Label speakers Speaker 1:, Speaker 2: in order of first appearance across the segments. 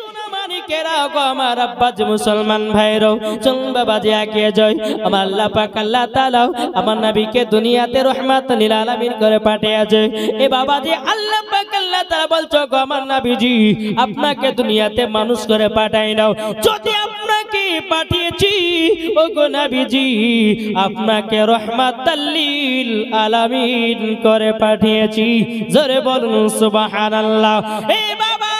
Speaker 1: সোনা মানিকেরা গো আমার আব্বাজ মুসলমান ভাইরো চল বাবাজি আগে যাই আমার আল্লাহ পাক আল্লাহ তাআলা আমার নবীকে দুনিয়াতে রহমাতুল লিল আলামিন করে পাঠিয়েছে এ বাবাজি আল্লাহ পাক আল্লাহ তাআলা বলছো গো আমার নবীজি আপনাকে দুনিয়াতে মানুষ করে পাঠাই নাও যদি আপনাকে পাঠিয়েছি ও গো নবীজি আপনাকে রহমাতুল লিল আলামিন করে পাঠিয়েছি জোরে বলুন সুবহানাল্লাহ এ বাবা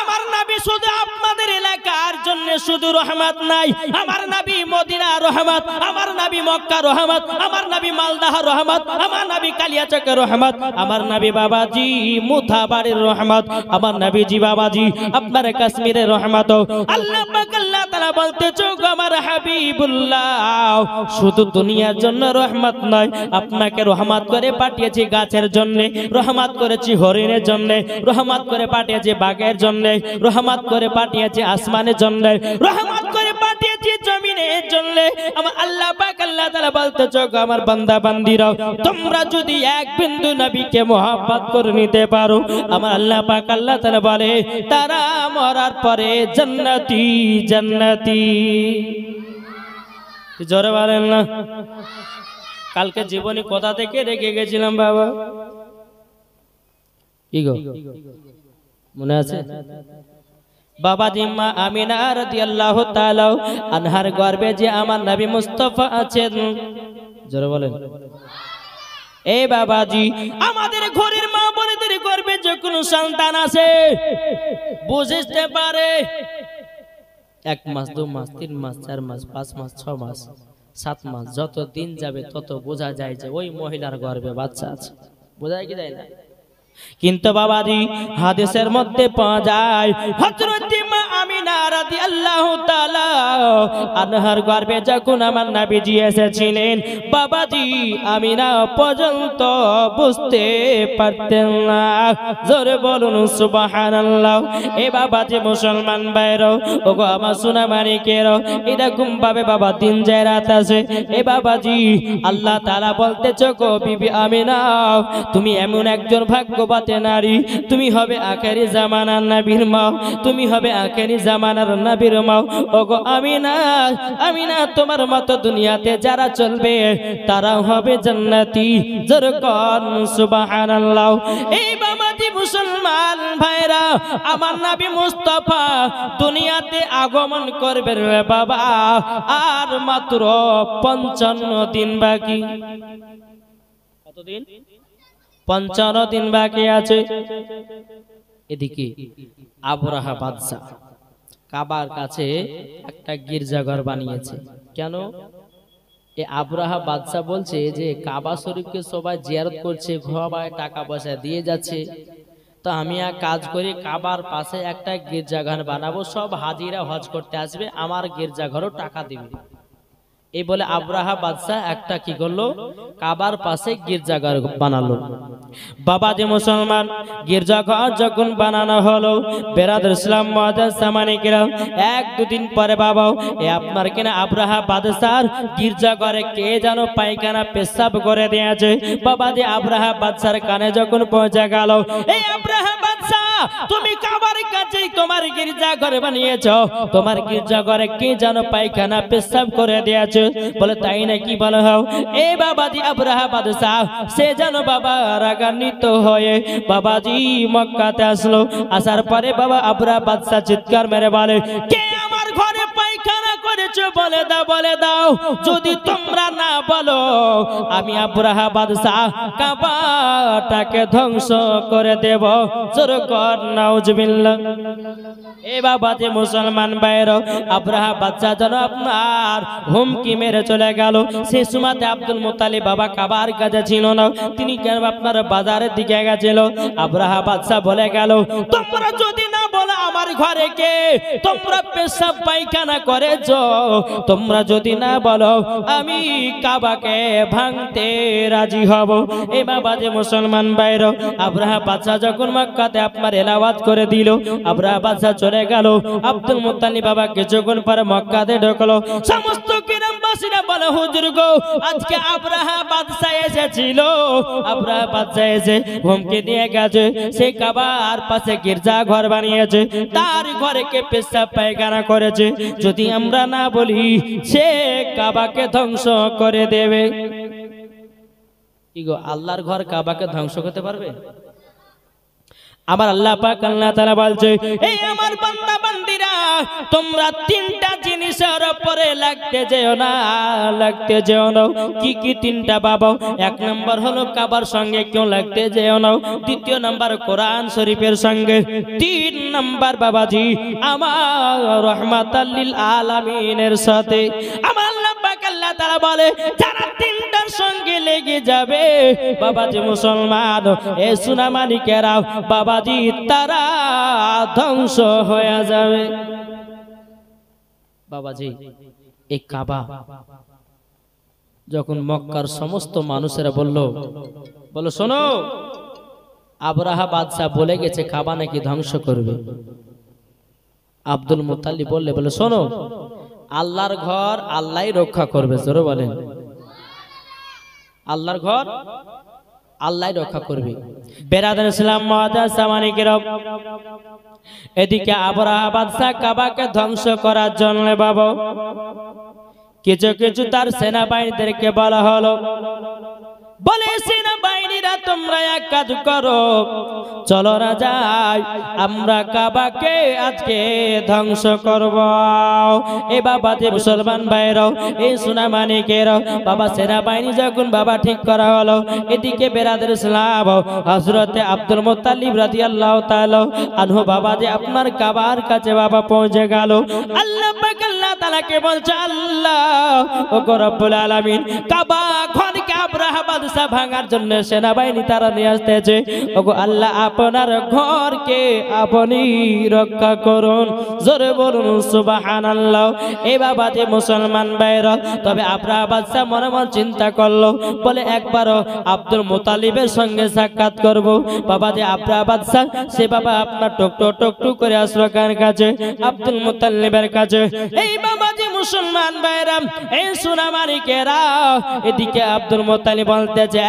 Speaker 1: আমার নবী শুধু আপনাদের এলাকার জন্য শুধু রহমত নাই আমার নবী মদিনা রহমত আমার নবী মক্কা রহমত আমার নবী মালদাহ রহমত আমার নবী কালিয়াচকের রহমত আমার নবী বাবাজি মুথাবাড়ির রহমত আমার নবীজি বাবাজি আপনার কাশ্মীরের রহমত আল্লাহ পাক আল্লাহ তাআলা বলতেছো গো আমার হাবিবুল্লাহ শুধু দুনিয়ার জন্য রহমত নয় আপনাকে রহমত করে পাঠিয়েছি গাছের জন্য রহমত করেছি হরিণের জন্য রহমত করে পাঠিয়েছি বাঘের জন্য রহমত করে পাঠিয়েছি আসমানের জন্য রহমত করে পাঠিয়েছি জমিনের জন্য আমার আল্লাহ পাক আল্লাহ তাআলা বলতেছো গো আমার বান্দা বান্দীরা তোমরা যদি এক বিন্দু নবীকে মহব্বত করে নিতে পারো আমার আল্লাহ পাক আল্লাহ তাআলা বলে তারা মরার পরে জান্নাতি জান্নাতি জোরে বলেন না কালকে জীবনী কথা থেকে রেখে গেছিলাম বাবা কি গো মনে আছে বাবাজি মা আমিনা রাদিয়াল্লাহু তাআলা আনহার গর্ভে যে আমার নবী মুস্তাফা আছেন জোরে বলেন এই বাবাজি আমাদের ঘরের মা বোনদের গর্ভে যে কোনো সন্তান আছে বুঝতে পারে 1 মাস 2 মাস 3 মাস 4 মাস 5 মাস 6 মাস 7 মাস যত দিন যাবে তত বোঝা যায় যে ওই মহিলার গর্ভে বাচ্চা আছে বোঝা কি যায় না কিন্তু বাবাজি হাদিসের মধ্যে পাওয়া যায় হযরত মা আমিনা রাদিয়াল্লাহু তাআলা আনহার গর্ভে যখন আমার নবীজি এসেছিলেন বাবাজি আমিনা পর্যন্ত বুঝতে পারতেন না জোরে বলুন সুবহানাল্লাহ এ বাবাজি মুসলমান ভাইরা ওগো আমার সোনা মানিকেরা এরকম ভাবে বাবা দিন যায় রাত আছে এ বাবাজি আল্লাহ তাআলা বলতেছো গো বিবি আমিনা তুমি এমন একজন ভাগ্যবান নারী তুমি হবে আখেরি জামানার নবীর মা তুমি হবে আখেরি জামানার নবীর মা ওগো আমিনা আমিনা তোমার মতো দুনিয়াতে যারা চলবে তারা হবে জান্নাতি জোরে কোন সুবহানাল্লাহ এই বাবাজি মুসলমান ভাইরা আমার নবী মুস্তাফা দুনিয়াতে আগমন করবে রে বাবা আর মাত্র 55 দিন বাকি কতদিন 55 দিন বাকি আছে এদিকে আবরাহা বাদশা কাবার কাছে একটা গির্জাঘর বানিয়েছে কেন এই আবরাহা বাদশা বলছে যে কাবা শরীফকে সবাই জিয়ারত করছে ঘোরায় টাকা পয়সা দিয়ে যাচ্ছে তো আমি এক কাজ করি কাবার পাশে একটা গির্জাঘর বানাবো সব হাজিরা হজ করতে আসবে আমার গির্জাঘরও টাকা দিবে এই বলে আবরাহা বাদশা একটা কি করলো কাবার পাশে গির্জাঘর বানালো বাবাজি মুসলমান গির্জাঘর যখন বানানো হলো বেরাদর ইসলাম মুআজ্জাজ সামানিকেরা 1-2 দিন পরে বাবা এ আপনার কিনা আবরাহা বাদশার গির্জাঘরে কে যেন পায়খানা পেশাব করে দিয়েছে বাবাজি আবরাহা বাদশার কানে যখন পৌঁছে গেল এই আবরাহা বাদশা তুমি কাবার কাছে তোমার গির্জাঘর বানিয়েছো তোমার গির্জাঘরে কে যেন পায়খানা পেশাব করে দিয়েছে বলে তাই নাকি বলো হও এই বাবাজি আবরাহা বাদশা সে যেন বাবা রাগান্বিত হয়ে বাবাজি মক্কাতে আসলো আসার পরে বাবা আবরাহা বাদশা চিৎকার মেরে বলে কে আমার ঘরে পায়খানা করেছো বলে দাও যদি তোমরা না বলো আমি আবরাহা বাদশা কাবাটাকে ধ্বংস করে দেব জোরে কর নাউজুবিল্লাহ এ বাবাজি মুসলমান ভাইরা আবরাহা বাদশা যেন আপনার হুমকি মেরে চলে গেল সেই সময়তে আব্দুল মুত্তালিব বাবা কাবার কাছে ছিল না তিনি কেন আপনার বাজারের দিকে গেছিল আবরাহা বাদশা বলে গেল তোমরা যদি না বলো আমার ঘরে কে তোমরা পেশাব পায়খানা করেছো তোমরা যদি না বলো আমি কাবাকে ভাঙতে রাজি হব এ বাবাজি মুসলমান ভাইরা আবরাহা বাদশা যখন মক্কাতে আপনার এলাওয়াত করে দিল আবরাহা বাদশা চলে গেল আব্দুল মুত্তালিব বাবা কিছুক্ষণ পরে মক্কাতে ঢুকলো সমস্ত কিরামবাসীরা বলে হুজুর গো আজকে আবরাহা বাদশা এসেছিল আবরাহা বাদশা এসে হুমকি দিয়ে গেছে সে কাবার পাশে গির্জা ঘর বানিয়েছে তা যার ঘরে কে পেশাব পায়খানা করেছে যদি আমরা না বলি সে কাবাকে ধ্বংস করে দেবে। কি গো, আল্লাহর ঘর কাবাকে ধ্বংস করতে পারবে? আমার আল্লাহ পাক আল্লাহ তাআলা বলছে, এই আমার বান্দা বান্দিরা, তোমরা তিনটা জিনিসের উপরে লাগতে যেও না, লাগতে যেও না। কি কি তিনটা বাবা? এক নাম্বার হলো কাবার সঙ্গে কেউ লাগতে যেও না, দ্বিতীয় নাম্বার কোরআন শরীফের সঙ্গে, তিন নাম্বার বাবাজি আমার রহমাতাল লিল আলামিনের সাথে। আমার আল্লাহ পাক আল্লাহ তাআলা বলে, যারা তিনটার সঙ্গে লেগে যাবে বাবাজি মুসলমান, এ সোনামানিকেরা বাবাজি তারা ধ্বংস হয়ে যাবে। বাবাজি এই কাবা যখন মক্কার সমস্ত মানুষেরা বললো শোনো, আবরাহা বাদশা বলে গেছে কাবা নাকি ধ্বংস করবে। আব্দুল মুত্তালিব বলে শোনো, আল্লাহর ঘর আল্লাহই রক্ষা করবে। জোরে বলেন, আল্লাহর ঘর আল্লাহই রক্ষা করবে। বেরাদার ইসলাম মুআজ্জাজ সামানিকেরাম, এদিকে আবরাহা বাদশা কাবাকে ধ্বংস করার জন্য বাবা কিছু কিছু তার সেনাবাহিনীদেরকে বলা হলো, বলে সেনাবাহিনীরা তোমরা এক কাজ করো, চলো না যাই, আমরা কাবাকে আজকে ধ্বংস করব। এ বাবা যে মুসলমান ভাইরাও, এই সোনামানিকেরাও, বাবা সেনাবাহিনী যখন বাবা ঠিক করা হলো, এদিকে বেরাদের ইসলাম হযরতে আব্দুল মুত্তালিব রাদিয়াল্লাহু তাআলা আনহু বাবা যে আপনার কাবার কাছে বাবা পৌঁছে গেল। আল্লাহ পাক আল্লাহ তাআলাকে বলছে, আল্লাহ ও রব্বুল আলামিন, কাবা ঘরকে আবরাহা বাদশা ভাঙার জন্য সেনাবাহিনী তারা নিয়ে আসতেছে। ওগো আল্লাহ, আপনার ঘরকে আপনি রক্ষা করুন। জোরে বলুন সুবহানাল্লাহ। এই বাবা যে মুসলমান ভাইরা, তবে আবরাহা বাদশা মনে মনে চিন্তা করলো, বলে একবারও আব্দুল মুত্তালিবের সঙ্গে সাক্ষাৎ করব। বাবা যে আবরাহা বাদশা সে বাবা আপনার টুক করে আসলো কার কাছে? আব্দুল মুত্তালিবের কাছে। এই বাবা যে মুসলমান ভাইরা, এই সোনামানিকেরা, এদিকে আব্দুল মুত্তালিব বলতেছে,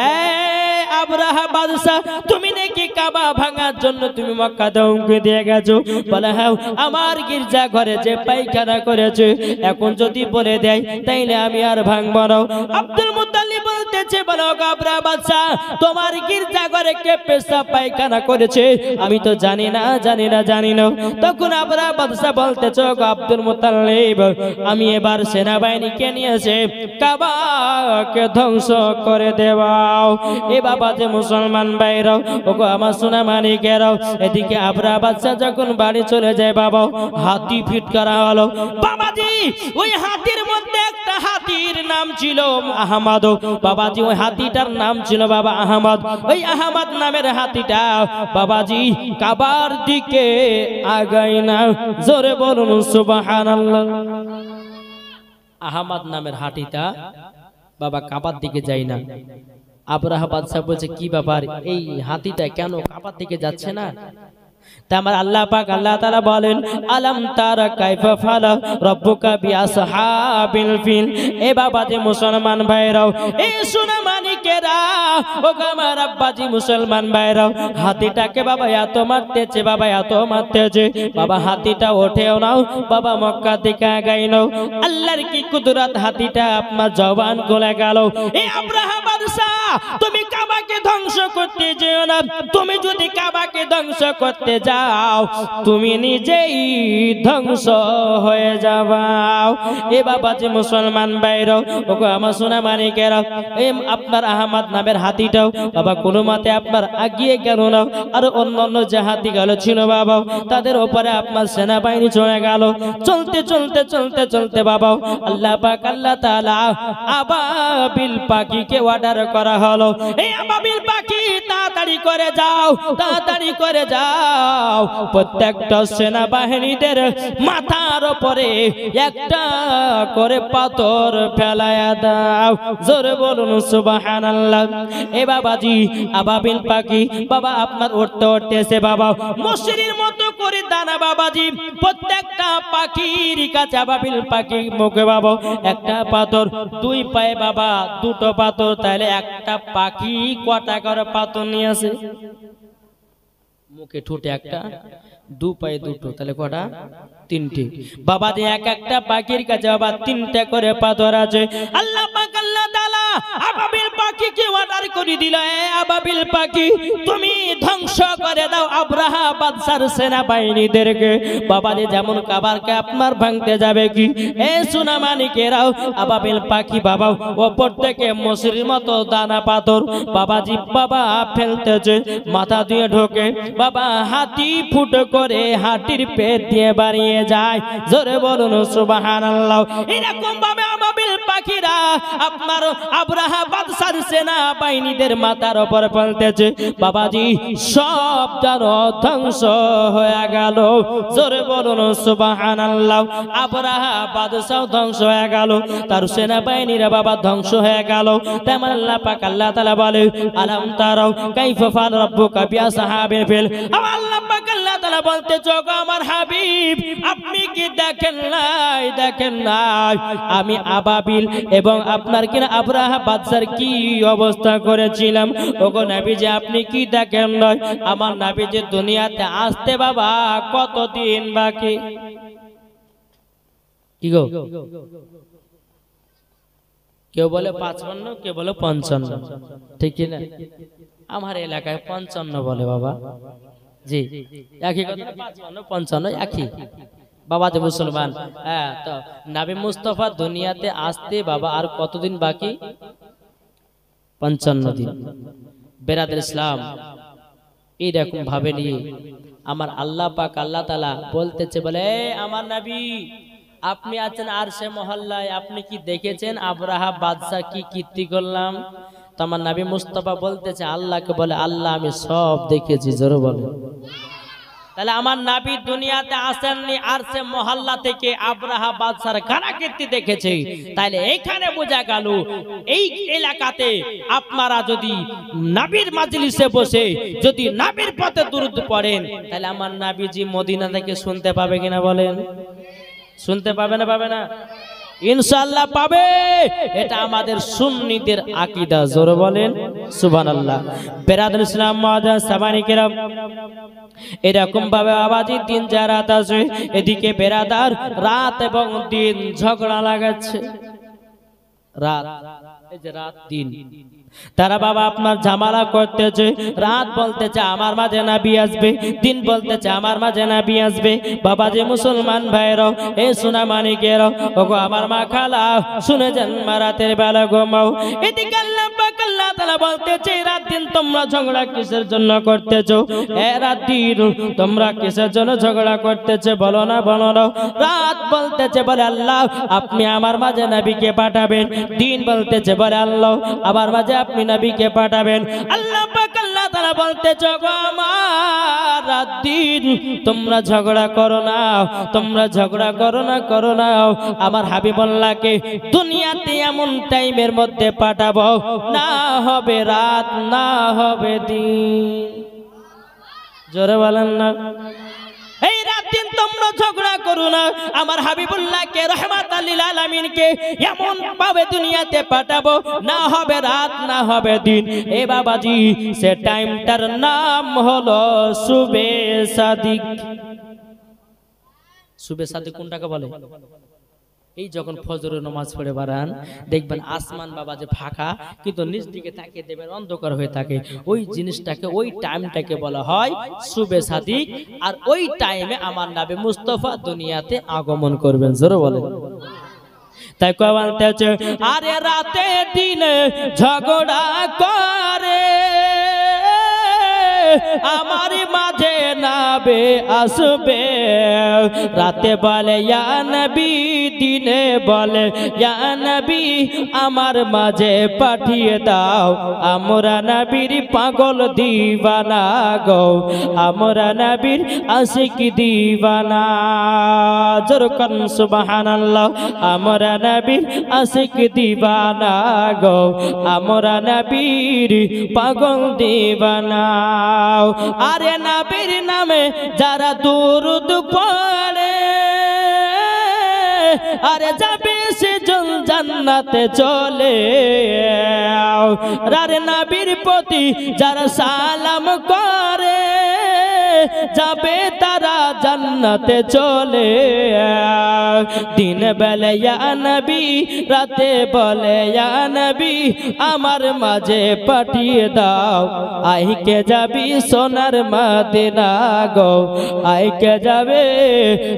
Speaker 1: আবরাহা বাদশা তুমি নাকি কাবা ভাঙার জন্য তুমি মক্কা ধ্বংস দিয়ে গেছো? বলে হ্যাঁ, আমার গির্জা ঘরে যে পায়খানা করেছে এখন যদি বলে দেয় তাইলে আমি আর ভাঙবো না। আব্দুল মুত্তালিব বলতেছে, বলো আবরাহা বাদশা, তোমার গির্জা ঘরে কে পেশাব পায়খানা করেছে আমি তো জানি না। তখন আবরাহা বাদশা বলতেছে, আব্দুল মুত্তালিব, আমি এবার সেনাবাহিনীকে নিয়েছে কাবাকে ধ্বংস করে দেওয়াও। এ বাবা যে মুসলমান ভাইরাও, ওগো আমার সোনামানিকেরাও, এদিকে আবরাহা বাদশা যখন বাড়ি চলে যায় বাবা, হাতি ফিট করা হলো। বাবাজি ওই হাতির মধ্যে একটা হাতির নাম ছিল আহমদ। বাবাজি ওই হাতিটার নাম ছিল বাবা আহমদ। ওই আহমদ নামের হাতিটা বাবাজি কাবার দিকে আগায় না। জোরে বলুন সুবহানাল্লাহ। আহমদ নামের হাতিটা বাবা কাবার দিকে যায় না। আবরাহা বাদশা বলছে, কি ব্যাপার, এই হাতিটা কেন কাবার দিকে যাচ্ছে না? তা আমার আল্লাহ পাক আল্লাহ তাআলা বলেন, আলাম তারা কাইফা ফালা রাব্বুকা বিআসহাবিল ফিল। এ বাবা যে মুসলমান ভাইরাও, এই সোনামানিকেরা, ও আমার আব্বাজি মুসলমান ভাইরাও, হাতিটাকে বাবা এত মারতেছে, বাবা হাতিটা ওঠেও নাও, বাবা মক্কা থেকে আগাই নাও। আল্লাহর কি কুদরত, হাতিটা আপনার জবান খুলে গেল। এই আবরাহা বাদশা, তুমি কাবাকে ধ্বংস করতে যেও না। তুমি যদি কাবাকে ধ্বংস করতে যাও তুমি নিজেই ধ্বংস হয়ে যাবাও। এ বাবা যে মুসলমান ভাইরা, ওগো আমার সোনামানিকেরা, এই আপনার আহমদ নামের হাতিটাও বাবা কোনো মতে আপনার আগিয়ে গেল না। আর অন্যান্য যে হাতিগুলো ছিল বাবা, তাদের উপরে আপনার সেনাবাহিনী চলে গেল। চলতে বাবা আল্লাহ পাক আল্লাহ তাআলা আবাবিল পাখিকে অর্ডার করা হলো, এই আবাবিল পাখি তাড়াতাড়ি করে যাও, প্রত্যেকটা সেনাবাহিনীদের মাথার উপরে একটা করে পাথর ফেলায়া দাও। জোরে বলুন সুবহানাল্লাহ। এ বাবাজি আবাবিল পাখি বাবা আপনার উঠতে এসে বাবা মশরির মতো করে দানা বাবাজি প্রত্যেকটা পাখির কাছে আবাবিল পাখি মুখে বাবা একটা পাথর, দুই পায়ে বাবা দুটো পাথর, তাহলে একটা পাখি কটা করে পাথর নিয়ে আসে? মুখে ঠোঁটে একটা, দু পায়ে দুটো, তাহলে কটা? তিনটে। বাবা যে এক একটা পাখির কাছে বাবা তিনটা করে পাথর আছে। আল্লাহ পাক আল্লাহ তাআলা আবাবিল পাখিকে অর্ডার করে দিল, এ আবাবিল পাখি তুমি ধ্বংস করে দাও আব্রাহা বাদশার সেনাবাহিনীদেরকে। বাবা যে যেমন কাবারকে আপনার ভাঙতে যাবে কি, এ সোনামানিকেরাও আবাবিল পাখি বাবা ওপর থেকে মসুরির মতো দানা পাথর বাবাজি বাবা ফেলতেছে, মাথা দিয়ে ঢোকে বাবা, হাতি ফুট করে হাতির পেট দিয়ে বাড়িয়ে যায়। জোরে বলুন সুবহানাল্লাহ। এরকম ভাবে আবাবিল পাখিরা আপনার আব্রাহা বাদশার সেনা বাহিনীদের মাথার উপর ফেলতেছে। বাবাজি সব যেন ধ্বংস হয়ে গেল। জোরে বলুন সুবহানাল্লাহ। আব্রাহা বাদশাও ধ্বংস হয়ে গেল, তার সেনা বাহিনীরা বাবা ধ্বংস হয়ে গেল। তেমন আল্লাহ পাক আল্লাহ তাআলা বলে, আলাম তারাও কাইফা ফাআলা রাব্বুকা বিআসহাবিল ফিল। আল্লাহ পাক আল্লাহ তাআলা বলতে চোখো আমার হাবিব আপনি কি দেখেন নাই, দেখেন নাই আমি আবাবিল এবং আপনার কিনা আব্রাহা বাদশার কি অবস্থা করেছিলাম। ওগো নবীজি আপনি কি দেখেন নাই, আমার নবীজি দুনিয়াতে আসতে বাবা কতদিন বাকি? কি গো, কেউ বলে 55, কেউ বলে 55, ঠিক না? আমার এলাকায় 55 বলে বাবা। জি একই কথা, 55 55 একই বাবা যে মুসলমান। হ্যাঁ, তো নবী মুস্তাফা দুনিয়াতে আসতে বাবা আর কতদিন বাকি? 55 দিন। বেরাদের ইসলাম এইরকম ভাবে নিয়ে আমার আল্লাহ পাক আল্লাহ তাআলা বলতেছে, বলে আমার নবী আপনি আছেন আরশে মহল্লায়, আপনি কি দেখেছেন আব্রাহা বাদশা কি কীর্তি করলাম? তো আমার নবী মুস্তাফা বলতেছে আল্লাহকে, বলে আল্লাহ আমি সব দেখেছি। জোরে বলে। তাহলে আমার নবী দুনিয়াতে আসেননি, আরশে মহল্লা থেকে আব্রাহা বাদশার কারাকীর্তি দেখেছে। তাহলে এইখানে বোঝা গেল এই এলাকাতে আপনারা যদি নবীর মাজলিসে বসে যদি নবীর পথে দুরূদ পড়েন, তাহলে আমার নবীজি মদিনা থেকে শুনতে পাবে কিনা বলেন? শুনতে পাবে না? পাবে না? ইনশাআল্লাহ পাবে। এটা আমাদের সুন্নিদের আকীদা। জোরে বলেন সুবহানাল্লাহ। বেরাদুল ইসলাম মুআজ্জাজ সাবানী কেরাম, এরকম ভাবে আবাজি দিন যা রাত আছে, এদিকে বেরাদার রাত এবং দিন ঝগড়া লাগাচ্ছে। রাত, এই যে রাত দিন, তারা বাবা আপনার ঝামেলা করতেছে। রাত বলতেছে আমার মাঝে নবী আসবে, দিন বলতেছে আমার মাঝে নবী আসবে। বাবা যে মুসলমান ভাইরাও, এ সোনা মানিকেরাও, ওগো আমার মা খালা শুনে যান, মা রাতের বেলা ঘুমাও। এদিকে আল্লাহ পাক আল্লাহ তাআলা বলতেছে রাত দিন তোমরা ঝগড়া কিসের জন্য করতেছো? এ রাত দিন তোমরা কিসের জন্য ঝগড়া করতেছো? বলো না, বলো না। রাত বলতেছে বলে আল্লাহ আপনি আমার মাঝে নবীকে পাঠাবেন, দিন বলতেছে বলে আল্লাহ আমার মাঝে আপনি নবীকে পাঠাবেন। আল্লাহ পাক আল্লাহ তাআলা বলতেছে গো আমার রাত দিন তোমরা ঝগড়া করো না, তোমরা ঝগড়া করো না, করো না। আমার হাবিবুল্লাহকে দুনিয়াতে এমন টাইমের মধ্যে পাঠাবো, না হবে রাত, না হবে দিন। জোরে বলেন না। এই রাত দিন তোমরা ঝগড়া করো না। আমার হাবিবুল্লাহকে রহমাতাল লিল আলামিনকে এমন ভাবে দুনিয়াতে পাঠাবো, না হবে রাত, না হবে দিন। এ বাবাজি সে টাইমটার নাম হলো সুবে সাদিক। সুবে সাদিক কোনটাকে বলে? এই যখন ফজরের নামাজ পড়ে বাড়ান দেখবেন আসমান বাবা যে ফাঁকা, কিন্তু নিচ দিকে তাকিয়ে দেবেন অন্ধকার হয়ে থাকে। ওই জিনিসটাকে, ওই টাইমটাকে বলা হয় সুবে সাদিক। আর ওই টাইমে আমার নবী মুস্তাফা দুনিয়াতে আগমন করবেন। জোরে বলেন। তাই কয় বলতেছে আরে রাতে দিনে ঝগড়া করে আমার মাঝে নবী আসবে। রাতে বলে ইয়া নবী, দিনে বলে ইয়া নবী আমার মাঝে পাঠিয়ে দাও। আমরা নবীর পাগল দিওয়ানা গো, আমরা নবীর আশিক দিওয়ানা। জোরে কোন সুবহানাল্লাহ। আমরা নবীর আশিক দিওয়ানা গো, আমরা নবীর পাগল দিওয়ানা। আরে নবীর নামে যারা দুরূদ পড়ে আরে যাবে সে জান্নাতে চলে। আরে নবীর প্রতি যারা সালাম করে যাবে তারা জান্নাতে চলে। দিন বেলা ইয়া নবী, রাতে বলে ইয়া নবী, আমার মাঝে পাঠিয়ে দাও। আইকে যাবি সোনার মদিনা গো, আইকে যাবে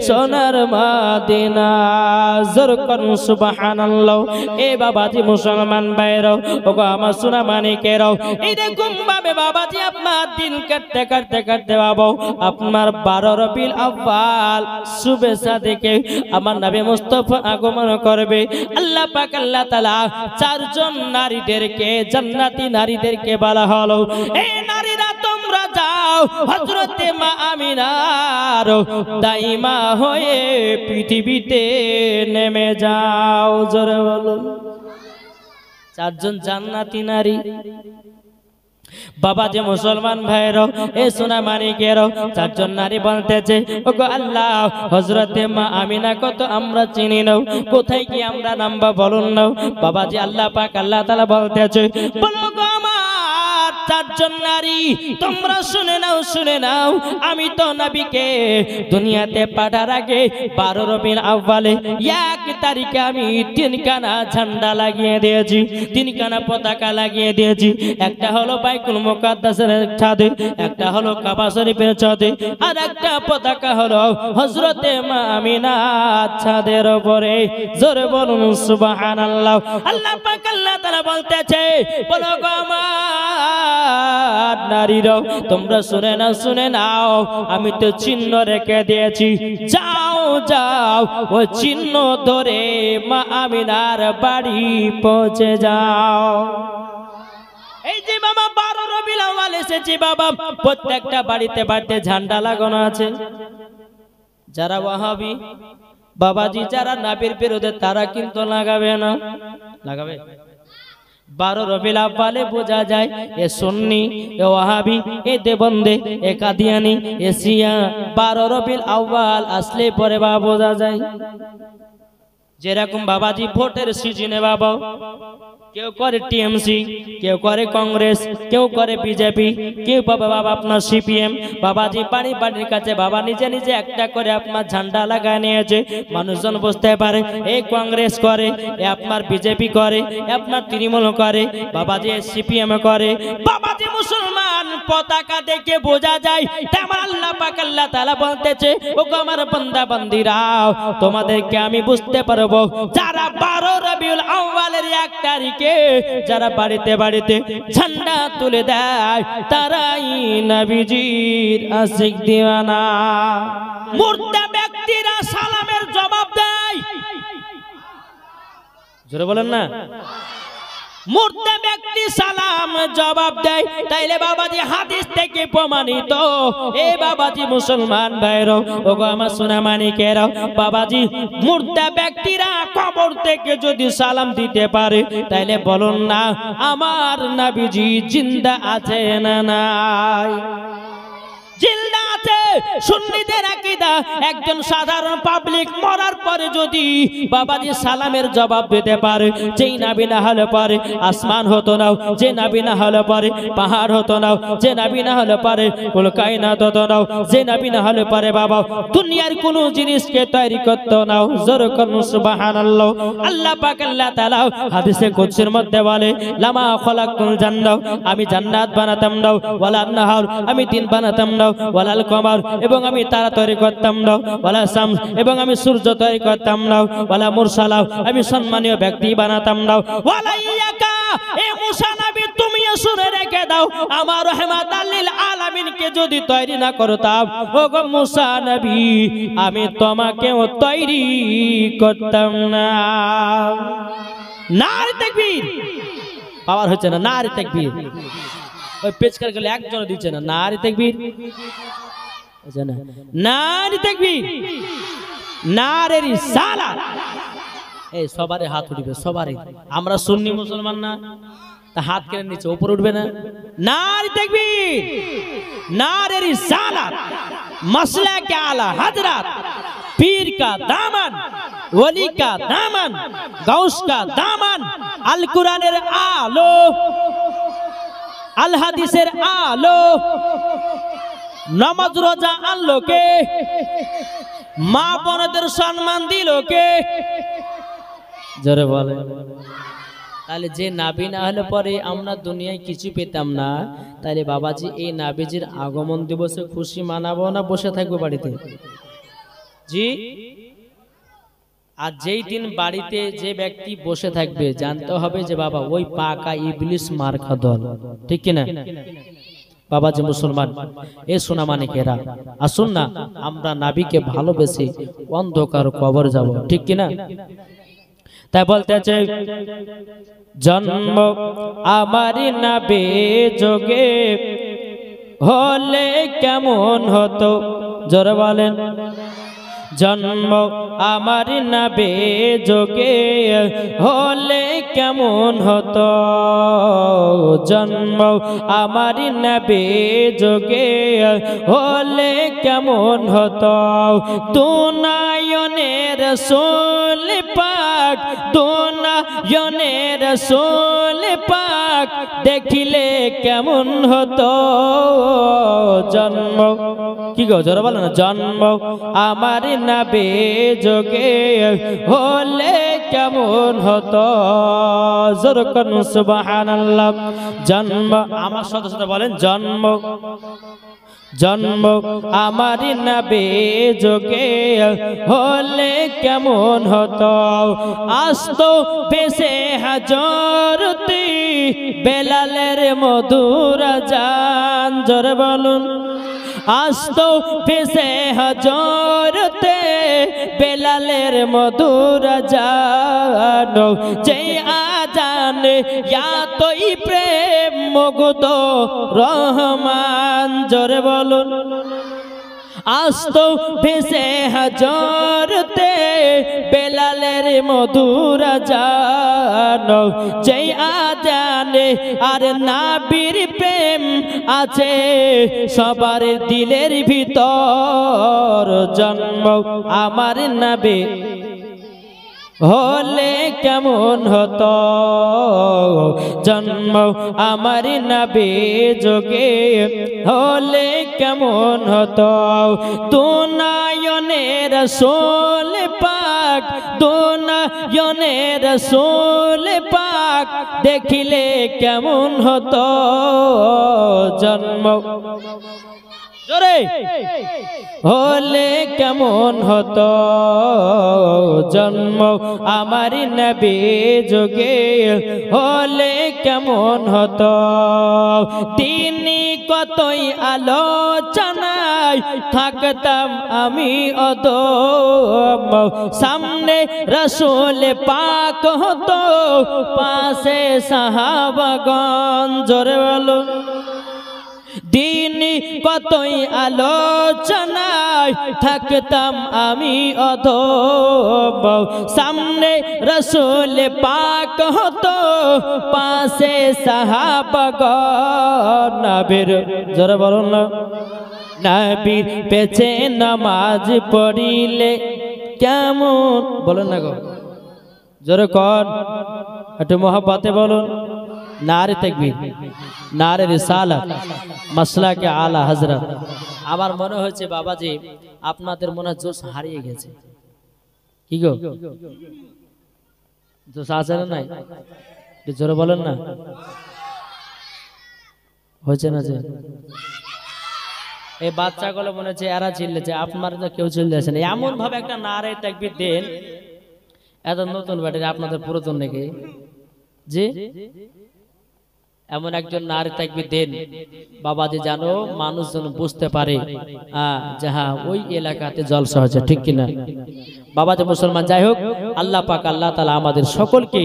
Speaker 1: সোনার মদিনা। জোর করুন সুবহানাল্লাহ। এ বাবাজি মুসলমান ভাইরাও, ওগো আমার সোনা মানিকেরাও, এই দেখুন ভাবে বাবাজি আপনার দিন কাটতে কাটতে কাটতে বাবা আপনার 12 রবিউল আউয়াল শুভেচ্ছা দেখে আমার নবী মুস্তাফা আগমন করবে। আল্লাহ পাক আল্লাহ তাআলা 4 জন নারীদেরকে জান্নাতি নারীদেরকে বলা হলো, এই নারীরা তোমরা যাও হযরতে মা আমিনার দাইমা হয়ে পৃথিবীতে নেমে যাও। জোরে বলুন 4 জন জান্নাতি নারী। বাবা যে মুসলমান ভাইরাও, এ সোনা মানিকেরাও, 4 জন নারী বলতেছে, ওগো আল্লাহ হযরতে মা আমিনা কত আমরা চিনি নাও, কোথায় কি আমরা নামবা বলুন নাও। বাবা যে আল্লাহ পাক আল্লাহ তাআলা বলতেছে, বলো গো আমার 4 জন নারী তোমরা শুনে নাও, শুনে নাও, আমি তো নবীকে দুনিয়াতে পাঠার আগে 12 রবিউল আউয়ালে 1 তারিখে আমি 3 খানা ঝান্ডা লাগিয়ে দিয়েছি, 3 খানা পতাকা লাগিয়ে দিয়েছি। একটা হলো বাইতুল মুকাদ্দাসের ছাদে, একটা হলো কাবা শরীফের ছাদে, আর একটা পতাকা হলো হযরতে মা আমিনার ছাদের উপরে। জোরে বলুন সুবহানাল্লাহ। আল্লাহ পাক আল্লাহ তাআলা বলতেছে, বলো গো আমার নারীরাও তোমরা শুনে নাও, শুনে নাও, আমি তো চিহ্ন রেখে দিয়েছি, যাও যাও ওই চিহ্ন ধরে মা আমিনার বাড়ি পৌঁছে যাও। এই যে বাবা 12 রবিউল আউয়াল এসেছে বাবা, প্রত্যেকটা বাড়িতে বাড়িতে ঝান্ডা লাগানো আছে। যারা ওয়াহাবি বাবাজি, যারা নবীর বিরুদ্ধে, তারা কিন্তু লাগাবে না। লাগাবে 12 রবিউল আউয়ালে বোঝা যায় এ সুন্নি, এ ওয়াহাবি, এ দেবন্দে, এ কাদিয়ানি, এ শিয়া। 12 রবিউল আউয়াল আসলে পরে বাবা বোঝা যায়। যেরকম বাবাজি ভোটের সিজনে বাবা কেউ করে টিএমসি, কেউ করে কংগ্রেস, কেউ করে বিজেপি, কেউ বাবা আপনার সিপিএম। বাবাজি বাড়ি বাড়ির কাছে বাবা নিজে নিজে একটা করে আপনার ঝান্ডা লাগায় নিয়েছে, মানুষজন বুঝতে পারে এই কংগ্রেস করে, এ আপনার বিজেপি করে, আপনার তৃণমূল করে, বাবাজি সিপিএম করে। বাবাজি মুসলমান পতাকা দেখে বোঝা যায়। তেমন আল্লাহ পাক আল্লাহ তাআলা বলতেছে, ওগো আমার বান্দা বান্দিরাও, তোমাদেরকে আমি বুঝতে পারবো যারা 12 রবিউল আউয়ালের 1 তারিখে যারা বাড়িতে বাড়িতে ঝান্ডা তুলে দেয়, তারাই নবীজির আশিক দিওয়ানা। মুর্দা ব্যক্তিরা সালামের জবাব দেয়। জোরে বলেন না, মুর্দা ব্যক্তি সালাম জবাব দেয়। তাইলে বাবাজি হাদিস থেকে প্রমাণিত, এ বাবাজি মুসলমান ভাইরাও, ওগো আমার সোনা মানিকেরাও, বাবাজি মুর্দা ব্যক্তিরা কবর থেকে যদি সালাম দিতে পারে, তাইলে বলুন না আমার নবীজি জিন্দা আছে না নাই? জিন্দা আছে। সুন্নিদের আকীদা, একজন সাধারণ পাবলিক মরার পরে যদি বাবাজি সালামের জবাব দিতে পারে, যেই নবী না হলে পরে আসমান হতো না, যে নবী না হলে পরে পাহাড় হতো না, যে নবী না হলে পরে কুল কায়নাত হতো না, যে নবী না হলে পরে বাবা দুনিয়ার কোনো জিনিসকে তৈরি করতো না। জোরে করুন সুবহানাল্লাহ। আল্লাহ পাক আল্লাহ তাআলা হাদিসে কুদসির মধ্যে বলে, লামা খলাকুল জান্নাত, আমি জান্নাত বানাতাম না, ওয়ালা নাহার, আমি দিন বানাতাম না, ওয়ালাল কমার, এবং আমি তারা তৈরি করতাম না, ওয়ালা শামস, এবং আমি সূর্য তৈরি করতাম না, ওয়ালা মুরসালা, আমি সম্মানীয় ব্যক্তি বানাতাম না, ওয়ালা ইয়াকা, এ মুসা নবী তুমি শুনে রেখে দাও, আমার রাহমাতাল লিল আলামিনকে যদি তৈরি না করতাম, ওগো মুসা নবী আমি তোমাকেও তৈরি করতাম না। নারে তাকবীর। পাওয়ার হচ্ছে না, নারে তাকবীর। ওই পেচকার গেলে একজন দিচ্ছে না, নারে তাকবীর, নারে তাকবীর, নারে রিসালাত। এই সবারই হাত উঠবে, সবারই। আমরা সুন্নি মুসলমান না, তা হাত কেন নিচে উপরে উঠবে না? নারে তাকবীর, নারে রিসালাত, मसला के आला हजरत, पीर का दामन, वली का दामन, गौस का दामन, अल कुरानेर आलो, अल हादिसेर आलो, নামাজ রোজা আনলো কে? মা বোনদের সম্মান দিল কে? জোরে বলে। তাহলে যে নাবি না হলে পরে আমরা দুনিয়ায় কিছু পেতাম না, তাহলে বাবাজি এই নাবিজির আগমন দিবসে খুশি মানাবো না বসে থাকবো বাড়িতে? জি। আর যেই দিন বাড়িতে যে ব্যক্তি বসে থাকবে জানতে হবে যে বাবা ওই পাকা ইবলিস মার্কা দল, ঠিক কিনা? বাবাজি মুসলমান, এ সোনা মানিকেরা, আসুন না আমরা নাবিকে ভালোবেসে অন্ধকার কবর যাব, ঠিক কিনা? তাই বলতে চাই, জন্ম আমারই নাবি যোগে হলে কেমন হতো, জোরে বলেন। জন্ম আমার নবী যোগে হলে কেমন হতো, জন্ম আমার নবী যোগে হলে কেমন হতো। দুনায়নের রাসূল পাক, দুনায়নের রাসূল পাক দেখিলে কেমন হতো। জন্ম কি গো, জোরে বলো না। জন্ম আমার নবী যোগে হলে কেমন হতো, জোরে করুন সুবহানাল্লাহ। জন্ম আমার সাথে সাথে বলেন, জন্ম জন্ম আমার নবী যোগে হলে কেমন হতো। আসতো বেশে হাজরতি বেলালের মধুর আযান, জোরে বলুন। আসতো বেশে হাজরতে বেলালের মধুর আযান, যেই আযানে এতই প্রেম মুগ্ধ রহমান, জোরে বলুন। আসতো ভেসে হাজরতে বেলালের মধুর আযান, যেই আযানে আর নাবির প্রেম আছে সবার দিলের ভিতর। জন্ম আমার নবী হলে কেমন হতো, জন্ম আমার নবী যোগে হলে কেমন হতো। দুনায়নের রাসূল পাক, দুনায়নের রাসূল পাক দেখিলে কেমন হতো। জন্ম জোরে হলে কেমন হতো, জন্ম আমার নবী যোগে হলে কেমন হতো। তিনি কতই আলোচনায় থাকতাম আমি অদম, সামনে রাসূল পাক হতো পাশে সাহাবাগণ, জোরে বলো। দিনই কতই আলোচনায় থাকতাম আমি অধম, সামনে রাসূল পাক হতো পাশে সাহাবাগণ। নবীর জোরে বলুন না। নবীর পেছে নামাজ পড়িলে কেমন, বলুন না গো, জোরে কর, একটু মহব্বতে বলুন। নারে তাকবীর, নারে রিসালাত, মাসলাকে আলা হযরত। আমার মনে হচ্ছে বাবাজি আপনাদের মনে জোশ হারিয়ে গেছে, কি গো, জোশ আছে না নাই? জোরে বলেন না, হয়েছে না? যে এই বাচ্চাগুলো মনে হচ্ছে এরা চিল্লেছে, আপনারা তো কেউ চিল্লেছে না। এমন ভাবে একটা নারে তাকবীর দেন, এত নতুন ব্যাটারি আপনাদের পুরাতন নাকি? জি, এমন একজন নারী তাকবীর দেন বাবাজি, জানো মানুষজন বুঝতে পারে যাহা ওই এলাকাতে জলসা হচ্ছে, ঠিক কিনা বাবাজি মুসলমান? যাই হোক, আল্লাহ পাক আল্লাহ তাআলা আমাদের সকলকে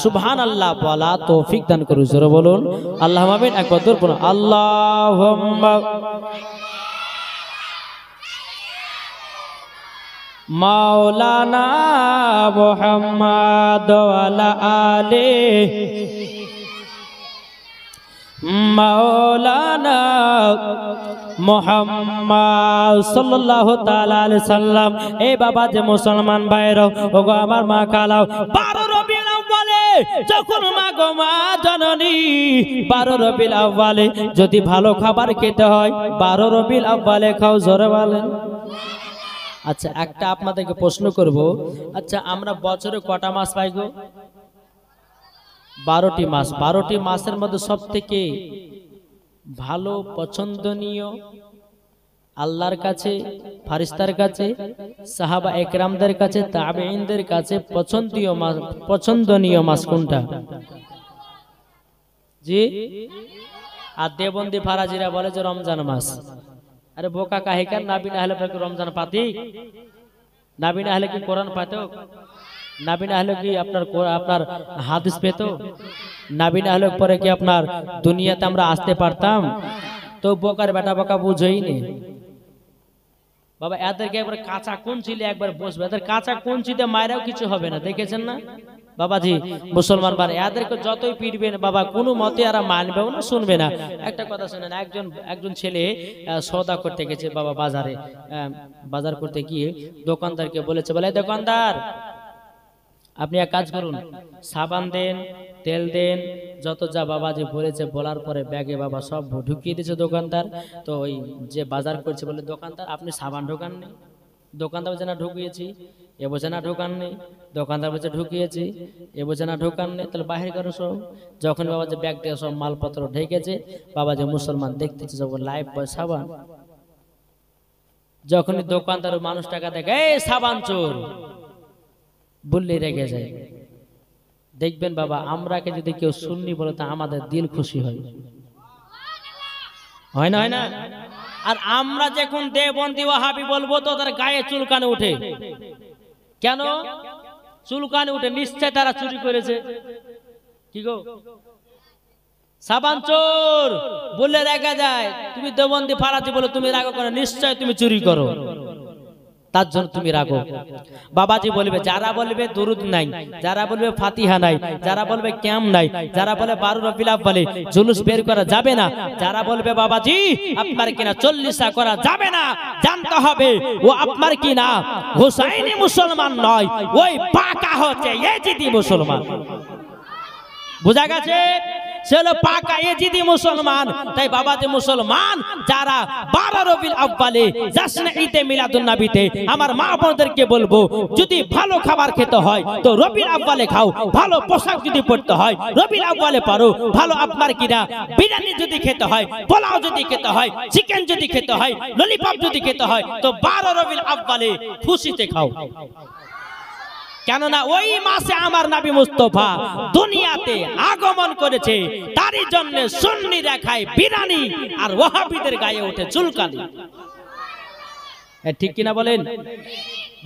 Speaker 1: সুবহানাল্লাহ বলা তৌফিক দান করুন, জোরে বলুন আল্লাহুম্মা আমিন। একবার দূর বলুন আল্লাহুম্মা। মাওলানা মুহাম্মদ ওয়ালা আলে মাওলানা মুহাম্মদ সাল্লাল্লাহু তাআলা আলাইহি সাল্লাম। এই বাবা যে মুসলমান ভাইরা, ওগো আমার মা কালাও 12 রবিউল আউয়ালে যখন মা গো মা জননী 12 রবিউল আউয়ালে যদি ভালো খাবার খেতে হয় 12 রবিউল আউয়ালে খাও, জোরে বলেন। আচ্ছা একটা আপনাদেরকে প্রশ্ন করব, আচ্ছা আমরা বছরে কটা মাস পাই গো? 12টি মাস। 12টি মাসের মধ্যে সবথেকে ভালো পছন্দনীয় আল্লাহর কাছে, ফারিস্তার কাছে, সাহাবা একরামদের কাছে, তাবেঈনদের কাছে পছন্দনীয় মাস কোনটা? জি। আর দেবন্দি ফারাজিরা বলে যে রমজান মাস। আরে বোকা কাহিকার, নাবি না হলে রমজান পাতি? নাবি না হলে কি কোরআন পাতো? নাবি না হলে কি আপনার হাদিস পেত? নাবি না হলে পরে কি আপনার দুনিয়াতে আমরা আসতে পারতাম? তো বোকার বেটা বোকা বুঝেই নি বাবা। এদেরকে একবার কাঁচা কঞ্চিলে একবার বসবে, এদের কাঁচা কঞ্চিতে মায়েরাও কিছু হবে না, দেখেছেন না বাবাজি? মুসলমান বার এদেরকে যতই পিটবেন বাবা কোনো মতে এরা মানবেও না, শুনবে না। একটা কথা শুনেন, একজন ছেলে সওদা করতে গেছে বাবা বাজারে। বাজার করতে গিয়ে দোকানদারকে বলেছে, বলে দোকানদার আপনি এক কাজ করুন, সাবান দেন, তেল দেন, যত যা বাবাজি বলেছে। বলার পরে ব্যাগে বাবা সব ঢুকিয়ে দিয়েছে দোকানদার। তো ওই যে বাজার করছে বলে, দোকানদার আপনি সাবান ঢোকান নেই? দোকানদার বলছে না ঢুকিয়েছি। এ বলছে না ঢোকান নেই। দোকানদার বলছে ঢুকিয়েছি। এ বলছে না ঢোকান নেই। তাহলে বাহির করো সব। যখন বাবা যে ব্যাগ থেকে সব মালপত্র ঢেকেছে, বাবা যে মুসলমান দেখতেছে সব লাইভ বয় সাবান। যখনই দোকানদার মানুষ টাকা দেখে, এই সাবান চোর বললে রেগে যায়। দেখবেন বাবা আমরাকে যদি কেউ সুন্নি বলে তা আমাদের দিল খুশি হয়, হয় না? হয় না? আর আমরা যখন দেবন্দি ওয়াহাবি বলবো তো তার গায়ে চুলকানে উঠে। কেন চুলকানে উঠে? নিশ্চয় তারা চুরি করেছে। কি গো সাবান চোর বললে রেগে যায়। তুমি দেবন্দি ফারাজি বলে তুমি রাগো করো, নিশ্চয় তুমি চুরি করো, তার জন্য তুমি রাগো। বাবাজি বলবে যারা বলবে দুরুদ নাই, যারা বলবে ফাতিহা নাই, যারা বলবে ক্যাম নাই, যারা বলে 12 রবিউল আউয়ালে জুলুস বের করা যাবে না, যারা বলবে বাবাজি আপনার কিনা 40 করা যাবে না, জানতে হবে ও আপনার কিনা হুসাইনি মুসলমান নয়, ওই পাকা হচ্ছে ইয়েজিদি মুসলমান। বুঝা গেছে? সে হলো পাকা ইয়েজিদি মুসলমান। তাই বাবাজি মুসলমান যারা 12 রবিউল আউয়ালে জশ্ন ঈদে মিলাদুন নবীতে আমার মা বোনদেরকে বলবো, যদি ভালো খাবার খেতে হয় তো রবিউল আউয়ালে খাও। ভালো পোশাক যদি পরতে হয় রবিউল আউয়ালে পরো। ভালো আপনার কিনা বিরিয়ানি যদি খেতে হয়, পোলাও যদি খেতে হয়, চিকেন যদি খেতে হয়, ললিপপ যদি খেতে হয় তো 12 রবিউল আউয়ালে খুশিতে খাও। কেননা ওই মাসে আমার নবী মুস্তাফা দুনিয়াতে আগমন করেছে, তারই জন্য সুন্নিরা খায় বিরিয়ানি আর ওয়াহাবিদের গায়ে ওঠে চুলকানি। ঠিক কিনা বলেন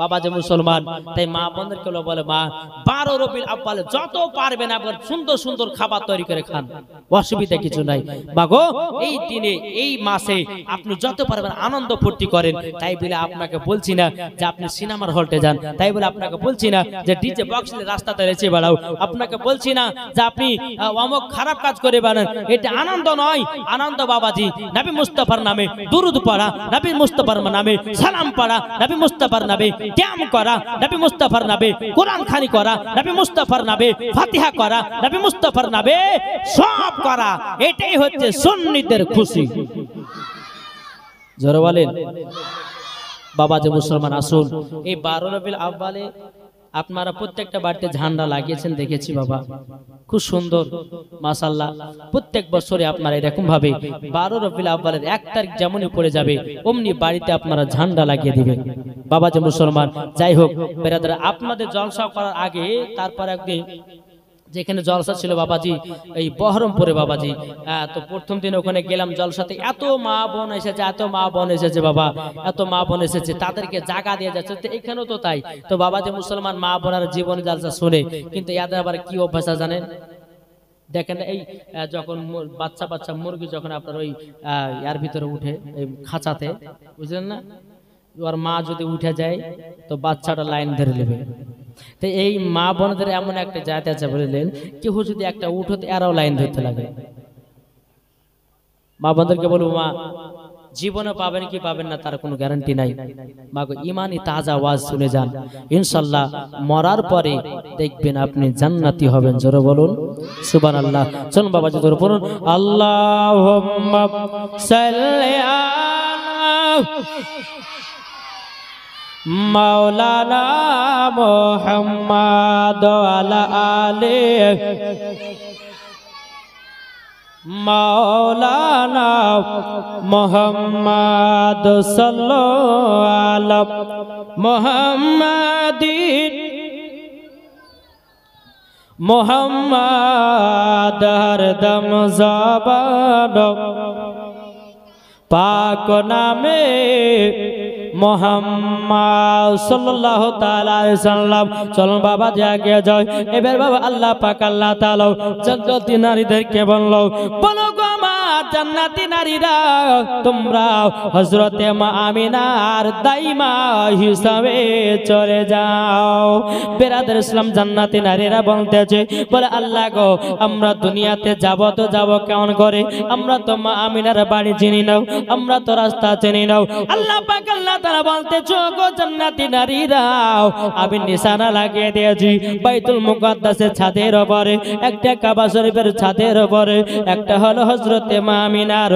Speaker 1: বাবা যে মুসলমান? তাই মা বোনদেরকে বলে মা 12 রবিউল আউয়ালে যত পারবেন আপনার সুন্দর সুন্দর খাবার তৈরি করে খান, অসুবিধা কিছু নাই। মাগো এই দিনে এই মাসে আপনি যত পারবেন আনন্দ ফুর্তি করেন। তাই বলে আপনাকে বলছি না যে আপনি সিনেমার হলটে যান, তাই বলে আপনাকে বলছি না যে ডিজে বক্স রাস্তাতে রেচে বেড়াও, আপনাকে বলছি না যে আপনি অমুক খারাপ কাজ করে বেড়ান। এটা আনন্দ নয়। আনন্দ বাবাজি নবী মুস্তাফার নামে দুরুদ পড়া, নবী মুস্তাফার নামে সালাম পড়া, নবী মুস্তাফার নামে ক্যাম করা, নবী মুস্তাফার নামে কোরআন খানি করা, নবী মুস্তাফার নামে ফাতিহা করা, নবী মুস্তাফার নামে সব করা, এটাই হচ্ছে সুন্নিদের খুশি। জোরে বলেন বাবা যে মুসলমান আসুন এই 12 রবিউল আউয়ালে আপনারা প্রত্যেকটা বাড়িতে ঝান্ডা লাগিয়েছেন, দেখেছি বাবা খুব সুন্দর মাশাআল্লাহ। প্রত্যেক বছরে আপনারা এরকম ভাবে 12 রবিউল আউয়ালের 1 তারিখ যেমনই পড়ে যাবে অমনি বাড়িতে আপনারা ঝান্ডা লাগিয়ে দিবেন বাবা যে মুসলমান। যাই হোক বেরাদার, আপনাদের জলসা করার আগে তারপর একদিন যেখানে জলসা ছিল বাবাজি এই বহরমপুরে বাবাজি, তো প্রথম দিন ওখানে গেলাম জলসাতে। এত মা বোন এসেছে, এত মা বোন এসেছে বাবা, এত মা বোন এসেছে, তাদেরকে জায়গা দিয়ে যাচ্ছে। তো এখানেও তো তাই। তো বাবাজি মুসলমান মা বোনের জীবন জলসা শুনে কিন্তু এদের আবার কি অভ্যাস জানেন? দেখেন এই যখন বাচ্চা বাচ্চা মুরগি যখন আপনার ওই ইয়ার ভিতরে উঠে এই খাঁচাতে, বুঝলেন না, ওর মা যদি উঠে যায় তো বাচ্চাটা লাইন ধরে নেবে। তো এই মা বোনদের এমন একটা জাত আছে বললেন, কেউ যদি একটা উঠোতে এরাও লাইন ধরতে লাগে। মা বোনদেরকে বলবো মা জীবনে পাবেন কি পাবেন না তার কোনো গ্যারান্টি নাই। মাগো ইমানি তাজা ওয়াজ শুনে যান, ইনশাআল্লাহ মরার পরে দেখবেন আপনি জান্নাতি হবেন। জোরে বলুন সুবহানাল্লাহ। চলুন বাবা জোরে বলুন আল্লাহুম্মা সাল্লি আলা মাওলানা মুহাম্মাদ ওয়ালা আলি মাওলানা মুহাম্মাদ সাল্লাল্লাহু আলা মুহাম্মাদিন মুহাম্মাদ হরদম জবান পাক নামে মুহাম্মদ সাল্লাল্লাহু তাআলা আলাইহি সাল্লাম। চলুন বাবা জাগে যায় এবার বাবা আল্লাহ পাক আল্লাহ তাআলা জান্নাতি নারীদেরকে বললো, বলো গো আমার জান্নাতি নারীরা তোমরা হযরতে মা আমিনার দাইমা হিসাবে চলে যাও। বেরাদার ইসলাম জান্নাতি নারীরা বলতেছে, বলে আল্লাহ গো আমরা দুনিয়াতে যাব তো যাব কেমন করে, আমরা তো মা আমিনার বাড়ি চিনি নাও, আমরা তো রাস্তা চিনি নাও। আল্লাহ পাক আল্লাহ তাআলা বলতেছে গো জান্নাতি নারীরা আমি নিশানা লাগিয়ে দিয়েছি বাইতুল মুকাদ্দাসের ছাদের উপরে, একটা কাবা শরীফের ছাদের উপরে, একটা হলো হযরতে মা আমিনার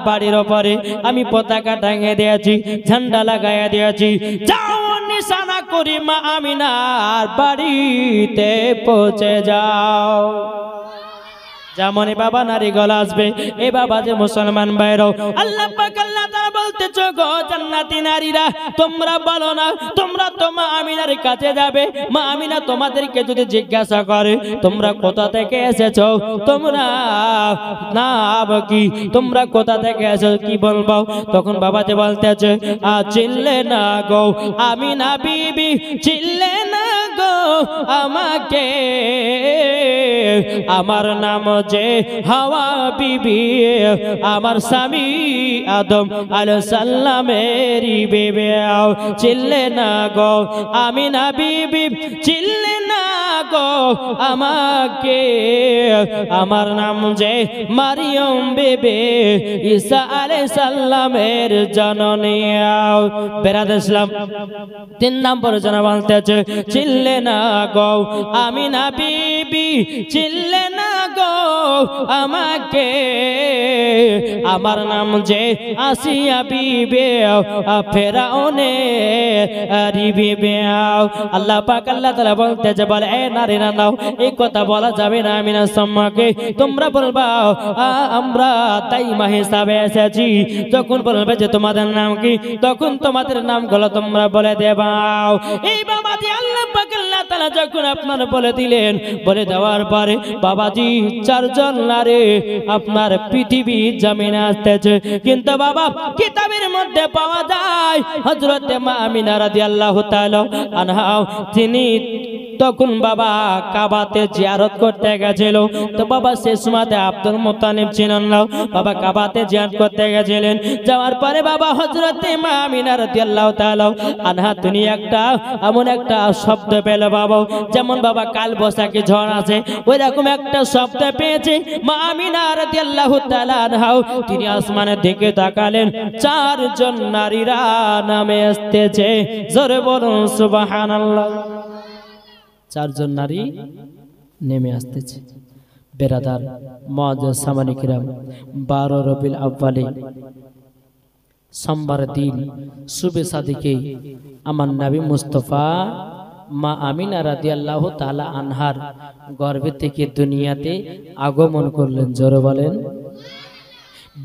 Speaker 1: বাড়ির উপরে আমি পতাকা টাঙিয়ে দিয়েছি, ঝান্ডা লাগাইয়া দিয়েছি। যাও নিশানা করি মা আমিনার বাড়িতে পৌঁছে যাও। যেমনই বাবা নারী গলা আসবে এ বাবা যে মুসলমান ভাইরাও আল্লাহ পাক আল্লাহ তাআলা বলতেছে গো জান্নাতি নারীরা তোমরা বলো না তোমরা তো মা আমিনার কাছে যাবে, মা আমিনা তোমাদেরকে যদি জিজ্ঞাসা করে তোমরা কোথা থেকে এসেছো, তোমরা নাম কি, তোমরা কোথা থেকে এসেছো কি বলবো? তখন বাবা যে বলতেছে চিনলে না গো আমিনা বিবি, চিনলে না গো আমাকে, আমার নাম যে হাওয়া বিবি, আমার স্বামী আদম আলাইহিস সালামের বিবি। চিনলে না গো আমিনা বিবি, চিনলে না গো আমাকে, আমার নাম যে মারিয়ম বিবি, ঈসা আলাইহিস সালামের জননী। বেরাদার ইসলাম 3 নম্বর জন বলতেছে চিনলে না গো আমিনা বিবি, চিনলে না গো আমাকে, আমার নাম যে আসিয়া বিবি, ফেরাউনের বিবি। আল্লাহ পাক আল্লাহ তাআলা বলতেছে বলে এ নারীরা নাও এই কথা বলা যাবে না আমিনার সম্মাকে, তোমরা বলবা আমরা দাইমা হিসাবে এসেছি। যখন বলবে যে তোমাদের নাম কি, তখন তোমাদের নামগুলো তোমরা বলে দেবাও। এই বাবাজি আল্লাহ পাক আল্লাহ তাআলা যখন আপনার বলে দিলেন, বলে দেওয়ার পরে বাবাজি 4 জন নারী আপনার পৃথিবী জমিনে আসতেছে। কিন্তু বাবা কিতাবের মধ্যে পাওয়া যায় হযরতে মা আমিনা রাদিয়াল্লাহু তাআলা আনহা তিনি তখন বাবা কাবাতে জিয়ারত করতে গেছিল। তো বাবা শেষ সময়তে আব্দুল মুত্তালিব ছিলেন না, বাবা কাবাতে জিয়ারত করতে গেছিলেন। যাওয়ার পরে বাবা হযরতে মা আমিনা রাদিয়াল্লাহু তাআলা আনহা তিনি এমন একটা শব্দ পেল বাবা, যেমন বাবা কাল বৈশাখী ঝড় আছে ওই রকম একটা শব্দ পেয়েছে। মা আমিনা রাদিয়াল্লাহু তাআলা আনহা তিনি আসমানের দিকে তাকালেন, 4 জন নারীরা নামে আসতেছে। জোরে বলুন সুবহানাল্লাহ। 4 জন নারী নেমে আসতেছে। বেরাদার মুআজ্জাজ সামানী কিরাম 12 রবিউল আউয়ালে সোমবার দিন সুবে সাদিকে আমার নবী মুস্তাফা মা আমিনা রাদিয়াল্লাহু তাআলা আনহার গর্ভে থেকে দুনিয়াতে আগমন করলেন। জোরে বলেন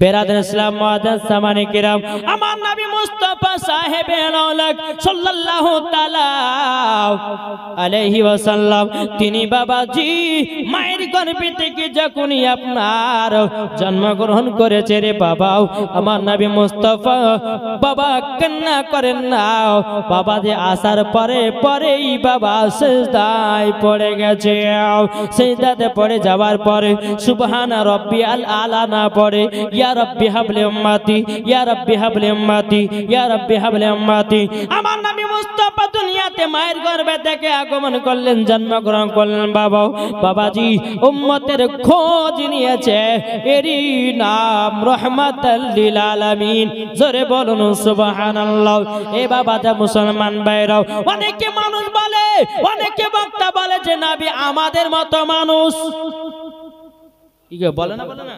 Speaker 1: বেরাদার ইসলাম মুআজ্জাজ সামানী কিরাম আমার নবী মুস্তাফা সাহেবে আওলাদ সাল্লাল্লাহু তাআলা আলাইহি ওয়াসাল্লাম তিনি বাবাজি মায়ের গর্ভে থেকে যখনই আপনার জন্মগ্রহণ করেছে রে বাবা, আমার নবী মুস্তাফা বাবা কান্না করেন না। বাবা যে আসার পরেই বাবা সিজদায় পড়ে গেছে। সিজদাতে পড়ে যাওয়ার পরে সুবহানা রাব্বিয়াল আলা না পড়ে ইয়া রাব্বি হাবলি উম্মতি, ইয়া রাব্বি হাবলি উম্মতি, ইয়া রাব্বি হাবলি উম্মতি। আমার নবী মুস্তাফা দুনিয়াতে মায়ের গর্ভে থেকে আগমন করলেন, জন্মগ্রহণ করলেন। বাবাজি উম্মতের খোঁজ নিয়েছে, এরই নাম রাহমাতাল লিল আলামিন। জোরে বলুন সুবহানাল্লাহ। এ বাবাটা মুসলমান ভাইরাও, অনেকে মানুষ বলে, অনেকে বক্তা বলে যে নবী আমাদের মতো মানুষ। কি বলে না, বলে না,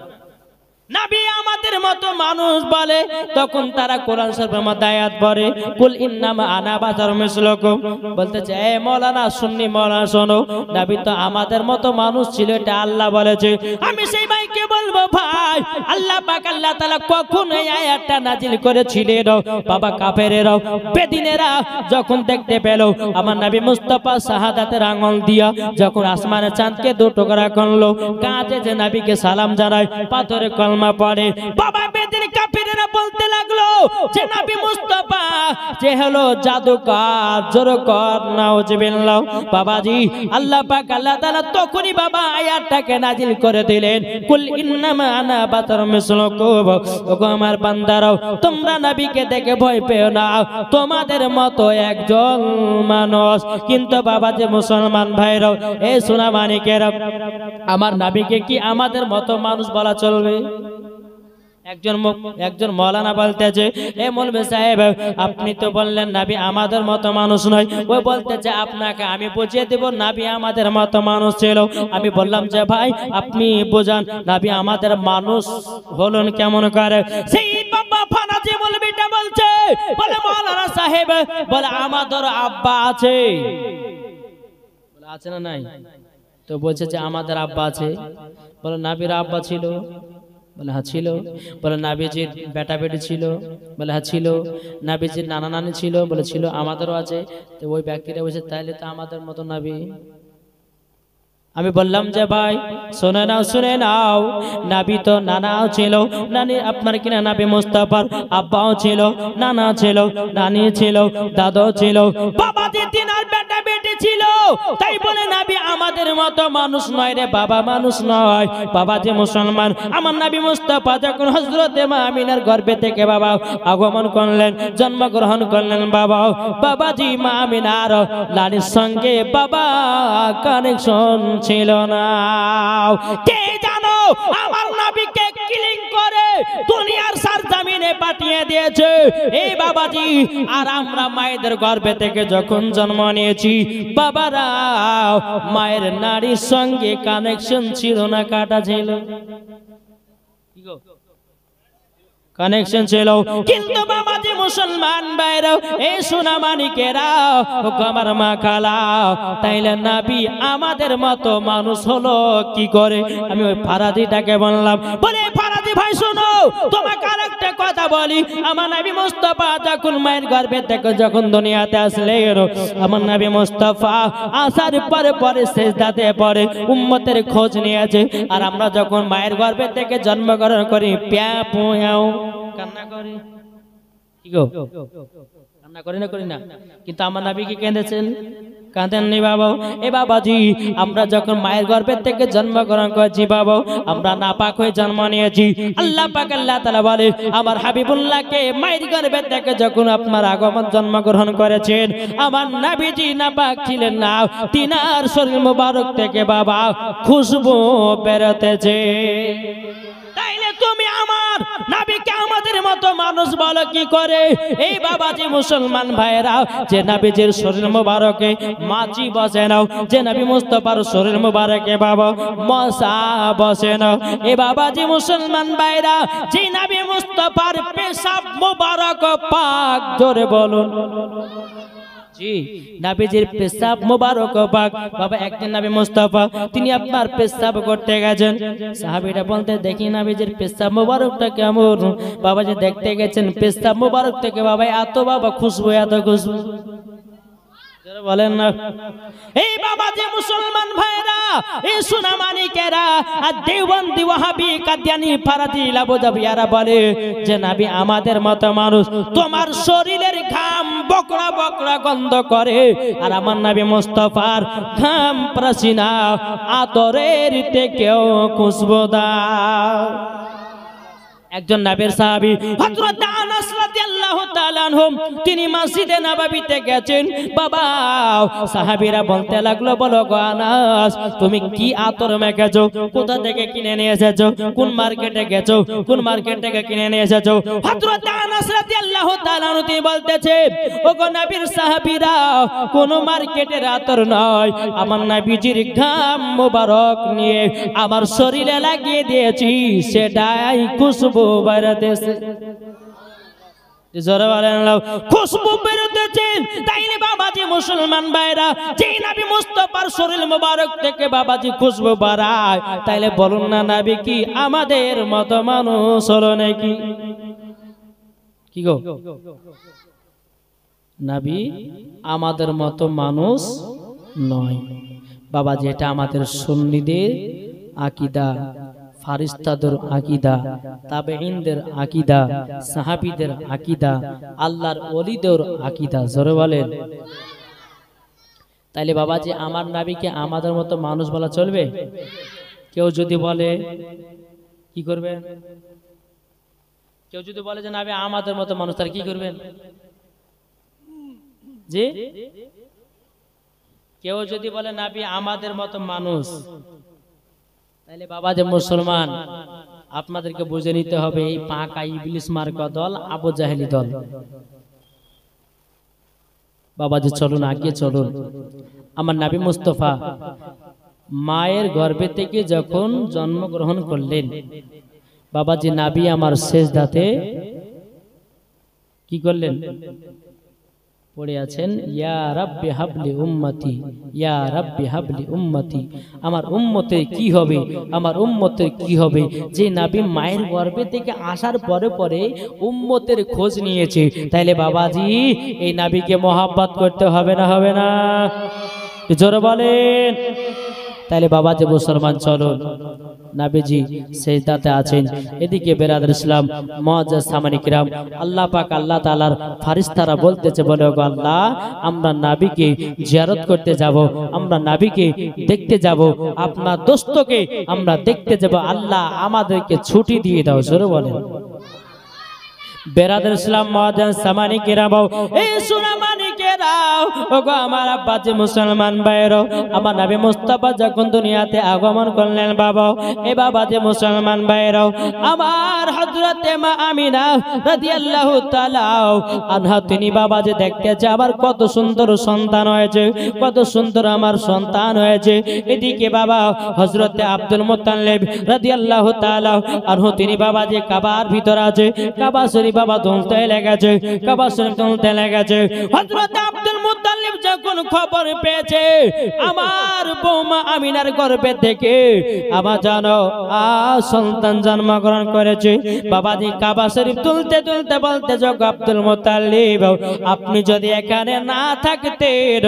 Speaker 1: নবী আমাদের মতো মানুষ বলে। তখন তারা কোরআন শরীফের মধ্যে আয়াত পড়ে, কুল ইন্নামা আনা বাশারুম মিসলুকুম। বলতেছে এ মাওলানা, সুন্নি মাওলানা শোনো, নবী তো আমাদের মতো মানুষ ছিল, এটা আল্লাহ বলেছে। আমি সেই ভাইকে বলবো, ভাই আল্লাহ পাক আল্লাহ তাআলা কখন এই আয়াতটা নাজিল করেছিলেন? বাবা কাফেরেরা, বেদিনেরা যখন দেখতে পেল আমার নবী মুস্তাফা শাহাদাতের আঙ্গুল দিয়া যখন আসমানের চাঁদকে দু টুকরা করলো, কাঁধে যে নবীকে সালাম জানায়, পাথরে কলমা পড়ে, বাবা বেদিন কাফেরেরা বলতে লাগলো যে নবী মুস্তাফা যে হলো জাদুকর। জোরে কর নাউজুবিল্লাহ। বাবাজি আল্লাহ পাক আল্লাহ তাআলা তখনই বাবা আয়াতটাকে নাজিল করে দিলেন, কুল ইন্নামা আনা বাশারুম মিসলুকুম। ওগো আমার বান্দারাও, তোমরা নবীকে দেখে ভয় পেও না, তোমাদের মতো একজন মানুষ। কিন্তু বাবাজি মুসলমান ভাইরাও, এই সোনা মানিকেরা, আমার নবীকে কি আমাদের মতো মানুষ বলা চলবে? একজন মৌলানা বলতেছে, এ মৌলভী সাহেব আপনি তো বললেন নবী আমাদের মতো মানুষ নয়। ওই বলতেছে আপনাকে আমি বুঝিয়ে দেব নবী আমাদের মতো মানুষ ছিল। আমি বললাম যে ভাই আপনি বোঝান নবী আমাদের মানুষ হলেন কেমন করে? সেই বাবা ফানাজি মৌলভীটা বলছে, বলে মৌলানা সাহেব বলে আমাদের আব্বা আছে। বলে আছে না নাই? তো বলছে যে আমাদের আব্বা আছে। বলে নবীর আব্বা ছিল? বলে হ্যাঁ ছিল। বলে নবীজির বেটা বেটি ছিল? বলে হ্যাঁ ছিল। নবীজির নানা নানি ছিল? বলে ছিল। আমাদেরও আছে। তো ওই ব্যক্তিটা বলছে তাইলে তো আমাদের মতো নবী। আমি বললাম যে ভাই শুনে নাও, নবী তো নানাও ছিল, নানি আপনার কিনা নবী মুস্তাফার আব্বাও ছিল, নানা ছিল, নানি ছিল, দাদু ছিল, বাবা দিদিন আর বেটা বেটি ছিল। তাই বলে নবী আমাদের মতো মানুষ নয় রে বাবা, মানুষ নয়। বাবা যে মুসলমান, আমার নবী মুস্তাফা যখন হযরতে মা আমিনার গর্ভে থেকে বাবা আগমন করলেন, জন্মগ্রহণ করলেন, বাবাজি মা আমিনার লালির সঙ্গে বাবা কানেকশন ছিল না। কে জানো আমার নবীকে কিলিং করে দুনিয়ার সরজমিনে পাঠিয়ে দিয়েছে এই বাবাজি। আর আমরা মায়েদের গর্ভে থেকে যখন জন্ম নিয়েছি, বাবারা মায়ের নারীর সঙ্গে কানেকশন ছিল না, কাটা ছিল, কানেকশন ছিল। কিন্তু বাবাজি মুসলমান ভাইরা, এই সোনা মানিকেরা, আমার মা খালা, তাইলে নবী আমাদের মতো মানুষ হলো কি করে? আমি ওই ফারাদিটাকে বললাম, বলে ফারাদি ভাই শোনো, তোমাকে আরেকটা কথা বলি। আমার নবী মুস্তাফা যখন মায়ের গর্ভে থেকে যখন দুনিয়াতে আসলেন, আমার নবী মুস্তাফা আসার পরে পরে সেজদাতে পড়ে উম্মতের খোঁজ নিয়েছে। আর আমরা যখন মায়ের গর্ভে থেকে জন্মগ্রহণ করি, প্যা পুয়াও কান্না করি, কি গো কান্না করি না, করি না? কিন্তু আমার নবী কি কেঁদেছেন? কাঁদেননি বাবা। এ বাবাজি আমরা যখন মায়ের গর্ভের থেকে জন্মগ্রহণ করেছি বাবা, আমরা নাপাক হয়ে জন্ম নিয়েছি। আল্লাহ পাক আল্লাহ তাআলা বলে আমার হাবিবুল্লাহকে মায়ের গর্ভের থেকে যখন আপনার আগমন জন্মগ্রহণ করেছেন, আমার নবীজি নাপাক ছিলেন না, তিনার শরীর মুবারক থেকে বাবা খুশবু বেরোতেছে। তাইলে তুমি আমার নবীকে আমাদের মতো মানুষ বলো কি করে? এই বাবাজি মুসলমান ভাইরা, যে নবীজির শরীর মুবারকে মাছি বসে নাও, যে নবী মুস্তাফার শরীর মুবারকে বাবা মশা বসে নাও। এই বাবাজি মুসলমান ভাইরা, যে নবী মুস্তাফার পেশাব মুবারক পাক, জোরে বলুন জি, নবীজির পেশাব মুবারক পাক। বাবা একদিন নবী মুস্তাফা তিনি আপনার পেশাব করতে গেছেন, সাহাবীরা বলতে দেখি নবীজির পেশাব মুবারকটা কেমন? বাবা যে দেখতে গেছেন পেশাব মুবারক থেকে বাবা এত বাবা খুশবু, এত খুশবু, বলেন না। এই বাবাজি মুসলমান ভাইরা, এই সোনা মানিকেরা, আর দেওবন্দি ওয়াহাবি কাদিয়ানি ফারাদি লাবুজাবিয়ারা বলে যে নবী আমাদের মতো মানুষ। তোমার শরীরের ঘাম বকরা বকরা গন্ধ করে, আর আমার নবী মুস্তাফার ঘাম পাসিনা আতরের থেকেও খুশবুদার। একজন নবীর সাহাবী হযরত আনাস রাদিয়াল্লাহু তাআলা তাআলা আনহু তিনি মসজিদে নববীতে গেছেন। বাবা সাহাবীরা বলতে লাগলো, বলো গো আনাস, তুমি কি আতর মেখেছো, কোথা থেকে কিনে নিয়ে এসেছো, কোন মার্কেটে গেছো, কোন মার্কেট থেকে কিনে নিয়ে এসেছো? হযরত আনাস রাদিয়াল্লাহু তাআলা আনহু তিনি বলতেছে, ও গো নবীর সাহাবীরা, কোন মার্কেটের আতর নয়, আমার নবীজির ঘাম মোবারক নিয়ে আমার শরীরে লাগিয়ে দিয়েছি, সেটাই খুশবু বেরোতেছে। খুশবু বেরোতেছে। তাইলে বাবাজি মুসলমান ভাইরা, যে নবী মুস্তাফার শরীর মোবারক থেকে বাবাজি খুশবু বাড়ায়, তাইলে বলুন না নবী কি আমাদের মতো মানুষ হলো নাকি? কি গো, নবী আমাদের মতো মানুষ নয় বাবাজি। এটা আমাদের সুন্নিদের আকীদা, ফারিস্তাদের আকীদা, তাবেঈনদের আকীদা, সাহাবীদের আকীদা, আল্লাহর ওলিদের আকীদা। জোরে বলেন। তাইলে বাবাজি আমার নবীকে আমাদের মতো মানুষ বলা চলবে? কেউ যদি বলে কি করবেন? কেউ যদি বলে যে নবী আমাদের মতো মানুষ, তার কি করবেন? জি, কেউ যদি বলে নবী আমাদের মতো মানুষ, তাহলে বাবা যে মুসলমান, আপনাদেরকে বুঝে নিতে হবে এই পাকা ইবলিস মার্কা দল আবু জাহেলি দল। বাবা যে চলুন আগে চলুন। আমার নবী মুস্তাফা মায়ের গর্ভে থেকে যখন জন্মগ্রহণ করলেন, বাবা যে নবী আমার সিজদাতে কি করলেন? পড়ে আছেন, ইয়া রাব্বি হাবলি উম্মতি, ইয়া রাব্বি হাবলি উম্মতি। আমার উম্মতের কি হবে, আমার উম্মতের কি হবে? যে নবী মায়ের গর্ভে থেকে আসার পরে পরে উম্মতের খোঁজ নিয়েছে, তাইলে বাবাজি এই নবীকে মহব্বত করতে হবে না, হবে না? জোরে বলেন। তাইলে বাবা যে মুসলমান চলুন, নবীজি সিজদাতে আছেন। এদিকে বেরাদার ইসলাম মুআজ্জাজ সামানী কিরাম, আল্লাহ পাক আল্লাহ তাআলার ফেরেশতারা বলতেছে, বলে গো আল্লাহ, আমরা নবীকে জিয়ারত করতে যাব, আমরা নবীকে দেখতে যাব, আপনার দোস্তকে আমরা দেখতে যাব, আল্লাহ আমাদেরকে ছুটি দিয়ে দাও। জোরে বলেন। বেরাদার ইসলাম মুআজ্জাজ সামানী কিরাম, এই সুনামানি কেরাও, ওগো আমার আব্বাজি মুসলমান ভাইরা, আমার নবী মুস্তাফা যখন দুনিয়াতে আগমন করলেন বাবা, এ বাবাজি মুসলমান ভাইরা, আমার হযরতে মা আমিনা রাদিয়াল্লাহু তাআলা আনহা তিনি বাবাজি দেখতেছে আমার কত সুন্দর সন্তান হয়েছে, কত সুন্দর আমার সন্তান হয়েছে। এদিকে বাবা হযরতে আব্দুল মুত্তালিব রাদিয়াল্লাহু তাআলা আনহু তিনি বাবাজি কাবার ভিতর আছে, কাবা শরীফ বাবা তুলতে লেগেছে, কাবা শরীফ তুলতে লেগেছে। হযরত আব্দুল মুত্তালিব যখন খবর পেয়েছে আমার বৌমা আমিনার গর্ভে থেকে আমার জানো সন্তান জন্মগ্রহণ করেছে, বাবাজি কাবা শরীফ তুলতে তুলতে বলতে যোগ আব্দুল মুত্তালিব, আপনি যদি এখানে না থাকতেন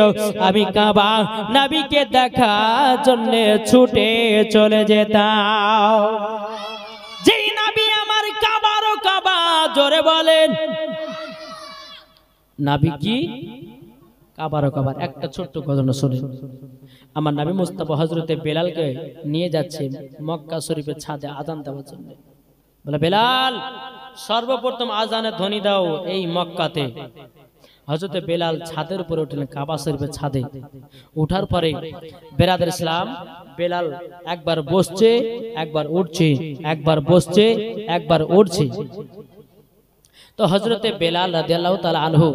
Speaker 1: আমি কাবা নবীকে দেখার জন্য ছুটে চলে যেতাম। যেই নবী আমার কাবারও কাবা। জোরে বলেন। নবী কি কাবারও কাবার। একটা ছোট্ট ঘটনা শুনেন। আমার নবী মুস্তাফা হযরতে বেলালকে নিয়ে যাচ্ছে মক্কা শরীফের ছাদে আযান দেওয়ার জন্য। বলে বেলাল সর্বপ্রথম আযানের ধ্বনি দাও এই মক্কাতে। হযরতে বেলাল ছাদের উপরে উঠলেন, কাবা শরীফের ছাদে। উঠার পরে বেরাদার ইসলাম বেলাল একবার বসছে, একবার উঠছে, একবার বসছে, একবার উঠছে। তো হযরতে বেলাল রাদিয়াল্লাহু তাআলা আনহু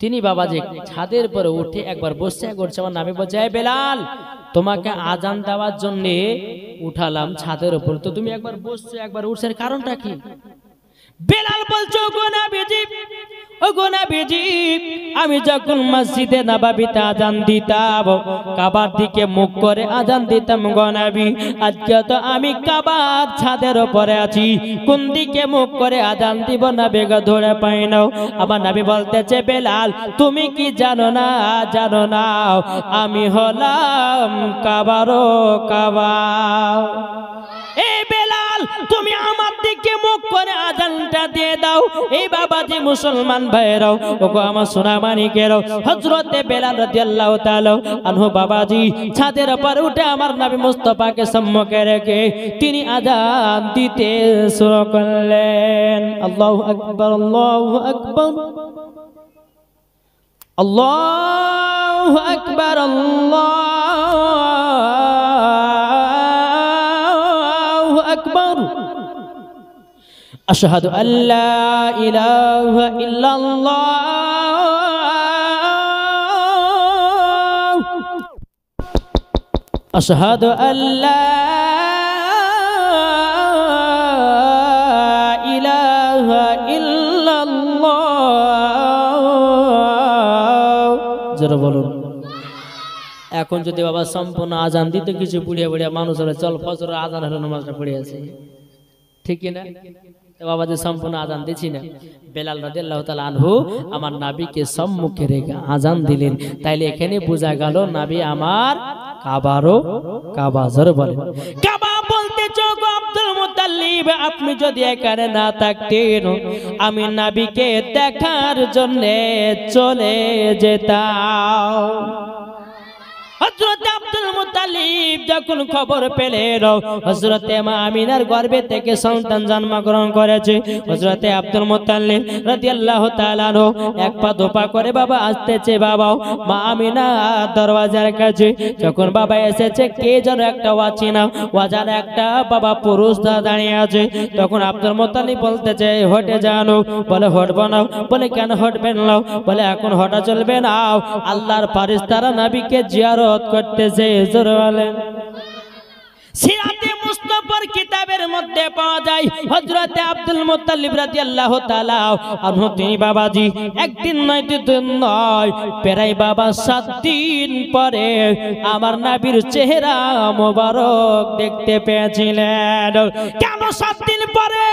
Speaker 1: তিনি বাবাজি ছাদের উপরে উঠে একবার বসছে, একবার উঠছে। আমার নবী বলছে, এই বেলাল তোমাকে আযান দেওয়ার জন্য উঠালাম ছাদের উপর, তো তুমি একবার বসছো একবার উঠছো, এর কারণটা কি? বেলাল বলছে, ওগো নবীজি, ওগো নবীজি, আমি যখন মসজিদে নববীতে আযান দিতাম, কাবার দিকে মুখ করে আযান দিতাম গো নবী, আজকে তো আমি কাবার ছাদের উপরে আছি, কোন দিকে মুখ করে আযান দিব নবী গো ধরে পাই না। আমার নবী বলতেছে, বেলাল তুমি কি জানো না, জানো না আমি হলাম কাবারও কাবা। এই বেলাল তুমি আমার দিকে মুখ করে আজানটা দিয়ে দাও। এই বাবাজি মুসলমান ভাইরাও, ওগো আমার সোনা মানিকেরাও, হযরতে বেলাল রাদিয়াল্লাহু তাআলা আনহু বাবাজি ছাদের উপর উঠে আমার নবী মুস্তাফাকে সম্মুখে রেখে তিনি আজান দিতে শুরু করলেন। আল্লাহু আকবার, আল্লাহু আকবার, আল্লাহু আকবার, আল্লাহু আকবার। আশহাদু আল্লা ইলাহা ইল্লাল্লাহ, আশহাদু আল্লা ইলাহা ইল্লাল্লাহ। যারা বলুন এখন যদি বাবা সম্পূর্ণ আজান দিতে কিছু বুড়িয়া বুড়িয়া মানুষ হলে চল ফজর আজান হলো নামাজটা পড়ে আছে, ঠিক না? বাবা যে সম্পূর্ণ আজান দিচ্ছি না, বেলাল রাদিয়াল্লাহু তাআলা আনহু আমার নবীকে সম্মুখে রেখে আজান দিলেন। তাইলে এখানে বোঝা গেল নবী আমার কাবারও কাবা। জোরে বলেন কাবা বলতে চোখ আব্দুল মুত্তালিব, আপনি যদি এখানে না থাকতেন আমি নবীকে দেখার জন্য চলে যেতাম। হযরত আব্দুল মুত্তালিব যখন খবর পেলেন হযরতে মা আমিনার গর্ভে থেকে সন্তান জন্মগ্রহণ করেছে, হযরতে আব্দুল মুত্তালিব রাদিয়াল্লাহু তাআলা এক পা দোপা করে বাবা আসতেছে। বাবা মা আমিনা দরওয়াজার কাছে যখন বাবা এসেছে, কে যেন একটা ওয়াজানা একটা বাবা পুরুষ দাঁড়িয়ে আছে। তখন আব্দুল মুত্তালিব বলতেছে হটে জানো, বলে হটবো না। বলে কেন হটবেন না? বলে এখন হটা চলবে না, আল্লাহর ফেরেশতারা নবীকে জিয়ারত করতেছে। জোরে বলেন সিরাতে মুস্তাফার কিতাবের মধ্যে পাওয়া যায় হযরতে আব্দুল মুত্তালিব রাদিয়াল্লাহু তাআলা আনহু তিনি বাবাজি একদিন নয় দুদিন নয় প্রায় বাবা 7 দিন পরে আমার নবীর চেহারা মোবারক দেখতে পেয়েছিলেন। কেন 7 দিন পরে?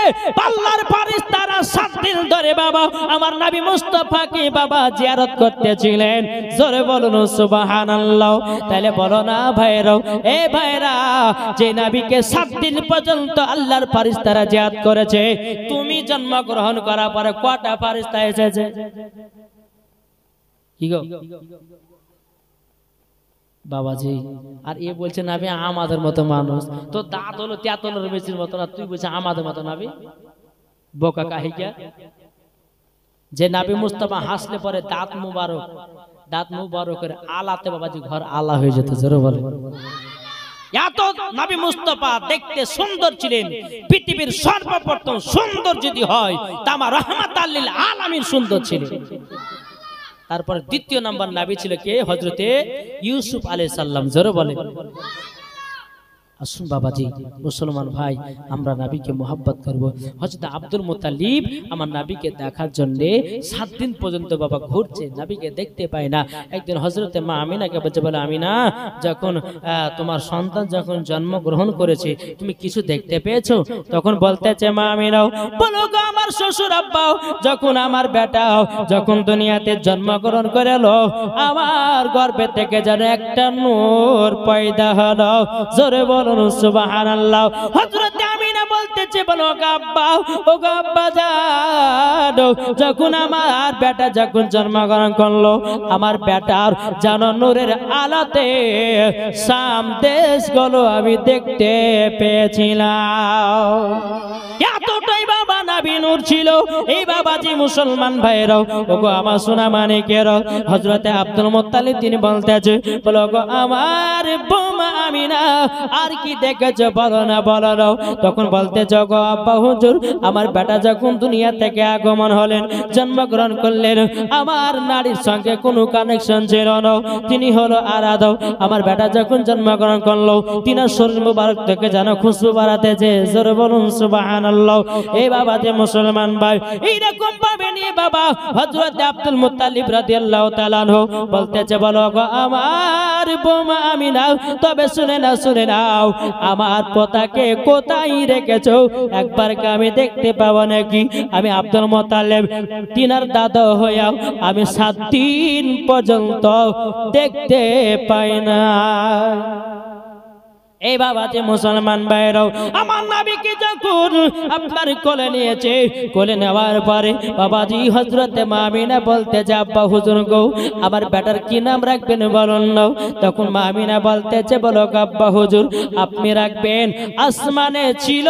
Speaker 1: আল্লাহর ফেরেশতারা 7 দিন ধরে বাবা আমার নবী মুস্তাফাকে বাবা জিয়ারত করতেছিলেন। জোরে বলুন সুবহানাল্লাহ। তাহলে বলো না ভাইরা, এ ভাইরা, যে নবীকে 7 দিন পর্যন্ত আল্লাহর ফেরেশতারা জিয়ারত করেছে, তুমি জন্মগ্রহণ করার পরে কয়টা ফেরেশতা এসেছে? কি গো বাবাজি? আর এ বলছে নবী আমাদের মতো মানুষ, তো দাঁত হলো তেঁতুলের মেশির মতো না, তুই বলছে আমাদের মতো নবী? বোকা কাহিকা। যে নবী মুস্তাফা হাসলে পরে দাঁত মুবারকের আলাতে বাবাজি ঘর আলা হয়ে যেত। জোরে বলে এত নবী মুস্তাফা দেখতে সুন্দর ছিলেন। পৃথিবীর সর্বপ্রথম সুন্দর যদি হয় তা আমার রাহমাতাল লিল আলামিন সুন্দর ছিলেন। তারপর দ্বিতীয় নাম্বার নবী ছিল কে? হযরতে ইউসুফ আলাইহিস সালাম। জোরে বলে আসুন বাবাজি মুসলমান ভাই, আমরা নবীকে মোহাব্বত করব। হযরত আব্দুল মুত্তালিব আমার নবীকে দেখার জন্য 7 দিন পর্যন্ত বাবা ঘুরছে, নবীকে দেখতে পায় না। একদিন হযরতে মা আমিনাকে বলছে, বলে আমিনা, যখন তোমার সন্তান যখন জন্মগ্রহণ করেছে তুমি কিছু দেখতে পেয়েছো? তখন বলতেছে মা আমিনাও, বলো গো আমার শ্বশুর আব্বাও, যখন আমার বেটাও যখন দুনিয়াতে জন্মগ্রহণ করলো আমার গর্ভে থেকে যেন একটা নূর পয়দা হলো। জোরে বল সুবহানাল্লাহ। হযরত আমিনা বলতেছে, বলো আব্বা, ও আব্বা জানো, যখন আমার বেটা যখন জন্মগ্রহণ করলো আমার বেটার যেন নূরের আলোতে শাম দেশগুলো আমি দেখতে পেয়েছিলাম। এতটাই বাবা নবী নূর ছিল। এই বাবাজি মুসলমান ভাইরাও, ওগো আমার সোনা মানিকেরাও, হযরতে আব্দুল মুত্তালিব তিনি বলতেছে, বলো গো আমার বৌমা আমিনা, আর কি দেখেছো বলো না, বলো না। তখন বলতেছে, গো আব্বা হুজুর, আমার বেটা যখন দুনিয়া থেকে আগমন হলেন, জন্মগ্রহণ করলেন, আমার নারীর সঙ্গে কোনো কানেকশন ছিল না, তিনি হলো আরাধক। আমার বেটা যখন জন্মগ্রহণ করলো তিনার শরীর মুবারক থেকে যেন খুশবু বাড়াতেছে। জোরে বলুন সুবহানাল্লাহ। এই বাবা যে মুসলমান ভাই, এইরকম ভাবে নিয়ে বাবা হযরত আব্দুল মুত্তালিব রাদিয়াল্লাহু তাআলা আনহু বলতেছে, বলো গো আমার বৌমা আমিনা, তবে শুনে নাও, আমার পোতাকে কোথায় রেখেছো? একবার কি আমি দেখতে পাবো নাকি? আমি আব্দুল মুত্তালিব তিনার দাদা হইয়াও আমি 7 দিন পর্যন্ত দেখতে পাই না। এই বাবা যে মুসলমান ভাইরাও, আমার নবীকে যখন আপনার কোলে নিয়েছে, কোলে নেওয়ার পরে বাবাজি হযরতে মা আমিনা বলতে যে আব্বা হুজুর গো আমার বেটার কি নাম রাখবেন বলুন না। তখন মা আমিনা বলতেছে বলো আব্বা হুজুর আপনি রাখবেন, আসমানে ছিল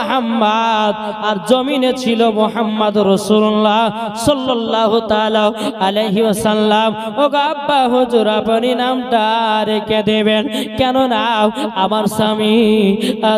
Speaker 1: আহমদ আর জমিনে ছিল মুহাম্মদ রাসূলুল্লাহ সাল্লাল্লাহু তাআলা আলাইহি ওয়াসাল্লাম। ও আব্বা হুজুর আপনি নামটা রেখে দেবেন, কেন না আমার স্বামী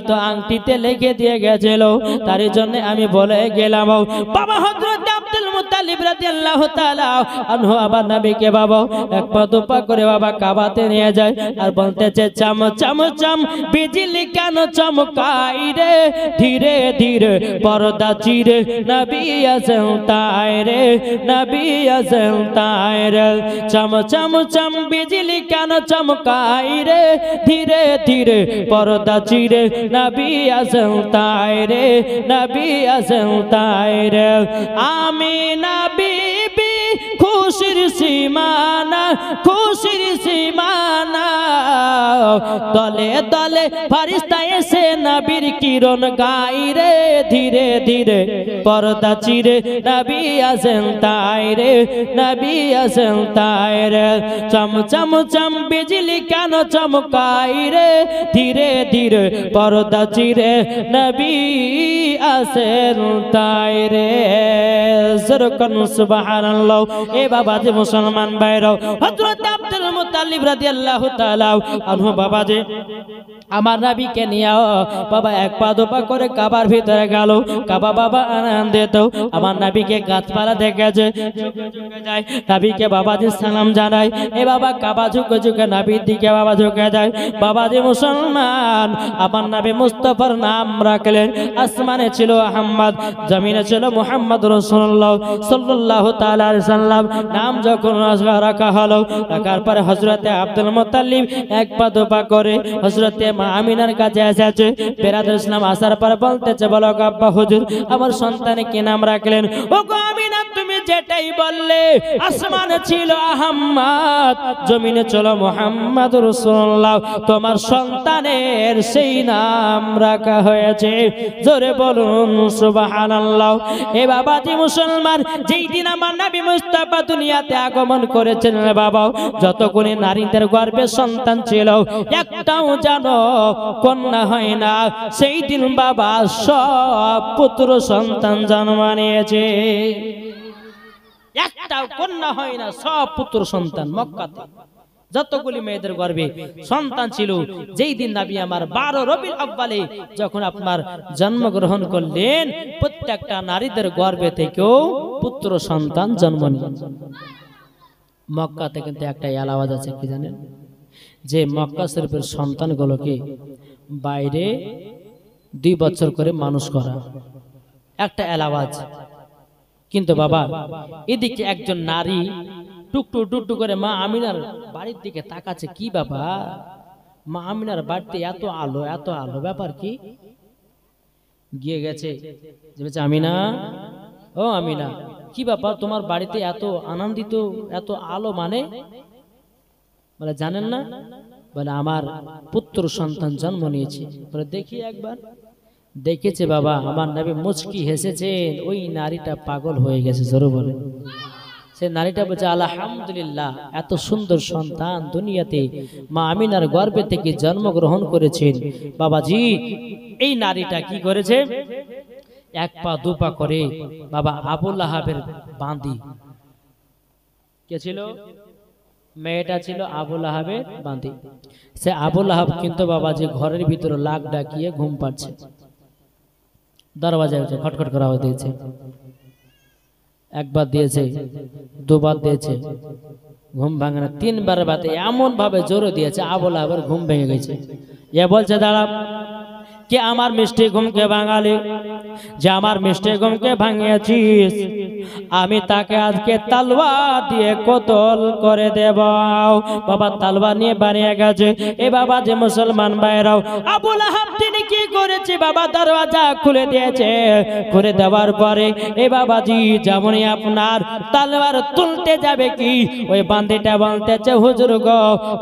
Speaker 1: তো আংটিতে লিখে দিয়ে গেছিল, তার জন্য আমি বলে গেলাম। বাবা হযরত আব্দুল মুত্তালিব রাদিয়াল্লাহু তাআলা আনহু আবার নবীকে বাবা এক পা দুপা করে বাবা কাবাতে নিয়ে যায় আর বলতেছে চম চম চম বিজলি কেন চমকাই রে, ধীরে ধীরে পর্দা চিরে নবী আসেন তাই রে, নবী আসেন তাই রে। চম চম চম বিজলি কেন চমকাই রে, ধীরে ধীরে পর্দা চিরে নবী আসেন তাই রে, নবী আসেন তাই রে। আমিনা বিবি খুশির সীমানা, খুশির সীমানা, দলে দলে ফেরেশতা এসে নবীর কিরণ গাই রে, ধীরে ধীরে পর্দা চিরে নবী আসেন তাই রে, নবী আসেন তাই রে। চম চম চম বিজলি কেন চমকাই রে, ধীরে ধীরে পর্দা চিরে নবী আসেন তাই রে। সরকন সুবহানাল্লাহ। এ বাবা যে মুসলমান ভাইরাও, হযরত আব্দুল মুত্তালিব রাদিয়াল্লাহু তাআলা আনহু বাবা যে আমার নবীকে নিয়ে বাবা এক পা দুপা করে কাবার ভিতরে গেল। কাবা বাবা আনন্দিত, আমার নবীকে গাছপালা দেখেছে, যায় নবীকে বাবা যে সালাম জানায়। এ বাবা কাবা ঝুঁকে ঝুঁকে নবীর দিকে বাবা ঝুঁকে যায়। বাবা যে মুসলমান, আমার নবী মুস্তাফার নাম রাখলেন। আসমানে ছিল আহমদ, জমিনে ছিল মুহাম্মদ রাসূলুল্লাহ সাল্লাল্লাহু তাআলা আলাইহি সাল্লাম। নাম যখন রাখা হলো, রাখার পরে হযরতে আব্দুল মুত্তালিব এক পা দুপা করে হযরতে মা আমিনার কাছে এসেছে। বেরাদুল ইসলাম আসার পর বলতেছে বলো আব্বা হুজুর আমার সন্তানে কি নাম রাখলেন। ও গো আমিনা তুমি যেটাই বললে, আসমানে ছিল আহমদ, জমিনে ছিল মুহাম্মদ রাসূলুল্লাহ, তোমার সন্তানের সেই নাম রাখা হয়েছে। জোরে বলুন সুবহানাল্লাহ। এ বাবাজি মুসলমান, যেই দিন আমার নবী মুস্তাফা দুনিয়াতে আগমন করেছেন বাবা, যতগুলো নারীদের গর্ভে সন্তান ছিল একটাও জানো কন্যা হয় না। সেই দিন বাবা সব পুত্র সন্তান জন্ম নিয়েছে, একটাও কন্যা হয় না, সব পুত্র সন্তান। মক্কাতে যতগুলি মেয়েদের গর্ভে সন্তান ছিল, যেই দিন নবী আমার 12 রবিউল আউয়ালে যখন আপনার জন্মগ্রহণ করলেন, প্রত্যেকটা নারীদের গর্ভে থেকেও পুত্র সন্তান জন্ম নিয়েছে। মক্কাতে কিন্তু একটা আওয়াজ আছে কি জানেন, যে মক্কা শরীফের সন্তানগুলোকে বাইরে 2 বছর করে মানুষ করা, একটা আওয়াজ। কিন্তু বাবা এদিকে একজন নারী টুকটু টুকটু করে মা আমিনার বাড়ির দিকে তাকাচ্ছে। কি বাবা, মা আমিনার বাড়িতে এত আলো, এত আলো, ব্যাপার কি? গিয়ে গেছে যে বলছে আমিনা, ও আমিনা কি ব্যাপার তোমার বাড়িতে এত আনন্দিত, এত আলো, মানে বলে জানেন না? বলে আমার পুত্র সন্তান জন্ম নিয়েছে। বলে দেখি একবার। দেখেছে বাবা, আমার নবী মুচকি হেসেছেন, ওই নারীটা পাগল হয়ে গেছে। জোরে বলে। সে নারীটা বলছে আলহামদুলিল্লাহ, এত সুন্দর সন্তান দুনিয়াতে মা আমিনার গর্ভে থেকে জন্মগ্রহণ করেছেন। বাবাজি এই নারীটা কি করেছে, এক পা দুপা করে বাবা আবু লাহাবের বাঁধি, কে ছিল? মেয়েটা ছিল আবু লাহাবের বাঁধি। সে আবু লাহাব কিন্তু বাবাজি ঘরের ভিতরে লাখ ডাকিয়ে ঘুম পাচ্ছে, দরওয়াজায় খটখট করা দিয়েছে। একবার দিয়েছে, দুবার দিয়েছে, ঘুম ভাঙে না। 3 বার বাতে এমন ভাবে জোরে দিয়েছে আবু লাহাবের ঘুম ভেঙে গেছে। এ বলছে দাঁড়া, কে আমার মিষ্টি ঘুমকে ভাঙালি? যে আমার মিষ্টি ঘুমকে ভাঙিয়েছিস, আমি তাকে আজকে তলোয়ার দিয়ে কতল করে দেব। বাবা তলোয়ার নিয়ে বানিয়ে গেছে। এ বাবা যে মুসলমান ভাইরাও, আবু লাহাব তিনি কি করেছে বাবা, দরওয়াজা খুলে দিয়েছে। খুলে দেওয়ার পরে এ বাবাজি যেমনই আপনার তলোয়ার তুলতে যাবে কি ওই বান্দিটা বলতেছে, হুজুর গো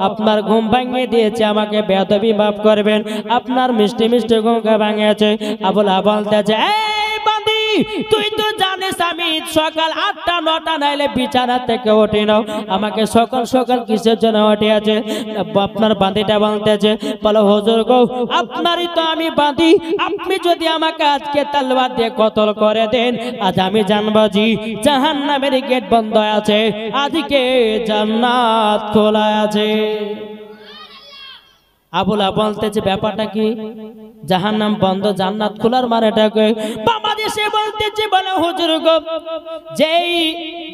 Speaker 1: আপনার ঘুম ভাঙিয়ে দিয়েছে, আমাকে বেয়াদবি মাফ করবেন, আপনার মিষ্টি মিষ্টি ঘুমকে ভাঙিয়েছে। আবুল আহাব বলতেছে, এই বান্দি তুই তো জানিস আমি সকাল 8টা 9টা নাইলে বিছানা থেকে উঠি না, আমাকে সকাল সকাল কিসের জন্য উঠিয়েছে? আপনার বান্দিটা বলতেছে, বলো হুজুর গো আপনারই তো আমি বাঁধি, আপনি যদি আমাকে আজকে তলোয়ার দিয়ে কতল করে দেন, আজ আমি জানবো জি জাহান্নামের গেট বন্ধ আছে, আজকে জান্নাত খোলা আছে। আবুল আহাব বলতেছে, ব্যাপারটা কি? জাহান্নাম বন্ধ জান্নাত খোলার মানেটা কি? বাবা দেশে বলতেছে, বলে হুজুর গো যেই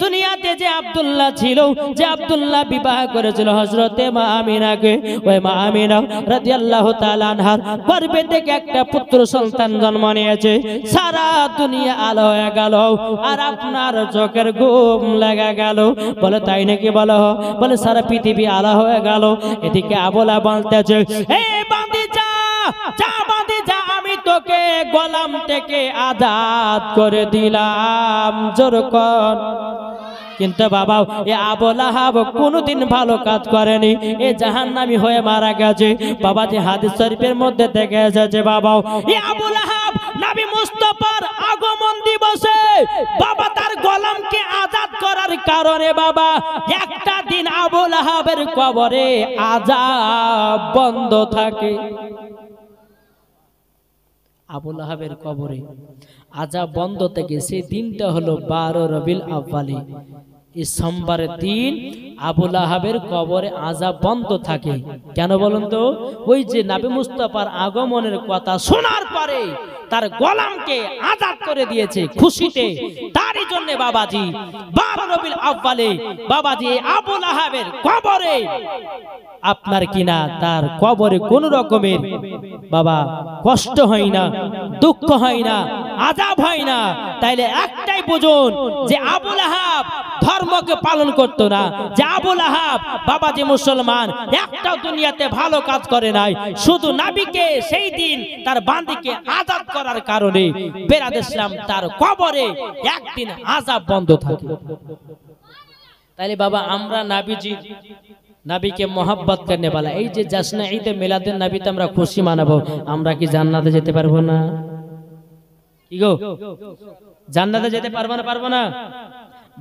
Speaker 1: দুনিয়াতে যে আব্দুল্লাহ ছিল, যে আব্দুল্লাহ বিবাহ করেছিল হযরতে মা আমিনাকে, ওই মা আমিনা রাদিয়াল্লাহু তাআলা আনহার গর্ভে থেকে একটা পুত্র সন্তান জন্ম নিয়েছে। সারা দুনিয়া আলো হয়ে গেল আর আপনার চোখের ঘুম লাগা গেল। বলে তাই নাকি? বলে সারা পৃথিবী আলো হয়ে গেল। এদিকে আবুল আহাব বলতেছে, এই বান্দি যা যা বান্দি যা, আমি তোকে গোলাম থেকে আজাদ করে দিলাম, জোর কর। কিন্তু বাবা এ আবুল আহাব কোনোদিন ভালো কাজ করেনি, এ জাহান্নামী হয়ে মারা গেছে। বাবা যে হাদিস শরীফের মধ্যে দেখে এসেছে বাবা, এ আবুল আহাব নবী মুস্তাফার আগমন দিবসে বাবা তার গোলামকে আজাদ করার কারণে বাবা একটা দিন আবুল আহাবের কবরে আযাব বন্ধ থাকে। আবুল আহাবের কবরে আযাব বন্ধ থেকে সেই দিনটা হলো 12 রবিউল আউয়াল। এই সোমবারের দিন আবুল আহাবের কবরে আযাব বন্ধ থাকে। কেন বলুন তো? ওই যে নবী মুস্তাফার আগমনের কথা শোনার পরে তার গোলামকে আজাদ করে দিয়েছে খুশিতে, তারই জন্য বাবাজি 12 রবিউল আউয়ালে বাবাজি আবুল আহাবের কবরে আপনার কিনা তার কবরে কোন রকমের বাবা কষ্ট হয় না, দুঃখ হয় না, আযাব হয় না। তাইলে একটাই বুঝুন যে আবুল আহাব ধর্মকে পালন করতো না, যে আবুল আহাব বাবা যে মুসলমান একটা দুনিয়াতে ভালো কাজ করে নাই, শুধু নবীকে সেই দিন তার বান্দিকে আজাদ করার কারণে বেরাদ ইসলাম তার কবরে একদিন আযাব বন্ধ থাকে। তাইলে বাবা আমরা নবীকে मोहब्बत करने वाला এই যে জশ্ন ঈদ মিলাদুন নবীতে আমরা খুশি মানাবো, আমরা কি জান্নাতে যেতে পারবো না? কি গো জান্নাতে যেতে পারবো না?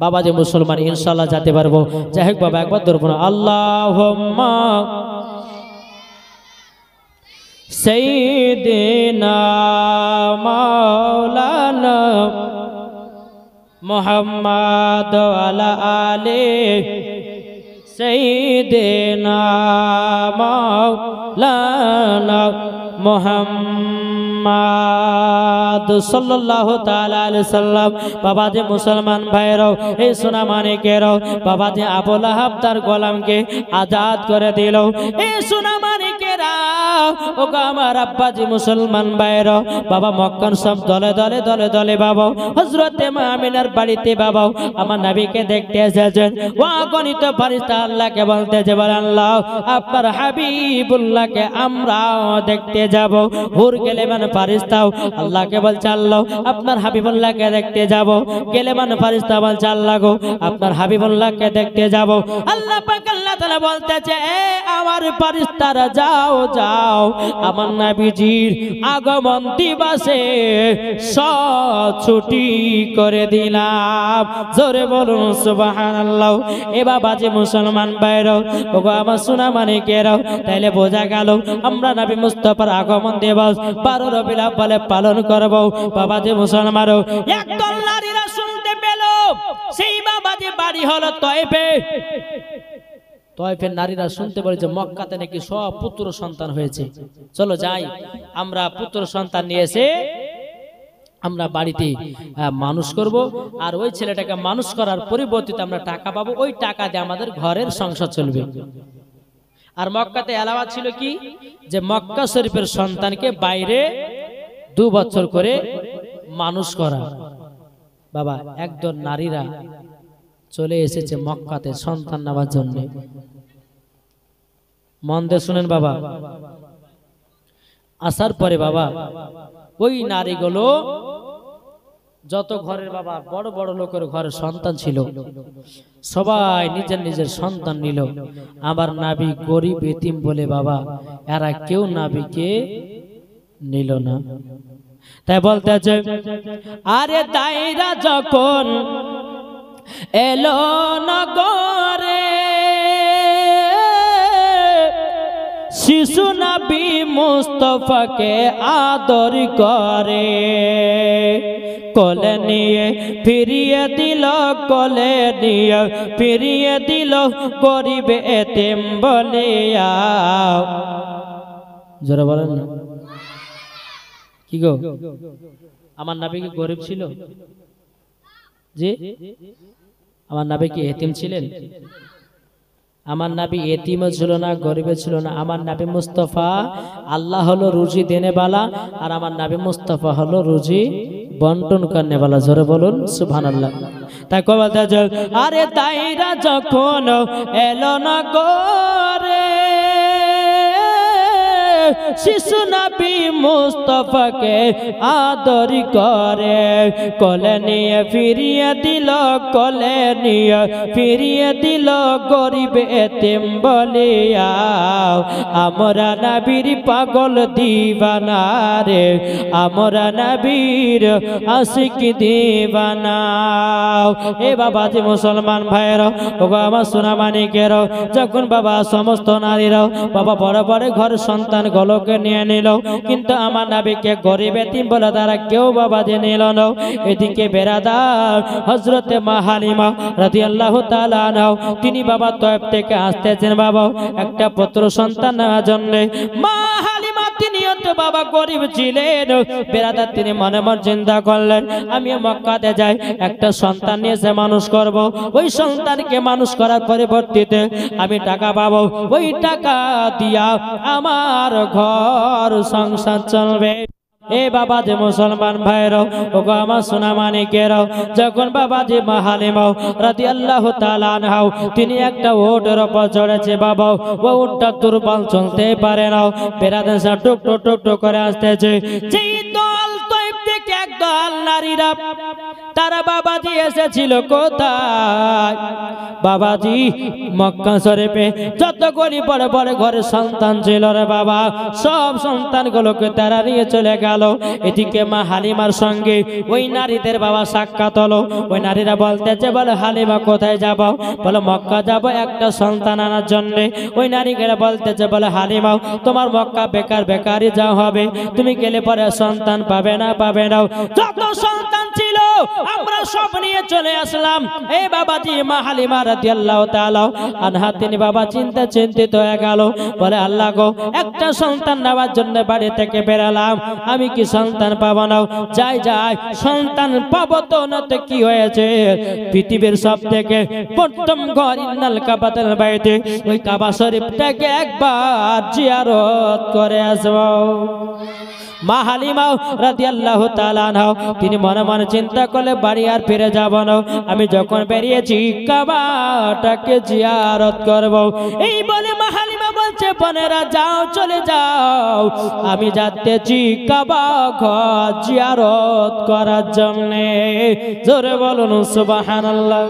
Speaker 1: বাবা যে মুসলমান ইনশাআল্লাহ যেতে পারবো। যাই হোক বাবা একবার ধরবো না, আল্লাহুম্মা সাইয়্যিদিনা মাওলানা মুহাম্মদ ওয়ালা আলি সাইয়্যিদিনা মাওলানা মুহাম্মদ সাল্লাল্লাহু তাআলা আলাইহি সাল্লাম। বাবা যে মুসলমান ভাইরাও এই সোনা মানিকেরাও বাবা যে আবুল আহাব তার গোলামকে আজাদ করে দিল, এই সোনা মানিকেরা ও আমার আব্বা যে মুসলমান ভাইরাও বাবা মক্কার সব দলে দলে দলে দলে বাবা হযরতে মা আমিনার বাড়িতে বাবা আমার নবীকে দেখতে এসেছেন। ও গণিত ফেরেশতা আল্লাহকে বলতে যে বলেন আল্লাহ আপনার হাবিবুল্লাহকে আমরাও দেখতে যাব। হুর গেলেমান ফেরেশতাও আল্লাহকে বলছে আল্লাহ আপনার হাবিবুল্লাহকে দেখতে যাব। গেলেমান ফেরেশতা বলছে আল্লাহ গো আপনার হাবিবুল্লাহকে দেখতে যাব। আল্লাহ পাক আল্লাহ তাআলা বলতেছে এ আমার ফেরেশতারা যাও যাও আমার নবীজির আগমন দিবসে সব ছুটি করে দিলাম। জোরে বলুন সুবহানাল্লাহ। এ বাবা যে মুসলমান ভাইরাও ওগো আমার সোনা মানিকেরাও, তাইলে বোঝা গেল আমরা নবী মুস্তাফার আগমন দিবস 12 রবিউল আউয়ালে পালন করব। বাবা যে মুসলমানও একদল নারীরা শুনতে পেল সেই বাবা যে বাড়ি হলো তয়েফে, তয়েফের নারীরা শুনতে পেল যে মক্কাতে নাকি সব পুত্র সন্তান হয়েছে, চলো যাই আমরা পুত্র সন্তান নিয়ে এসে আমরা বাড়িতে মানুষ করব, আর ওই ছেলেটাকে মানুষ করার পরিবর্তিতে আমরা টাকা পাবো, ওই টাকা দিয়ে আমাদের ঘরের সংসার চলবে। আর মক্কাতে এলাওয়া ছিল কি যে মক্কা শরীফের সন্তানকে বাইরে 2 বছর করে মানুষ করা। বাবা একদল নারীরা চলে এসেছে মক্কাতে সন্তান নেওয়ার জন্য। মন দিয়ে শুনেন বাবা, আসার পরে বাবা ওই নারীগুলো যত ঘরের বাবা বড় বড় লোকের ঘরে সন্তান ছিল সবাই নিজের নিজের সন্তান নিল। আমার নাবি গরিব এতিম বলে বাবা এরা কেউ নাবিকে নিল না। তাই বলতে আছে, আরে দাইরা যখন এলো নগরে শিশু নবী মুস্তফাকে আদর করে, কোলে নিয়ে ফিরিয়ে দিল, কোলে নিয়ে ফিরিয়ে দিল গরিব এতিম বলিয়া। জোরে বলেন না কি গো, আমার নবী কি গরিব ছিল? জি, আমার নবী কি এতিম ছিলেন? আমার নবী এতিমও ছিল না, গরিবে ছিল না। আমার নবী মুস্তফা আল্লাহ হলো রুজি দেনে বালা, আর আমার নবী মুস্তফা হলো রুজি বন্টন করনে বালা। জোরে বলুন সুবহানাল্লাহ। তাই কবে আরে তাইরা যখন এলো না করে শিশু নবী মুস্তফাকে আদর করে, কোলে নিয়ে ফিরিয়ে দিল, কোলে নিয়ে ফিরিয়ে দিল গরিব এতিম বলিয়া। আমরা নবীর পাগল দিবানা রে, আমরা নবীর আশিক দিবানা। এ বাবা যে মুসলমান ভাইয়েরা, ওগো আমার সোনা মানিকেরা, যখন বাবা সমস্ত নারীরা বাবা বড় বড় ঘর সন্তান গলকে নিয়ে নিল, কিন্তু আমার নবীকে গরিব এতিম বলে তারা কেউ বাবা যে নিল না। এদিকে বেরাদার হযরতে মা হালিমা রাদিয়াল্লাহু তাআলা আনহা তিনি বাবা তয়েব থেকে আসতেছেন বাবা একটা পুত্র সন্তান নেওয়ার জন্য। মা হালিমা তিনি তো বাবা গরিব ছিলেন। বেরাদার তিনি মনে মনে চিন্তা করলেন, আমি মক্কাতে যাই, একটা সন্তান নিয়ে সে মানুষ করব, ওই সন্তানকে মানুষ করার পরিবর্তিতে আমি টাকা পাবো, ওই টাকা দিয়া আমার ঘর সংসার চলবে। এ বাবা যে মুসলমান ভাইরাও, ওগো আমার সোনা মানিকেরাও, যখন বাবা যে মা হালিমা রাদিয়াল্লাহু তাআলা আনহা তিনি একটা উটের উপর চড়েছে বাবা, ও উটটা দুর্বল চলতে পারে না, বেরাদেশা টুক টুক টুক টুক করে আসতেছে। যেই দল তয়ব থেকে একদল নারীরা তারা বাবাজি এসেছিল কোথায়? বাবাজি মক্কা শরীফে যত গরিব বড় বড় ঘরে সন্তান ছিল রে বাবা, সব সন্তানগুলোকে তারা নিয়ে চলে গেল। এদিকে মা হালিমার সঙ্গে ওই নারীদের বাবা সাক্ষাৎ হলো। ওই নারীরা বলতেছে, বলে হালিমা কোথায় যাব? বলে মক্কা যাব একটা সন্তান আনার জন্য। ওই নারীরা বলতেছে, বলে হালিমা তোমার মক্কা বেকার বেকারই যাও হবে, তুমি গেলে পরে সন্তান পাবে না, পাবে না। যত সন্তান ছিল আমরা সব নিয়ে চলে আসলাম। এই বাবাজি মা হালিমা রাদিয়াল্লাহু তাআলা আনহা তিনি বাবা চিন্তিত হয়ে গেল। বলে আল্লাহ গো, একটা সন্তান নেওয়ার জন্য বাড়ি থেকে বেরালাম, আমি কি সন্তান পাবো না? যাই যাই সন্তান পাবো তো না তো কি হয়েছে? পৃথিবীর সব থেকে প্রথম ঘর ইন্নাল কাবাতুল বাইতে, ওই কাবা শরীফটাকে একবার জিয়ারত করে আসবো। মা হালিমা রাদিয়াল্লাহু তাআলা আনহা তিনি মনে মনে চিন্তা করলে বাড়ি আর ফিরে যাব না, আমি যখন বেরিয়েছি কাবাটাকে জিয়ারত করব। এই বলে মা হালিমা বলছে, বোনেরা যাও চলে যাও, আমি যাচ্ছি কাবা ঘর জিয়ারত করার জন্য। জোরে বলুন সুবহানাল্লাহ।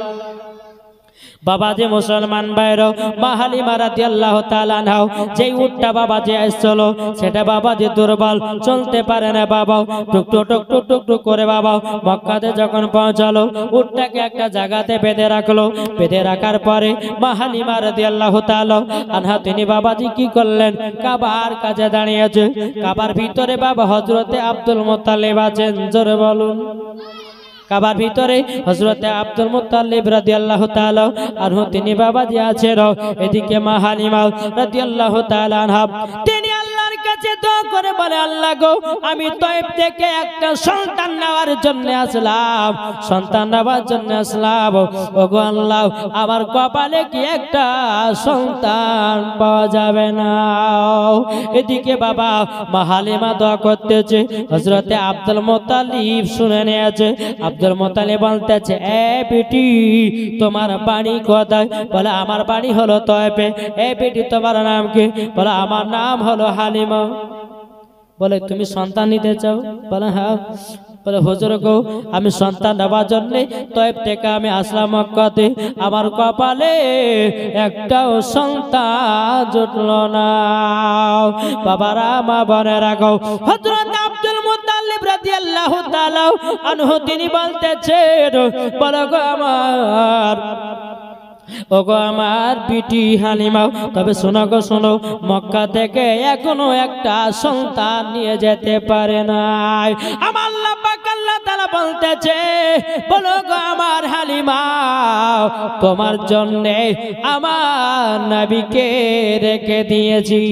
Speaker 1: বাবা যে মুসলমান ভাইরা, মা হালিমা রাদিয়াল্লাহু তাআলা আনহা যেই উটটা বাবা যে আসছিল সেটা বাবা যে দুর্বল চলতে পারে না বাবা, টুক টুক টুক টুক টুক টুক করে বাবা মক্কাতে যখন পৌঁছালো উটটাকে একটা জায়গাতে বেঁধে রাখলো। বেঁধে রাখার পরে মা হালিমা রাদিয়াল্লাহু তাআলা আনহা তিনি বাবাজি কি করলেন? কাবার কাছে দাঁড়িয়েছে। কাবার ভিতরে বাবা হযরতে আব্দুল মুত্তালিব আছেন। জোরে বলুন। কাবার ভিতরে হযরতে আব্দুল মুত্তালিব রাদিয়াল্লাহু তাআলা আনহু তিনি বাবাজি আছেন। এদিকে মা হালিমা রাদিয়াল্লাহু তাআলা আনহা তিনি আল্লাহর কাছে দোয়া করে বলে, আল্লাহ গো, আমি তয়েব থেকে একটা সন্তান নেওয়ার জন্য আসলাম, সন্তান নেওয়ার জন্য আসলাম। ওগো আল্লাহ, আমার কপালে কি একটা সন্তান পাওয়া যাবে না? এদিকে বাবা মা হালিমা দোয়া করতেছে, হযরতে আব্দুল মুত্তালিব শুনে নিয়েছে। আব্দুল মুত্তালিব বলতেছে, এ বেটি তোমার বাড়ি কোথায়? বলে আমার বাড়ি হলো তয়েবে। এ বেটি তোমার নাম কি? বলে আমার নাম হলো হালিমা। বলে তুমি সন্তান নিতে চাও? বলে হ্যাঁ। বলে হুজুর গো, আমি সন্তান নেবার জন্য তয়েব থেকে আমি আসলাম মক্কাতে, আমার কপালে একটাও সন্তান জুটল না। বাবারা, মা বোনেরা গো, হযরত আব্দুল মুত্তালিব রাদিয়াল্লাহু তাআলা আনহু তিনি বলতেছেন, বলো গো আমার, ওগো আমার বিটি হালিমা, তবে শোনো গো শোনো, মক্কা থেকে এখনো একটা সন্তান নিয়ে যেতে পারে নাই। আমার আল্লাহ পাক আল্লাহ তাআলা বলতেছে, বলো গো আমার হালিমা, তোমার জন্য আমার নবীকে রেখে দিয়েছি।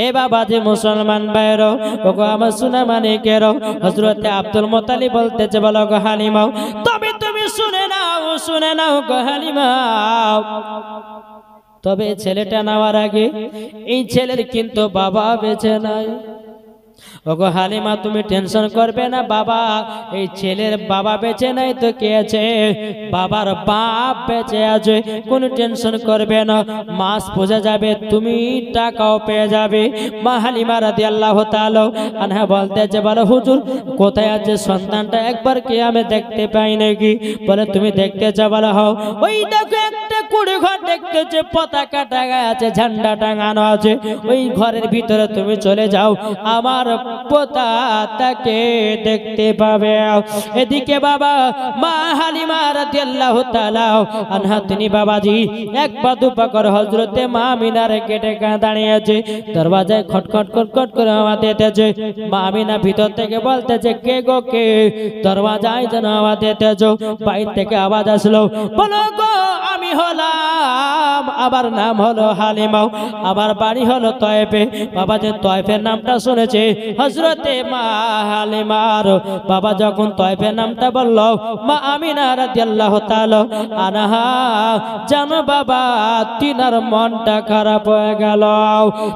Speaker 1: এ বাবা যে মুসলমান ভাইরো, ওগো আমার সোনা মানিকেরো, হযরতে আব্দুল মুত্তালিব বলতেছে, বলো গো হালিমা, তবে তুমি শুনে নাও গো হালিমা, তবে ছেলেটা নেওয়ার আগে এই ছেলের কিন্তু বাবা বেঁচে নাই। ওগো হালিমা, তুমি টেনশন করবে না, বাবা এই ছেলের বাবা বেঁচে নাই তো কে আছে? বাবার বাপ বেঁচে আছে, কোনো টেনশন করবে না, মাস পূজা যাবে, তুমি টাকাও পেয়ে যাবে। মা হালিমা রাদিয়াল্লাহু তাআলা আনহা বলতেছে, বলে হুজুর কোথায় আছে সন্তানটা, একবার কি আমি দেখতে পাই নাকি? বলে তুমি দেখতে চাও? বলে হও। ওই দেখো একটা কুড়ি ঘর দেখতেছে, পতাকা টাঙা আছে, ঝান্ডা টাঙানো আছে, ওই ঘরের ভিতরে তুমি চলে যাও, আমার পোতাটাকে দেখতে পাবে। এদিকে বাবা মা হালিমা রাদিয়াল্লাহু তাআলা আনহা তিনি বাবাজি এক পা দু পা করে হযরতে মা আমিনার গেটে দাঁড়িয়ে আছে, দরওয়াজায় খটখট খটখট করে আওয়াজ দিতেছে। মা আমিনা ভিতর থেকে বলতেছে, কে গো কে? দরওয়াজায় যেন আওয়াজ দিতেছে, বাইরে থেকে আওয়াজ আসলো, বলো গো আমি হলাম, আমার নাম হলো হালিমা, আমার বাড়ি হলো তয়েফে। বাবা যে তয়েফের নামটা শুনেছে হযরতে মা হালিমার বাবা যখন তয়েফের নামটা বলল, মা আমিনা রাদিয়াল্লাহু তাআলা আনহা জানো বাবা তিনার মনটা খারাপ হয়ে গেল,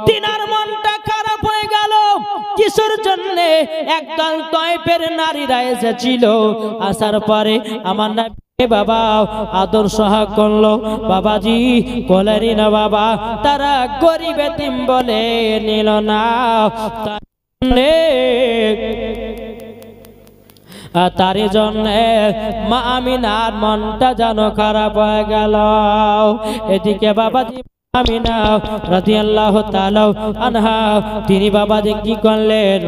Speaker 1: তিনার মনটা খারাপ হয়ে গেল। কিসের জন্য? একদল তয়েফের নারীরা এসেছিল, আসার পরে আমার নবী বাবা আদর সহাগ করলো, বাবাজি কোলেরই না বাবা, তারা গরিব এতিম বলে নিল না, তার জন্য মা আমিনার মনটা যেন খারাপ হয়ে গেল। এদিকে বাবাজি আমিনা রাদিয়াল্লাহু তাআলা আনহা তিনি বাবাজি কি করলেন,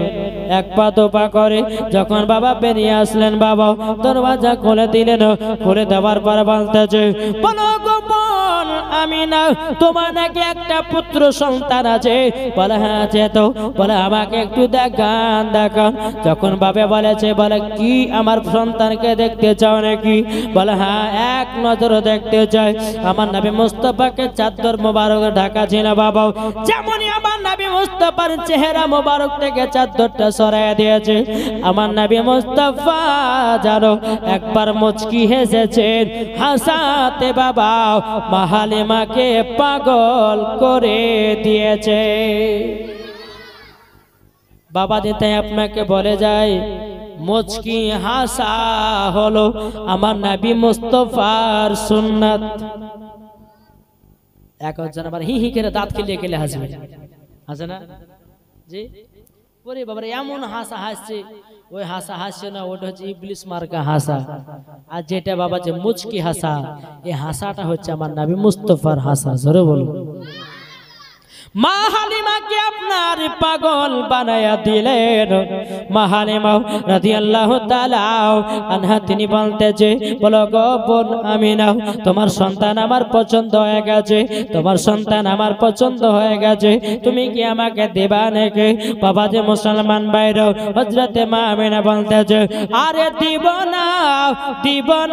Speaker 1: এক পা দু পা করে যখন বাবা বেরিয়ে আসলেন, বাবা দরওয়াজা খুলে দিলেন। খুলে দেওয়ার পর বলতেছে, বলো গো বোন আমিনা, তোমার নাকি একটা পুত্র সন্তান আছে? বলে হ্যাঁ আছে তো। বলে আমাকে একটু দেখান। যখন বাবা বলেছে, বলে কি আমার সন্তানকে দেখতে চাও নাকি? বলে হ্যাঁ এক নজর দেখতে চাই। আমার নবী মুস্তাফাকে চাদর মোবারক ঢাকা ছিল বাবা, যেমনই আমার নবী মুস্তাফার চেহারা মোবারক থেকে চাদরটা সরাইয়া দিয়েছে, আমার নবী মুস্তাফা জানো একবার মুচকি হেসেছেন, হাসাতে বাবা মা হালিমাকে পাগল করে দিয়েছে। বাবা যেতে আপনাকে বলে যায়, মুচকি হাসা হলো আমার নবী মুস্তাফার সুন্নাত। একজন আবার হি হি করে দাঁত খেলিয়ে খেলে হাসবে, হাসে না জি? ওরে বাবা এমন হাসা হাসছে, ওই হাসা হাসছে না, ওটা হচ্ছে ইবলিস মার্কা হাসা। আর যেটা বাবা যে মুচকি হাসা, এই হাসাটা হচ্ছে আমার নবী মুস্তাফার হাসা। জোরে বলুন। মা হালিমাকে আপনার পাগল বানায়া দিলেন। মা হালিমা রাদিয়াল্লাহু তাআলা আনহা তিনি বলতেছে, বলো গো বোন আমিনা, তোমার সন্তান আমার পছন্দ হয়ে গেছে, তোমার সন্তান আমার পছন্দ হয়ে গেছে, তুমি কি আমাকে দেবা নাকি? বাবা যে মুসলমান ভাইরা হযরতে মা আমিনা বলতেছে, আরে দিব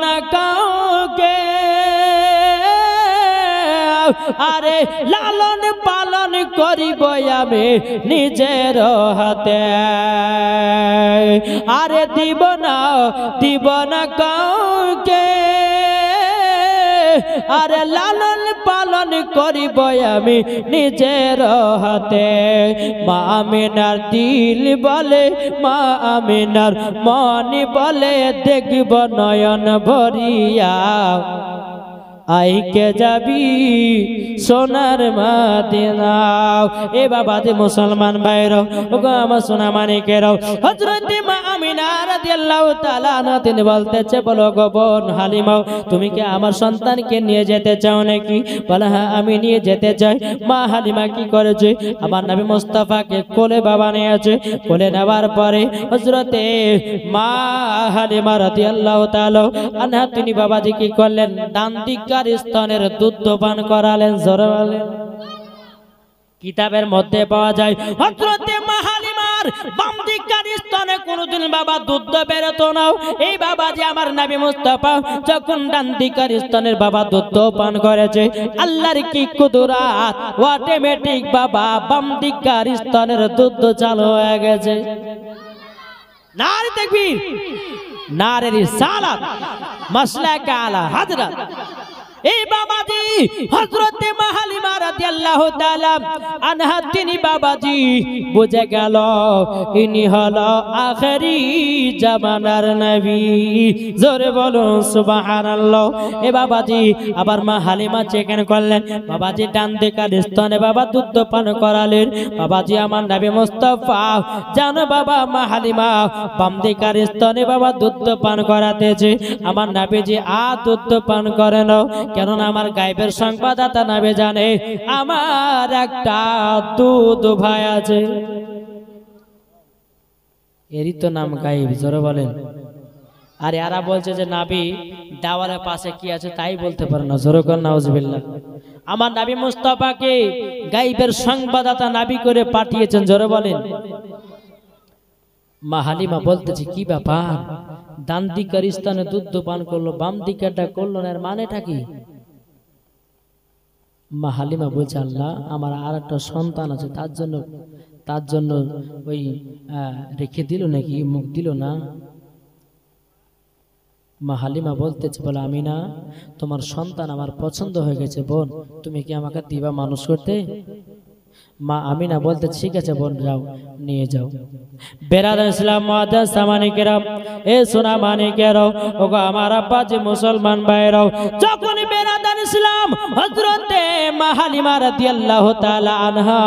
Speaker 1: না কাউকে, আরে লালন পালন করিব আমি নিজের হাতে, আরে দিব না কাউকে, আরে লালন পালন করিব আমি নিজের হাতে। মা আমিনার দিল বলে, মা আমিনার মন বলে, দেখব নয়ন ভরিয়া আইকে যাবি সোনার মদিনাও। এ বাবা যে মুসলমান ভাইরা ওগো আমার সোনা মানিকেরাও, হযরত মা আমিনা রাদিয়াল্লাহু তাআলা আনহা তিনি বলতেছে, বলো গো বোন হালিমা, তুমি কি আমার সন্তানকে নিয়ে যেতে চাও নাকি? বলে হ্যাঁ আমি নিয়ে যেতে চাই। মা হালিমা কি করেছে, আমার নবী মুস্তাফাকে কোলে বাবা নিয়েছে। কোলে নেওয়ার পরে হযরতে মা হালিমা রাদিয়াল্লাহু তাআলা আনহা তিনি বাবাজি কি করলেন, ডান দিকের স্তনের দুধ পান করালেন। জোরে বলেন। কিতাবের মধ্যে পাওয়া যায় হযরতে মা হালিমার বাম দিকের স্তনে কোনদিন বাবা দুধ বেরোতো না। এই বাবা যে আমার নবী মুস্তাফা যখন ডান দিকের স্তনের বাবা দুধ পান করেছে, আল্লাহর কি কুদরত, অটোমেটিক বাবা বাম দিকের স্তনের দুধ চালু হয়ে গেছে। নারে তাকবীর, নারে রিসালাত, মাসলাক আলা হযরত। এই বাবাজি হযরতে মা হালিমা রাদিয়াল্লাহু তাআলা আনহা তিনি বাবাজি বুঝে গেল ইনি হলো আখেরি জামানার নবী। জোরে বলুন সুবহানাল্লাহ। এ বাবাজি আবার মা হালিমা চেকেন করলেন, বাবাজি ডান দিকের স্তনে বাবা দুধ পান করালেন। বাবাজি আমার নবী মুস্তাফা জানো বাবা মা হালিমা বাম দিকের স্তনে বাবা দুধ পান করাতেছে। আমার নবীজি দুধ পান করেন, কেননা আমার গায়েবের সংবাদদাতা নবী জানে আমার একটা দুধ ভাই আছে, এরই তো নাম গায়েব। জোরে বলেন। আর এরা বলছে যে নবী দেওয়ালের পাশে কি আছে তাই বলতে পারে না। জোরে কর নাউজুবিল্লাহ। আমার নবী মুস্তাফাকে গায়েবের সংবাদদাতা নবী করে পাঠিয়েছেন। জোরে বলেন। মা হালিমা বলতেছে কি ব্যাপার, ডান দিকের স্তনে দুধ পান করলো, বাম দিকেরটা করলো না, এর মানেটা কি? মা হালিমা বলছে আল্লাহ আমার আর একটা সন্তান আছে, তার জন্য ওই রেখে দিল নাকি, মুখ দিল না। মা হালিমা বলতেছে বলে আমিনা তোমার সন্তান আমার পছন্দ হয়ে গেছে বোন, তুমি কি আমাকে দিবা মানুষ করতে? মা আমিনা বলতে ঠিক আছে বোন যাও নিয়ে যাও। বেরাদার ইসলাম মুআদ্দাস সামানিকেরাম, এ সোনা মানিকেরাও, ওগো আমার আব্বা যে মুসলমান ভাইরাও, যখন বেরাদার ইসলাম হযরতে মা হালিমা রাদিয়াল্লাহু তাআলা আনহা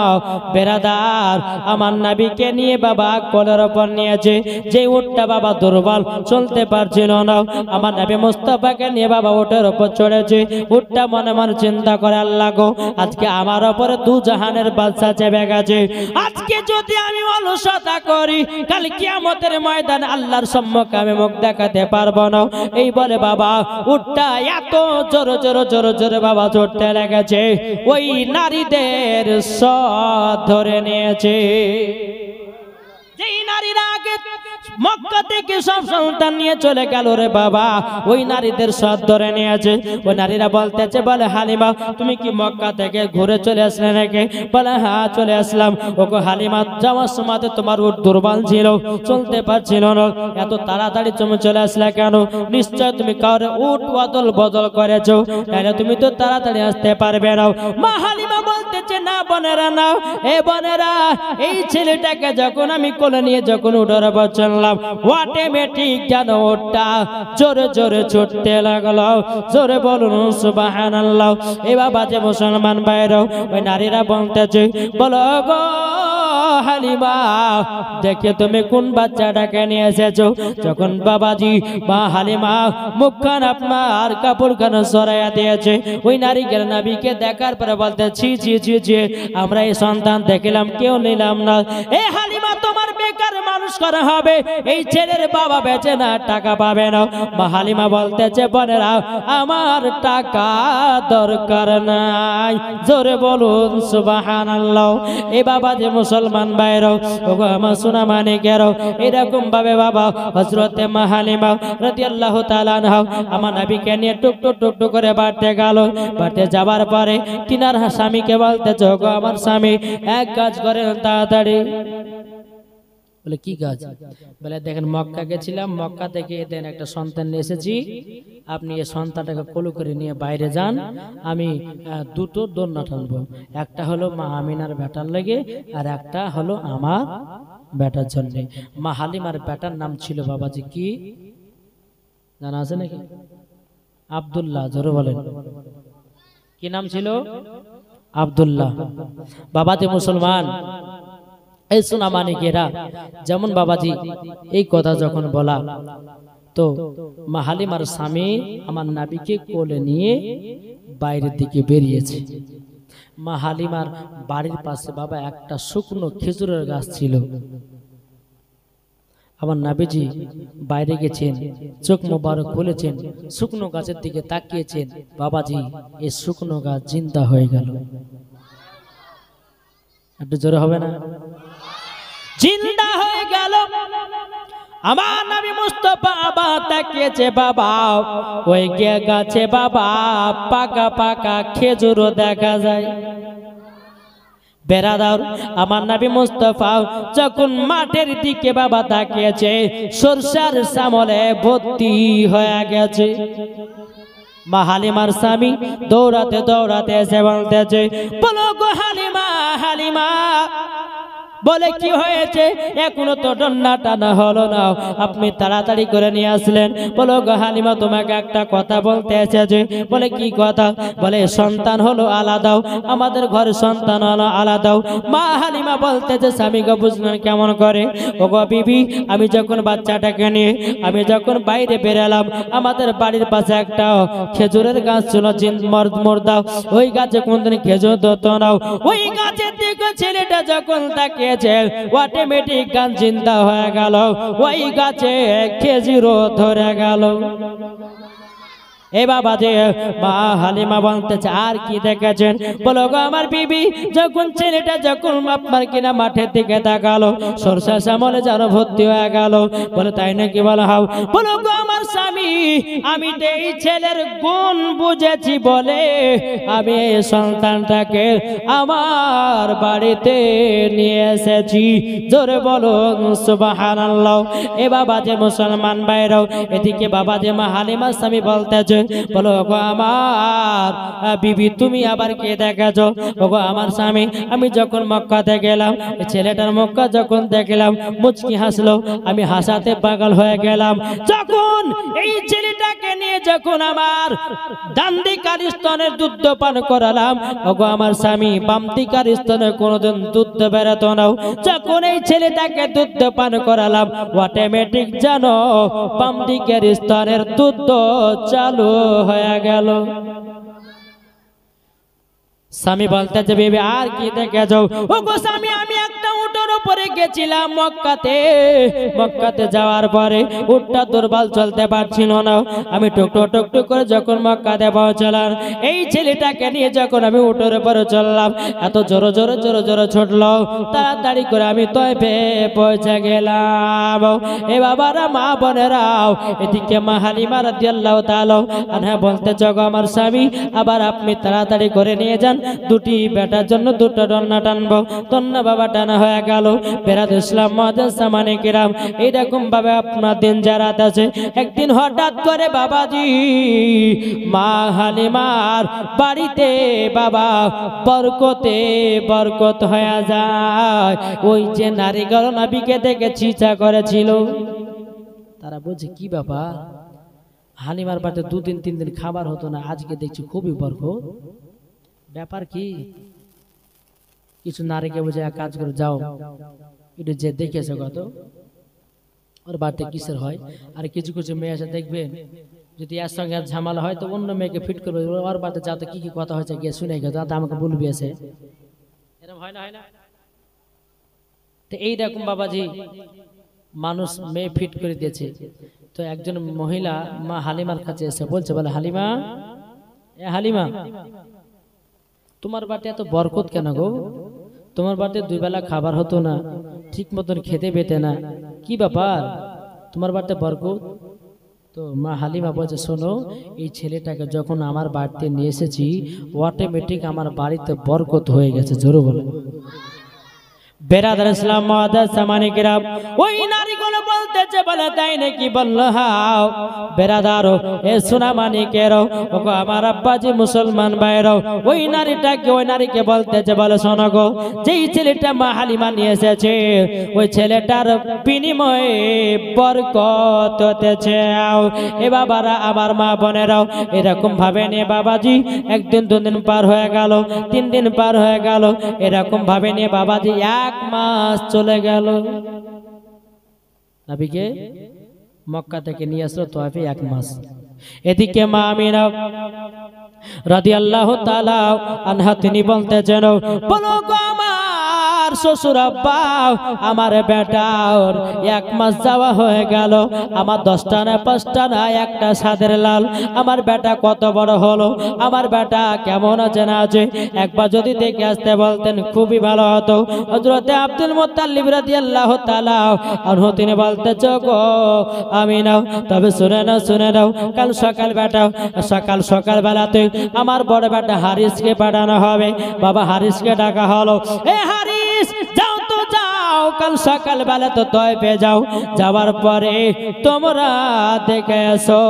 Speaker 1: বেরাদার আমার নবীকে নিয়ে বাবা কোলের উপর নিয়েছে। যে উটটা বাবা দুর্বল চলতে পারছিল না, আমার নবী মুস্তাফাকে নিয়ে বাবা উটের উপর চড়েছে। উটটা মনে মনে চিন্তা করে আল্লাহ গো আজকে আমার উপরে দু জাহানের বাদশা চেপে গেছে, আজকে যদি আমি অলসতা করি কাল কিয়ামতের ময়দানে আল্লাহর সম্মুখে আমি মুখ দেখাতে পারবো না। এই বলে বাবা উটটা এত জোরে জোরে জোরে জোরে বাবা চড়তে লেগেছে, ওই নারীদের সব ধরে নিয়েছে। যেই নারীরা আগে মক্কা থেকে সব সন্তান নিয়ে চলে গেল রে বাবা, ওই নারীদের সব ধরে নিয়েছে। ওই নারীরা বলতেছে বলে হালিমা তুমি কি মক্কা থেকে ঘুরে চলে আসলে নাকি? বলে হ্যাঁ চলে আসলাম। ওগো হালিমা যাওয়ার সময় তোমার উট দুর্বল ছিল, চলতে পারছিল না, এত তাড়াতাড়ি তুমি চলে আসলে কেন? নিশ্চয় তুমি কাউরে উট বদল করেছো, তাহলে তুমি তো তাড়াতাড়ি আসতে পারবে না। মা হালিমা বলতেছে না বোনেরা নাও, এ বোনেরা এই ছেলেটাকে যখন আমি কোলে নিয়ে যখন উঠার উপর চললাম অটোমেটিক যেন ওটা জোরে জোরে ছুটতে লাগলো। জোরে বলুন সুবহানাল্লাহ। এ বাবা যে মুসলমান ভাইরাও, ওই নারীরা বলতেছে বলো গো হালিমা দেখে তুমি কোন বাচ্চাটাকে নিয়ে এসেছো? যখন বাবাজি মা হালিমা মুখখান আপনার কাপড়খান সরাইয়া দিয়েছে, ওই নারীকে নবীকে দেখার পরে বলতে ছি ছি ছি ছি আমরা এই সন্তান দেখলাম কেউ নিলাম না। এ হালিমা তোমার বেকার মানুষ করা হবে, এই ছেলের বাবা বেঁচে না টাকা পাবে না। মা হালিমা বলতেছে বোনেরা আমার টাকা দরকার নাই। জোরে বলুন সুবহানাল্লাহ। এ বাবা যে মুসলমান ভাইরাও, ওগো আমার সোনা মানিকেরাও, এরকম ভাবে বাবা হযরতে মা হালিমা রাদিয়াল্লাহু তাআলা আনহা আমার নবীকে নিয়ে টুক টুক টুক টুক করে বাড়তে গেল। বাড়তে যাবার পরে তিনার স্বামীকে বলতেছে ওগো আমার স্বামী এক কাজ করেন তাড়াতাড়ি। বলে কি কাজ? বলে দেখেন মক্কা গেছিলাম, মক্কা থেকে দেন একটা সন্তান নিয়ে এসেছি, আপনি এই সন্তানটাকে কোলে করে নিয়ে বাইরে যান, আমি দুটো দোলনা টানবো, একটা হলো মা আমিনার বেটার লেগে আর একটা হলো আমার বেটার জন্য। মা হালিমার বেটার নাম ছিল বাবাজি কি জানা আছে নাকি? আব্দুল্লাহ, জোরে বলেন কি নাম ছিল? আব্দুল্লাহ। বাবাজি মুসলমান, এই সোনা মানিকেরা, যেমন বাবাজি এই কথা যখন বলা, তো মা হালিমার স্বামী আমার নাবিকে কোলে নিয়ে বাইরের দিকে বেরিয়েছে। মা হালিমার বাড়ির পাশে বাবা একটা শুকনো খেজুরের গাছ ছিল। আমার নাবিজি বাইরে গেছেন, চোখ মোবারক খুলেছেন, শুকনো গাছের দিকে তাকিয়েছেন। বাবাজি, এই শুকনো গাছ জিন্দা হয়ে গেল। একটু জোরে হবে না? জিন্দা হয়ে গেল। আমার নবী মুস্তাফা আবার তাকিয়েছে, বাবা ওই গাছে বাবা পাকা পাকা খেজুরও দেখা যায়। বেরাদার, আমার নবী মুস্তাফা যখন মাঠের দিকে বাবা তাকিয়েছে, সরষার সামলে ভর্তি হয়ে গেছে। মা হালিমার স্বামী দৌড়াতে দৌড়াতে এসে বলতেছে, বলো গো হালিমা, হালিমা বলে কি হয়েছে? এখনো তো ডন্না টানা হলো না, আপনি তাড়াতাড়ি করে নিয়ে আসলেন। বলো গো হালিমা, তোমাকে একটা কথা বলতে এসেছে। বলে কি কথা? বলে সন্তান হলো আলাদাও, আমাদের ঘরে সন্তান হলো আলাদাও। মা হালিমা বলতেছে, স্বামী গো বুঝলেন কেমন করে? ও গো বিবি, আমি যখন বাচ্চাটাকে নিয়ে আমি যখন বাইরে বেরালাম, আমাদের বাড়ির পাশে একটা খেজুরের গাছ ছিল, মর্দাও ওই গাছে কোনদিন খেজুর ধরতো না। ওই গাছের দিকে ছেলেটা যখন তাকে অটোমেটিক গান চিন্তা হয়ে গেল, ওই গাছে খেজুরও ধরে গেল। এ বাবা যে মা হালিমা বলতেছে, আর কি দেখেছেন? বলো গো আমার বিবি, যখন ছেলেটা যখন আপনার কিনা মাঠের দিকে তাকালো, সরষা শ্যামলে যেন ভর্তি হয়ে গেল। বলে তাই নাকি? বলো হাও। বলো গো আমার স্বামী, আমি তো এই ছেলের গুণ বুঝেছি বলে আমি এই সন্তানটাকে আমার বাড়িতে নিয়ে এসেছি। জোরে বলো সুবহানাল্লাহ। এ বাবা যে মুসলমান ভাইরাও, এদিকে বাবা যে মা হালিমার স্বামী বলতেছে, বলো গো আমার বিবি, তুমি আবার কে দেখেছো? ওগো আমার স্বামী, আমি যখন মক্কাতে গেলাম, ছেলেটার মক্কা যখন দেখলাম, মুচকি হাসলো, আমি হাসাতে পাগল হয়ে গেলাম। যখন এই ছেলেটাকে নিয়ে যখন আমার ডান দিকার স্তনের দুধ পান করালাম, ওগো আমার স্বামী, বাম দিকার স্তনে কোনোদিন দুধ বেরোতো না। যখন এই ছেলেটাকে দুধ পান করালাম, অটোমেটিক জানো বাম দিকের স্তনের দুধ চালু হয়ে গেল। স্বামী বলতেছে, বেবি আর কি দেখেছো? ও গো স্বামী, আমি একটা উটের উপরে গেছিলাম মক্কাতে যাওয়ার পরে উটটা দুর্বল, চলতে পারছিল না। আমি টুকটুক টুকটুক করে যখন মক্কাতে পৌঁছলাম, এই ছেলেটাকে নিয়ে যখন আমি উটের উপরে চললাম, এত জোরে জোরে জোরে জোরে ছুটলো, তাড়াতাড়ি করে আমি তয়ফে পৌঁছে গেলাম। এ বাবারা, মা বোনেরাও, এদিকে মা হালিমা রাদিয়াল্লাহু তাআলা আনহা বলতেছে, গো আমার স্বামী, আবার আপনি তাড়াতাড়ি করে নিয়ে যান, দুটি বেটার জন্য দুটো ডন্না টানবো। ডন্না বাবা টানা হয়ে গেল। বেরাদ ইসলাম মুআজ্জাজ সামানে কিরাম, এইরকম ভাবে আপনার দিন যারাত আছে। একদিন হঠাৎ করে বাবাজি মা হালিমার বাড়িতে বাবা বরকতে বরকত হয়ে যায়। ওই যে নারীগণ নবীকে দেখে চিন্তা করেছিল, তারা বলছে কি ব্যাপার, হালিমার বাড়িতে 2 দিন 3 দিন খাবার হতো না, আজকে দেখছি খুবই বরকত, ব্যাপার কি? কিছু নারীকে বুঝে এক কাজ করে, যাও একটু যে দেখেছো কত ওর বাড়িতে কিসের হয়। আর কিছু কিছু মেয়ে আছে দেখবেন, যদি এর সঙ্গে আর ঝামেলা হয় তো অন্য মেয়েকে ফিট করবে, ওর বাড়িতে যাও তো কি কি কথা হয়েছে গিয়ে শুনে গেছো, তা আমাকে বলবি এসে, এরকম হয় না? হয় না? তো এইরকম বাবাজি মানুষ মেয়ে ফিট করে দিয়েছে। তো একজন মহিলা মা হালিমার কাছে এসে বলছে, বলে হালিমা, এ হালিমা, তোমার বাড়িতে এত বরকত কেন গো? তোমার বাড়িতে 2 বেলা খাবার হতো না, ঠিক মতন খেতে পেতে না, কি ব্যাপার, তোমার বাড়িতে বরকত? তো মা হালিমা বলছে, শোনো, এই ছেলেটাকে যখন আমার বাড়িতে নিয়ে এসেছি, অটোমেটিক আমার বাড়িতে বরকত হয়ে গেছে। জোরে বলে বেরাদার ইসলাম মুআজ্জাজ সামানি কিরাম, ওই নারীগুলো বলতেছে বলে তাই নাকি? বলল হাও বেরাদার এ সোনা মানিকেরও ও আমার আব্বাজি মুসলমান ভাইরাও ওই নারীকে বলতেছে বলে শোনো গো, যেই ছেলেটা মা হালিমা নিয়ে এসেছে ওই ছেলেটার বিনিময়ে বরকত হতেছে। এ বাবারা আমার মা বোনেরাও এরকম ভাবে নিয়ে বাবাজি একদিন দুদিন পার হয়ে গেল, 3 দিন পার হয়ে গেল, এরকম ভাবে নিয়ে বাবাজি 1 মাস চলে গেল। নবীকে মক্কা থেকে নিয়ে আসলো তায়েফে 1 মাস। এদিকে মা আমিনা রাদিয়াল্লাহু তাআলা আনহা তিনি বলতেছেন, বলো গো আমার শ্বশুর আব্বা, আমার বেটার 1 মাস যাওয়া হয়ে গেল, আমার 10টা না 5টা না 1টা সাদের লাল, আমার বেটা কত বড় হলো, আমার বেটা কেমন আছে না আছে, একবার যদি দেখে আসতে বলতেন খুবই ভালো হতো। হযরতে আব্দুল মুত্তালিব রাদিয়াল্লাহু তাআলা আনহু তিনি বলতেছে গো আমিনা, তবে শুনে নাও কাল সকাল বেলাতে আমার বড় বেটা হারিসকে পাঠানো হবে। বাবা হারিসকে ডাকা হলো, এ হারিস যাও তো যাও, কাল সকাল বেলা তো তায়েফে যাও, যাওয়ার পরে তোমরা দেখে এসো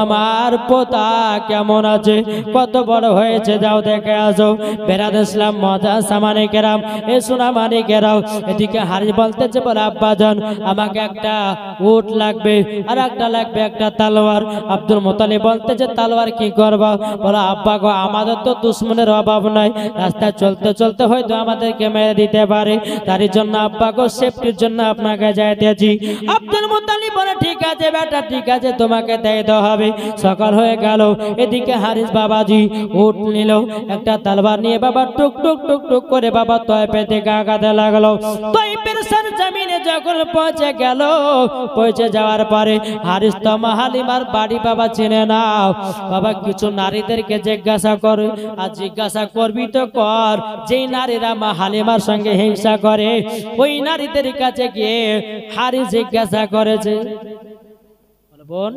Speaker 1: আমার পোতা কেমন আছে, কত বড় হয়েছে, যাও দেখে আসো। বেরাদার ইসলাম মুআজ্জাজ সামানি কেরাম, এ সোনা মানিকেরাও, এদিকে হারিস বলতেছে বলে আব্বাজান আমাকে একটা উট লাগবে আর একটা লাগবে একটা তলোয়ার। আব্দুল মুত্তালিব বলতেছে তলোয়ার কি করবা? বলে আব্বা গো আমাদের তো দুশমনের অভাব নাই, রাস্তায় চলতে চলতে হয়তো আমাদেরকে মেরে দিতে পারে, তার জন্য আব্বা গো সেফটির জন্য আপনাকে যাইতেছি। আব্দুল মুত্তালিব বলে ঠিক আছে বেটা, ঠিক আছে তোমাকে দিতে হবে। সকাল হয়ে গেল, এদিকে হারিস বাবাজি উট নিল, একটা তলোয়ার নিয়ে বাবা টুক টুক টুক টুক করে বাবা তায়েফে থেকে আগাতে লাগলো। তায়েফের সরজমিনে যখন পৌঁছে গেল, পৌঁছে যাওয়ার পরে হারিস তো মা হালিমার বাড়ি বাবা চিনে না। বাবা কিছু নারীদেরকে জিজ্ঞাসা করে, আর জিজ্ঞাসা করবি তো কর, যেই নারীরা মা হালিমার সঙ্গে হিংসা করে ওই নারীদের কাছে গিয়ে হারিস জিজ্ঞাসা করেছে, বোন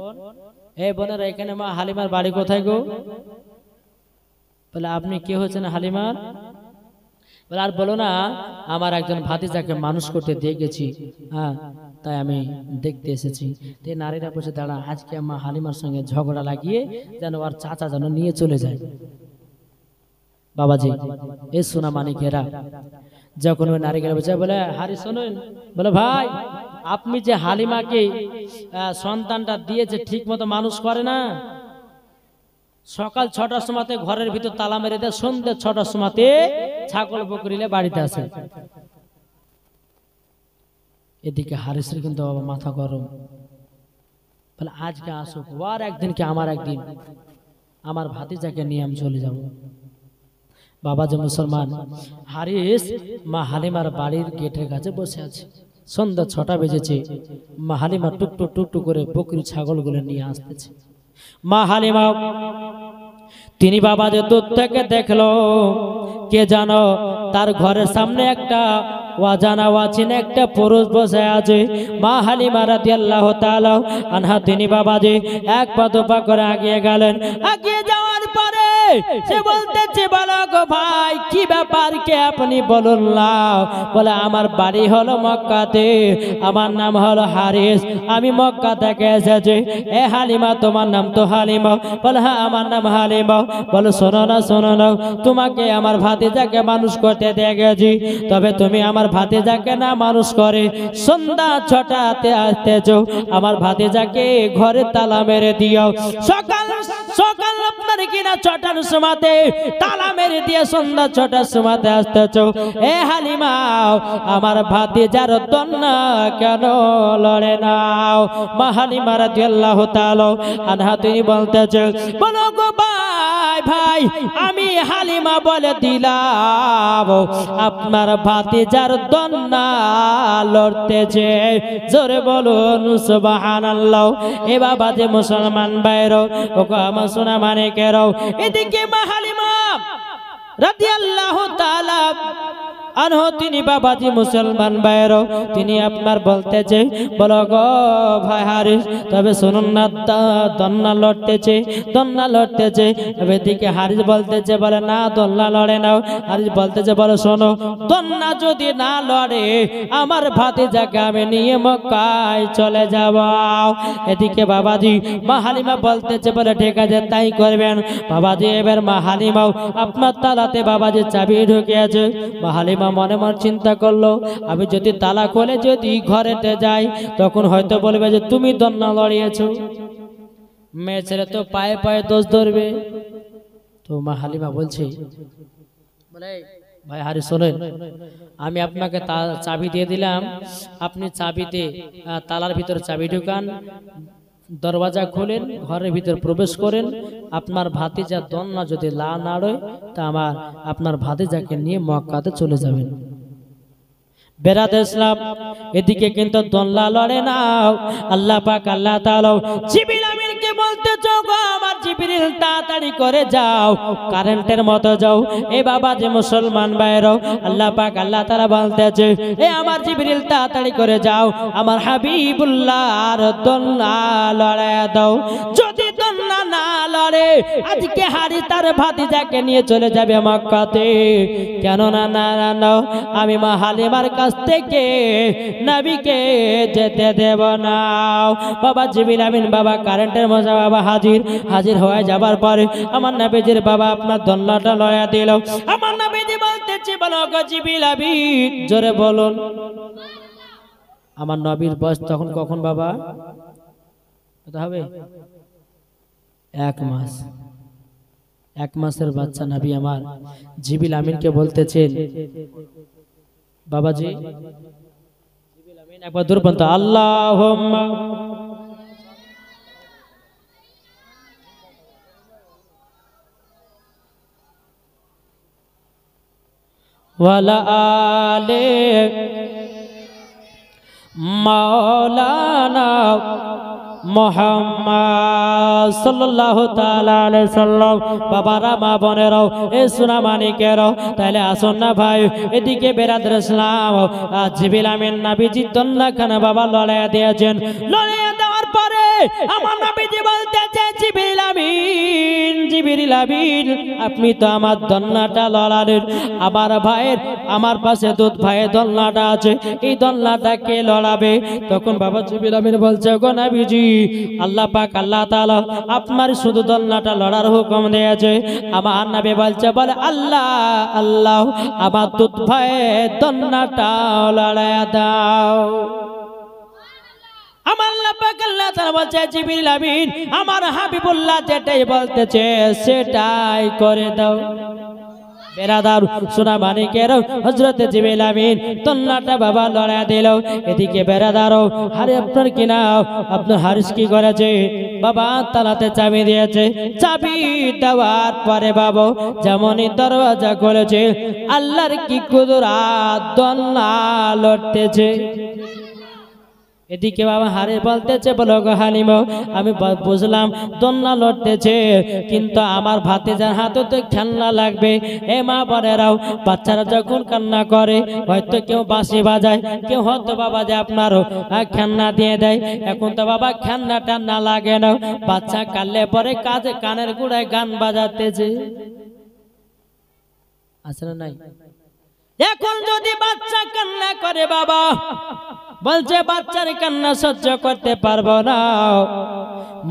Speaker 1: এই বোনেরা এখানে মা হালিমার বাড়ি কোথায় গো? বলে আপনি কে হচ্ছেন হালিমার? বলে আর বলো না, আমার একজন ভাতিজাকে মানুষ করতে দিয়ে গেছি, হ্যাঁ তাই আমি দেখতে এসেছি। তে নারীরা বসে দাঁড়া, আজকে মা হালিমার সঙ্গে ঝগড়া লাগিয়ে যেন আর চাচা যেন নিয়ে চলে যায়। বাবাজি এ সোনা মানিকেরা যখন ওই নারীরা বসে বলে হারি শোনেন, বলে ভাই আপনি যে হালিমাকে সন্তানটা দিয়েছে ঠিক মতো মানুষ করে না, সকাল 6টার সময়তে ঘরের ভিতর তালা মেরে দেয়, সন্ধ্যে 6টার সময়তে ছাগল বকরিলে বাড়িতে আসে। এদিকে হারিসের কিন্তু বাবা মাথা গরম, বলে আজকে আসুক, আর একদিন কি আমার একদিন, আমার ভাতিজাকে নিয়ে আমি চলে যাব। বাবা যে মুসলমান, হারিস মা হালিমার বাড়ির গেটের কাছে বসে আছে, সন্ধ্যা 6টা বেজেছে, মা হালিমা টুকটুক টুকটুক করে বকরি ছাগলগুলো নিয়ে আসতেছে। মা হালিমা তিনি বাবা যে দূর থেকে দেখলো কে জানো তার ঘরের সামনে একটা অজানা অচিনা একটা পুরুষ বসে আছে। মা হালিমা রাদিয়াল্লাহু তাআলা আনহা তিনি বাবা যে 1 পা 2 পা করে আগিয়ে গেলেন। আগিয়ে যাওয়ার পরে সে বলতেছে বলো গো ভাই কি ব্যাপার, কে আপনি বলুন না? বলে আমার বাড়ি হলো মক্কাতে, আমার নাম হলো হারিস, আমি মক্কা থেকে এসেছি। এ হালিমা তোমার নাম তো হালিমা? বলে হ্যাঁ আমার নাম হালিমা। বলে শোনো না তোমাকে আমার ভাতিজাকে মানুষ করতে দিয়ে গেছি, তবে তুমি আমার ভাতিজাকে না মানুষ করে সন্ধ্যা 6টাতে আসতেছো, আমার ভাতিজাকে ঘরে তালা মেরে দিও। সকাল আপনার কিনা 6টার সময়তে তালা মেরে দিয়ে সন্ধ্যা 6টার সময়তে আসতেছো। এ হালিমা আমার ভাতিজার দন্না কেন লড়ে নাও? মা হালিমা রাদিয়াল্লাহু তাআলা আনহা তিনি বলতেছে বলো গো ভাই আমি হালিমা বলে দিলাম আপনার ভাতিজার দন্না লড়তেছে, জোরে বলুন সুবহানাল্লাহ। এ বাবা যে মুসলমান ভাইরো ও আমার সোনা মানিকেরও, এদিকে মা হালিমা রাদিয়াল্লাহু তাআলা আনহু তিনি বাবাজি মুসলমান ভাইয়েরও তিনি আপনার বলতেছে বলো গো ভাই হারিস তবে শুনুন না দন্না লড়তেছে এদিকে হারিস বলতেছে বলে না দন্না লড়ে নাও হারিস বলতেছে বলো শোনো দন্না যদি না লড়ে আমার ভাতিজাকে আমি নিয়ে মক্কায় চলে যাব। এদিকে বাবাজি মা হালিমা বলতেছে বলে ঠিক আছে তাই করবেন। বাবাজি এবার মা হালিমাও আপনার তালাতে বাবাজি চাবি ঢুকিয়েছে। মা হালিমা মনে মনে চিন্তা করলো আমি যদি তালা খুলে যদি ঘরেতে যাই তখন হয়তো বলবে যে তুমি দন্না লড়িয়েছো, মেয়ে ছেলে তো পায়ে পায়ে দোষ ধরবে। তো মা হালিমা বলছে বলে ভাই হারি শোনেন আমি আপনাকে চাবি দিয়ে দিলাম, আপনি চাবিতে তালার ভিতর চাবি ঢুকান, দরওয়াজা খোলেন, ঘরের ভিতর প্রবেশ করেন, আপনার ভাতিজা দন্না যদি লা নাড়ে তা আপনার ভাতিজাকে নিয়ে মক্কাতে চলে যাবেন। বেরাদ ইসলাম এদিকে কিন্তু দন্না লড়ে না। আল্লাহ পাক আল্লাহ তাআলা জিবরিল আমিনকে বলতে গো আমার জিবরিল তাড়াতাড়ি করে যাও কারেন্টের মতো যাও। এ বাবা যে মুসলমান ভাইরাও আল্লাহ পাক আল্লাহ তাআলা বলতেছে এ আমার জিবরিল তাড়াতাড়ি করে যাও আমার হাবিবুল্লাহর দন্না লড়ে দাও। যদি দন্না না লড়ে আজকে হারি তার ভাতিজাকে নিয়ে চলে যাবে মক্কাতে। কেন না না আমি মা হালিমার কাছ থেকে নবীকে যেতে দেব না। বাবা জিবরিল আমিন বাবা কারেন্টের মজা বাবা হাজির হয়ে যাবার পরে আমার নবীজির বাবা আপনার দন্নাটা লয়া দিল। আমার নবীজি বলতেছে বলো গো জিবরিল আমিন জোরে বলুন। আমার নবীর বয়স তখন কখন বাবা কত হবে? 1 মাস। 1 মাসের বাচ্চা নবী আমার জিবরিল আমিনকে বলতেছেন বাবাজি জিবরিল আমিন একবার দূর পর্যন্ত আল্লাহুম্মা ওয়ালা আলে মাওলানা মুহাম্মদ সাল্লাল্লাহু তাআলা আলাইহি সাল্লাম। বাবারা মা বোনেরাও এ সোনা মানিকেরাও তাহলে আসুন না ভাই এদিকে বেরাদর ইসলাম জিবরিল আমিন নবীজি দন্নাখানা বাবা লড়াইয়া দিয়েছেন। লড়াইয়া দেওয়ার পরে আমার নবীজি বলতেছে জিবরিল আমিন আপনি তো আমার দন্নাটা লড়ালেন, আমার ভাইয়ের আমার পাশে দুধ ভাইয়ের দন্নাটা আছে, এই দন্নাটা কে লড়াবে? তখন বাবা জিবরিল আমিন বলছে গো নবীজি আল্লাহ পাক আল্লাহ তাআলা আপনার শুধু দন্নাটা লড়ার হুকুম দিয়েছে। আমার নবী বলছে বলে আল্লাহ আল্লাহ আমার দুধ ভাইয়ের দন্নাটা লড়াইয়া দাও। আমার আল্লাহ পাক আল্লাহ তাআলা বলছে জিবরিল আমিন আমার হাবিবুল্লাহ যেটাই বলতেছে সেটাই করে দাও। বেরাদার সোনা মানিকের হযরত জিবরিল আমিন দন্নাটা বাবা লড়াইয়া দিল। এদিকে বেরাদারও আরে আপনার কিনা আপনার হারিস কি করেছে বাবা তালাতে চাবি দিয়েছে। চাবি দেওয়ার পরে বাবা যেমনই দরওয়াজা খুলেছে আল্লাহর কি কুদরত দন্না লড়তেছে। এদিকে বাবা হারে বলতেছে বলো গো হালিমা আমি বুঝলাম দন্না লড়তেছে কিন্তু আমার ভাতিজার হাতে তো খেলনা লাগবে। এ মা বোনেরাও বাচ্চারা যখন কান্না করে হয়তো কেউ বাঁশি বাজায়, কেউ হয়তো বাবা যে আপনারও খেলনা দিয়ে দেয়। এখন তো বাবা খেলনাটা না লাগে না, বাচ্চা কানলে পরে কাজে কানের গুড়ায় গান বাজাতেছে আসলে নাই। এখন যদি বাচ্চা কান্না করে বাবা বলছে বাচ্চার কান্না সহ্য করতে পারবো না,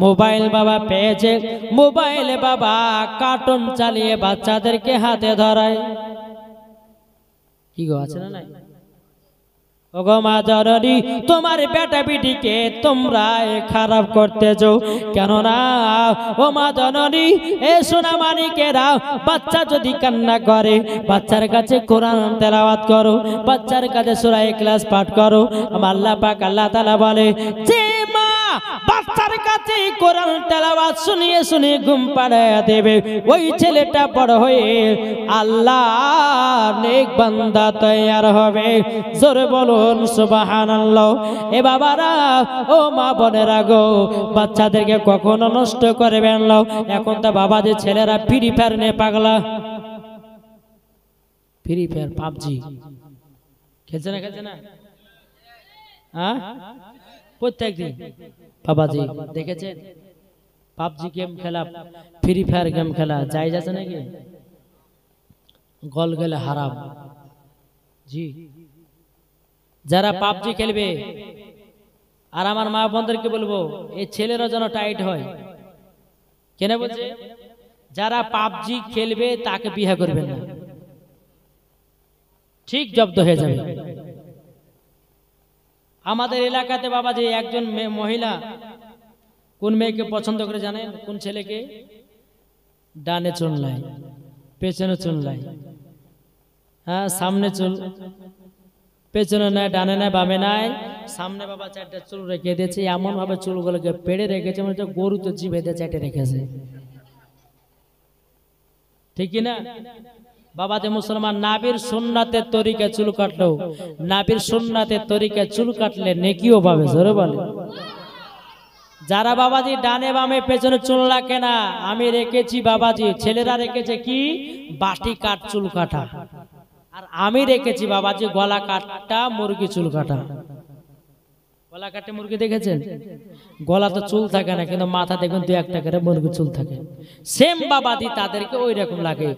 Speaker 1: মোবাইল বাবা পেয়েছে, মোবাইলে বাবা কার্টুন চালিয়ে বাচ্চাদেরকে হাতে ধরায়। কি গো আছে না নাই? ওগো মা জননী তোমার বেটা বেটিকে তোমরা খারাপ করতেছো কেন না? ও মা জননী এ সোনা মানিকেরা বাচ্চা যদি কান্না করে বাচ্চার কাছে কোরআন তেলাওয়াত করো, বাচ্চার কাছে সূরা ইখলাস পাঠ করো। আমার আল্লাহ পাক আল্লাহ তাআলা বলে যে মা বাচ্চার কাছে কোরআন তেলাওয়াত শুনিয়ে শুনিয়ে ঘুম পাড়ায়া দেবে ওই ছেলেটা বড় হয়ে আল্লাহ নেক বান্দা তৈয়ার হবে। জোরে বলুন সুবহানাল্লাহ। এ বাবারা ও মা বোনেরা গো বাচ্চাদেরকে কখনো নষ্ট করবেন না। এখন তো বাবা যে ছেলেরা ফ্রি ফায়ার নিয়ে পাগলা, ফ্রি ফায়ার পাবজি খেলছে না হ্যাঁ প্রত্যেক দিন বাবাজি দেখেছেন পাবজি গেম খেলা ফ্রি ফায়ার গেম খেলা জায়েজ আছে নাকি গল গেলে হারাম জি যারা পাবজি খেলবে আর আমার মা বোনদেরকে বলবো এই ছেলেরা যেন টাইট হয় কেন বলছে যারা পাবজি খেলবে তাকে বিয়ে করবেন না ঠিক জব্দ হয়ে যাবে আমাদের এলাকাতে বাবাজি একজন মহিলা কোন মেয়েকে পছন্দ করে জানেন কোন ছেলেকে ডানে চুল নাই পেছনে চুল নাই হ্যাঁ সামনে চুল পেছনে নাই ডানে নাই বামে নাই সামনে বাবা চারটা চুল রেখে দিয়েছে এমন ভাবে চুলগুলোকে পেড়ে রেখেছে মানে গরু তো জিভে দিয়ে চাটে রেখেছে ঠিক না বাবাতে মুসলমান নাবির সুন্নাতের তরিকায় চুল কাটলো নাবির সুন্নাতের তরিকায় চুল কাটলে নেকিও পাবে জোরে বলে যারা বাবাজি ডানে বামে পেছনে চুল রাখে না আমি রেখেছি বাবাজি ছেলেরা রেখেছে কি বাটি কাট চুল কাটা আর আমি রেখেছি বাবাজি গলা কাটা মুরগি চুল কাটা গলা কাটে মুরগি দেখেছেন গলা তো চুল থাকে না কিন্তু মাথা দেখুন দু একটা করে মুরগি চুল থাকে সেম বাবাজি তাদেরকে ওই রকম লাগে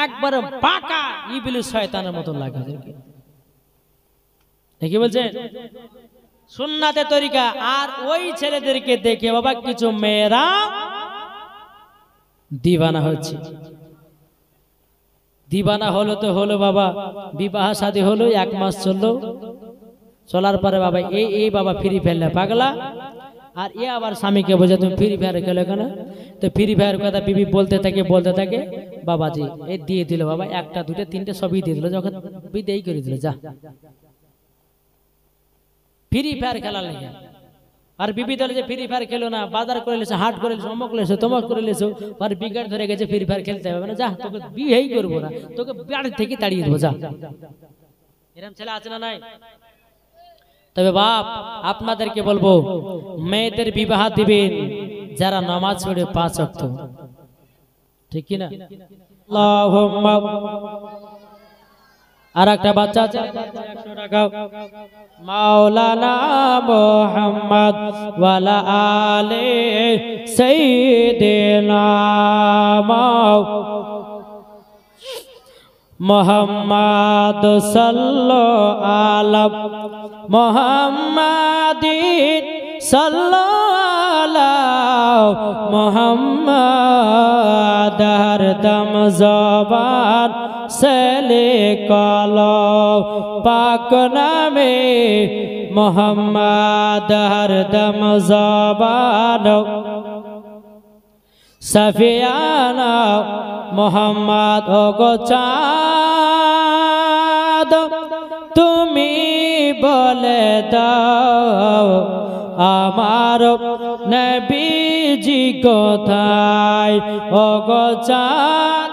Speaker 1: একবার পাকা ইবলিস শয়তানের মতন লাগে তাদেরকে কি বলছেন সুন্নাতে তরিকা আর ওই ছেলেদেরকে দেখে বাবা কিছু মেয়েরা দিবানা হচ্ছে দিবানা হলো তো হলো বাবা বিবাহ শাদী হলো 1 মাস চললো চলার পরে বাবা এই বাবা ফ্রি ফেললে পাগলা আর এ আবার স্বামীকে বোঝা তুমি ফ্রি ফায়ার খেলে কেন তো ফ্রি ফায়ার কথা বিবি বলতে থাকে বাবাজি এই দিয়ে দিল বাবা একটা দুটো তিনটে সবই দিয়ে দিল যখন বিদেই করে দিল যা ফ্রি ফায়ার খেলা লেগে আর বিবি দলে যে ফ্রি ফায়ার খেলো না বাজার করে লেছো হাট করে লেছো অমুক লেছো তমক করে লেছো আর বিগাড় ধরে গেছে ফ্রি ফায়ার খেলতে হবে না যা তোকে বিয়েই করবো না তোকে বাড়ি থেকে তাড়িয়ে দেবো যা এরকম ছেলে আছে না নাই তবে বাপ আপনাদেরকে বলবো মেয়েদের বিবাহ দিবেন যারা নামাজ পড়ে 5 ওয়াক্ত ঠিক কি না আল্লাহুম্মা আর একটা বাচ্চা আছে 100 টাকা মাওলানা মুহাম্মদ ওয়ালা আলে সাইয়্যিদিনা মুহাম্মদ সাল্লাল্লাহু আলা মুহাম্মাদিন সাল্লাল্লাহু মুহাম্মদ হরদম জবান से लिखलो पाक नामे मोहम्मद हरदम ज़बान सफियाना मोहम्मद ओगो चाँद तुमी बोले दाओ आमार नबीजी कोथाय ओगो चाँद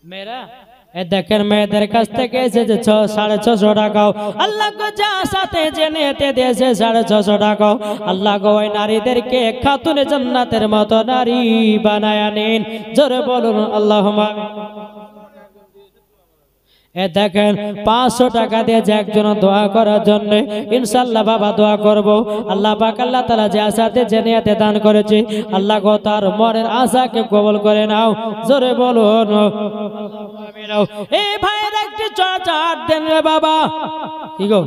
Speaker 1: मेरा देखें मेয়েদের কাছ থেকে এসেছে 650 টাকা আল্লাহ গো যা সাথে জেনেতে দিয়েছে 650 টাকা আল্লাহ গো ওই নারীদেরকে খাতুনে জান্নাতের মতো নারী বানায়া নিন জোরে বলুন আল্লাহুম্মা এ দেখেন 500 টাকা দিয়ে যে একজন দোয়া করার জন্য ইনশাআল্লাহ বাবা দোয়া করব আল্লাহ পাক আল্লাহ তাআলা যে আশাতে জেনিয়াতে দান করেছে আল্লাহ গো তার মনের আশাকে কবুল করে নাও জোরে বলুন আমিন এই ভাইয়ের একটি চাচার দেন রে বাবা কি গো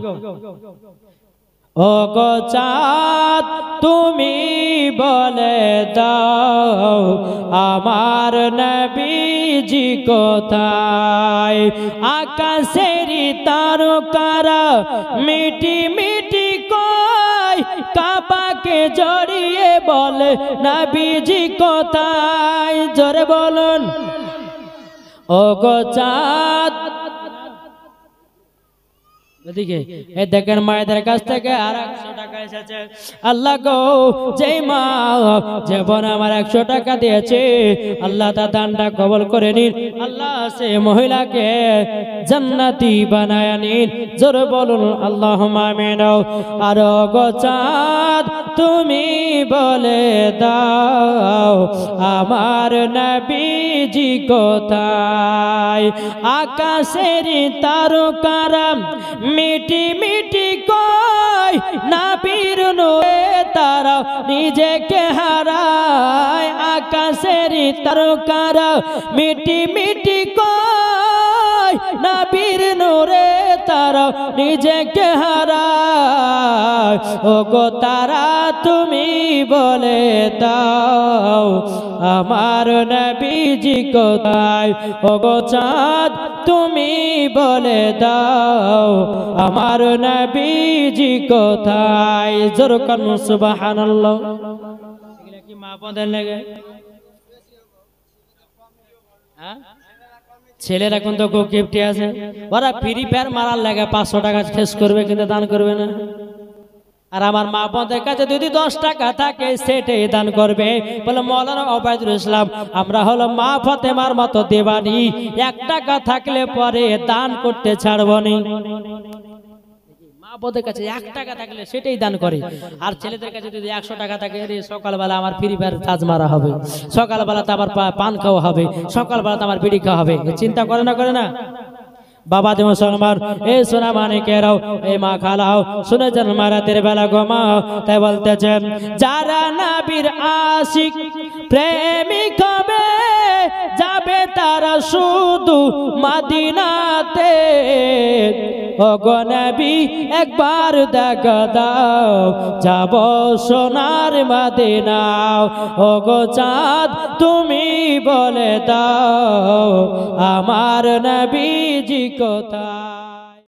Speaker 1: ও গো চাঁদ তুমি বলে দাও আমার নবীজি কোথায় আকাশের তারকারা মিটি মিটি কয় কাবাকে জড়িয়ে বলে নবীজি কোথায় জোরে বলুন ও গো চাঁদ এদিকে এই দেখেন মায়েদের কাছ থেকে আর 100 টাকা এসেছে। আল্লাহ গো, যেই মা যে বোন আমার 100 টাকা দিয়েছে, আল্লাহ তার দানটা কবুল করে নিন। আল্লাহ সে মহিলাকে জান্নাতি বানায় নিন। জোরে বলুন আল্লাহুম্মা আমিন। আর গো চাঁদ তুমি বলে দাও আমার নবীজি কোথায়? আকাশের তারকারা মিটি মিটি কয়, নবীর নূরে তারা নিজেকে হারায়। আকাশের তারকারা মিটি মিটি কয়, নবীর নূরে তারা নিজেকে হারায়। ও গো তারা তুমি বলে দাও আমার নবীজি কোথায়? ও গো চাঁদ তুমি বলে দাও আমার নবীজি কোথায়? জোর করুন সুবহানাল্লাহ। এগুলা কি মা বোনদের লাগে? হ্যাঁ, ছেলেরা এখন তো খুব গিফটি আছে, ওরা ফ্রি ফায়ার মারার লাগে 500 টাকা শেষ করবে কিন্তু দান করবে না। আর আমার মা বোনদের কাছে যদি 10 টাকা থাকে সেটাই দান করবে। বলে মৌলানা ওবায়দুল ইসলাম, আমরা হলো মা ফাতেমার মতো দেবানি, 1 টাকা থাকলে পরে দান করতে ছাড়বো না। মা বোনদের কাছে 1 টাকা থাকলে সেটাই দান করে। আর ছেলেদের কাছে যদি 100 টাকা থাকে, রে সকালবেলা আমার ফ্রি ফায়ার চার্জ মারা হবে, সকালবেলা তো আবার পান খাওয়া হবে, সকালবেলা তো আমার বিড়ি খাওয়া হবে। চিন্তা করে না করে না বাবা দে মুসলমান, এই সোনা মানিকেরাও, এই মা খালাও, শুনে যান মারাতের বেলা গোমা। তাই বলতেছেন যারা নবীর আশিক প্রেমিক হবে, যাবে তারা শুধু মদিনাতে। ও গো নবী একবার দেখা দাও, যাব সোনার মদিনা। ও গো চাঁদ তুমি বলে দাও আমার নবীজি কোথায়?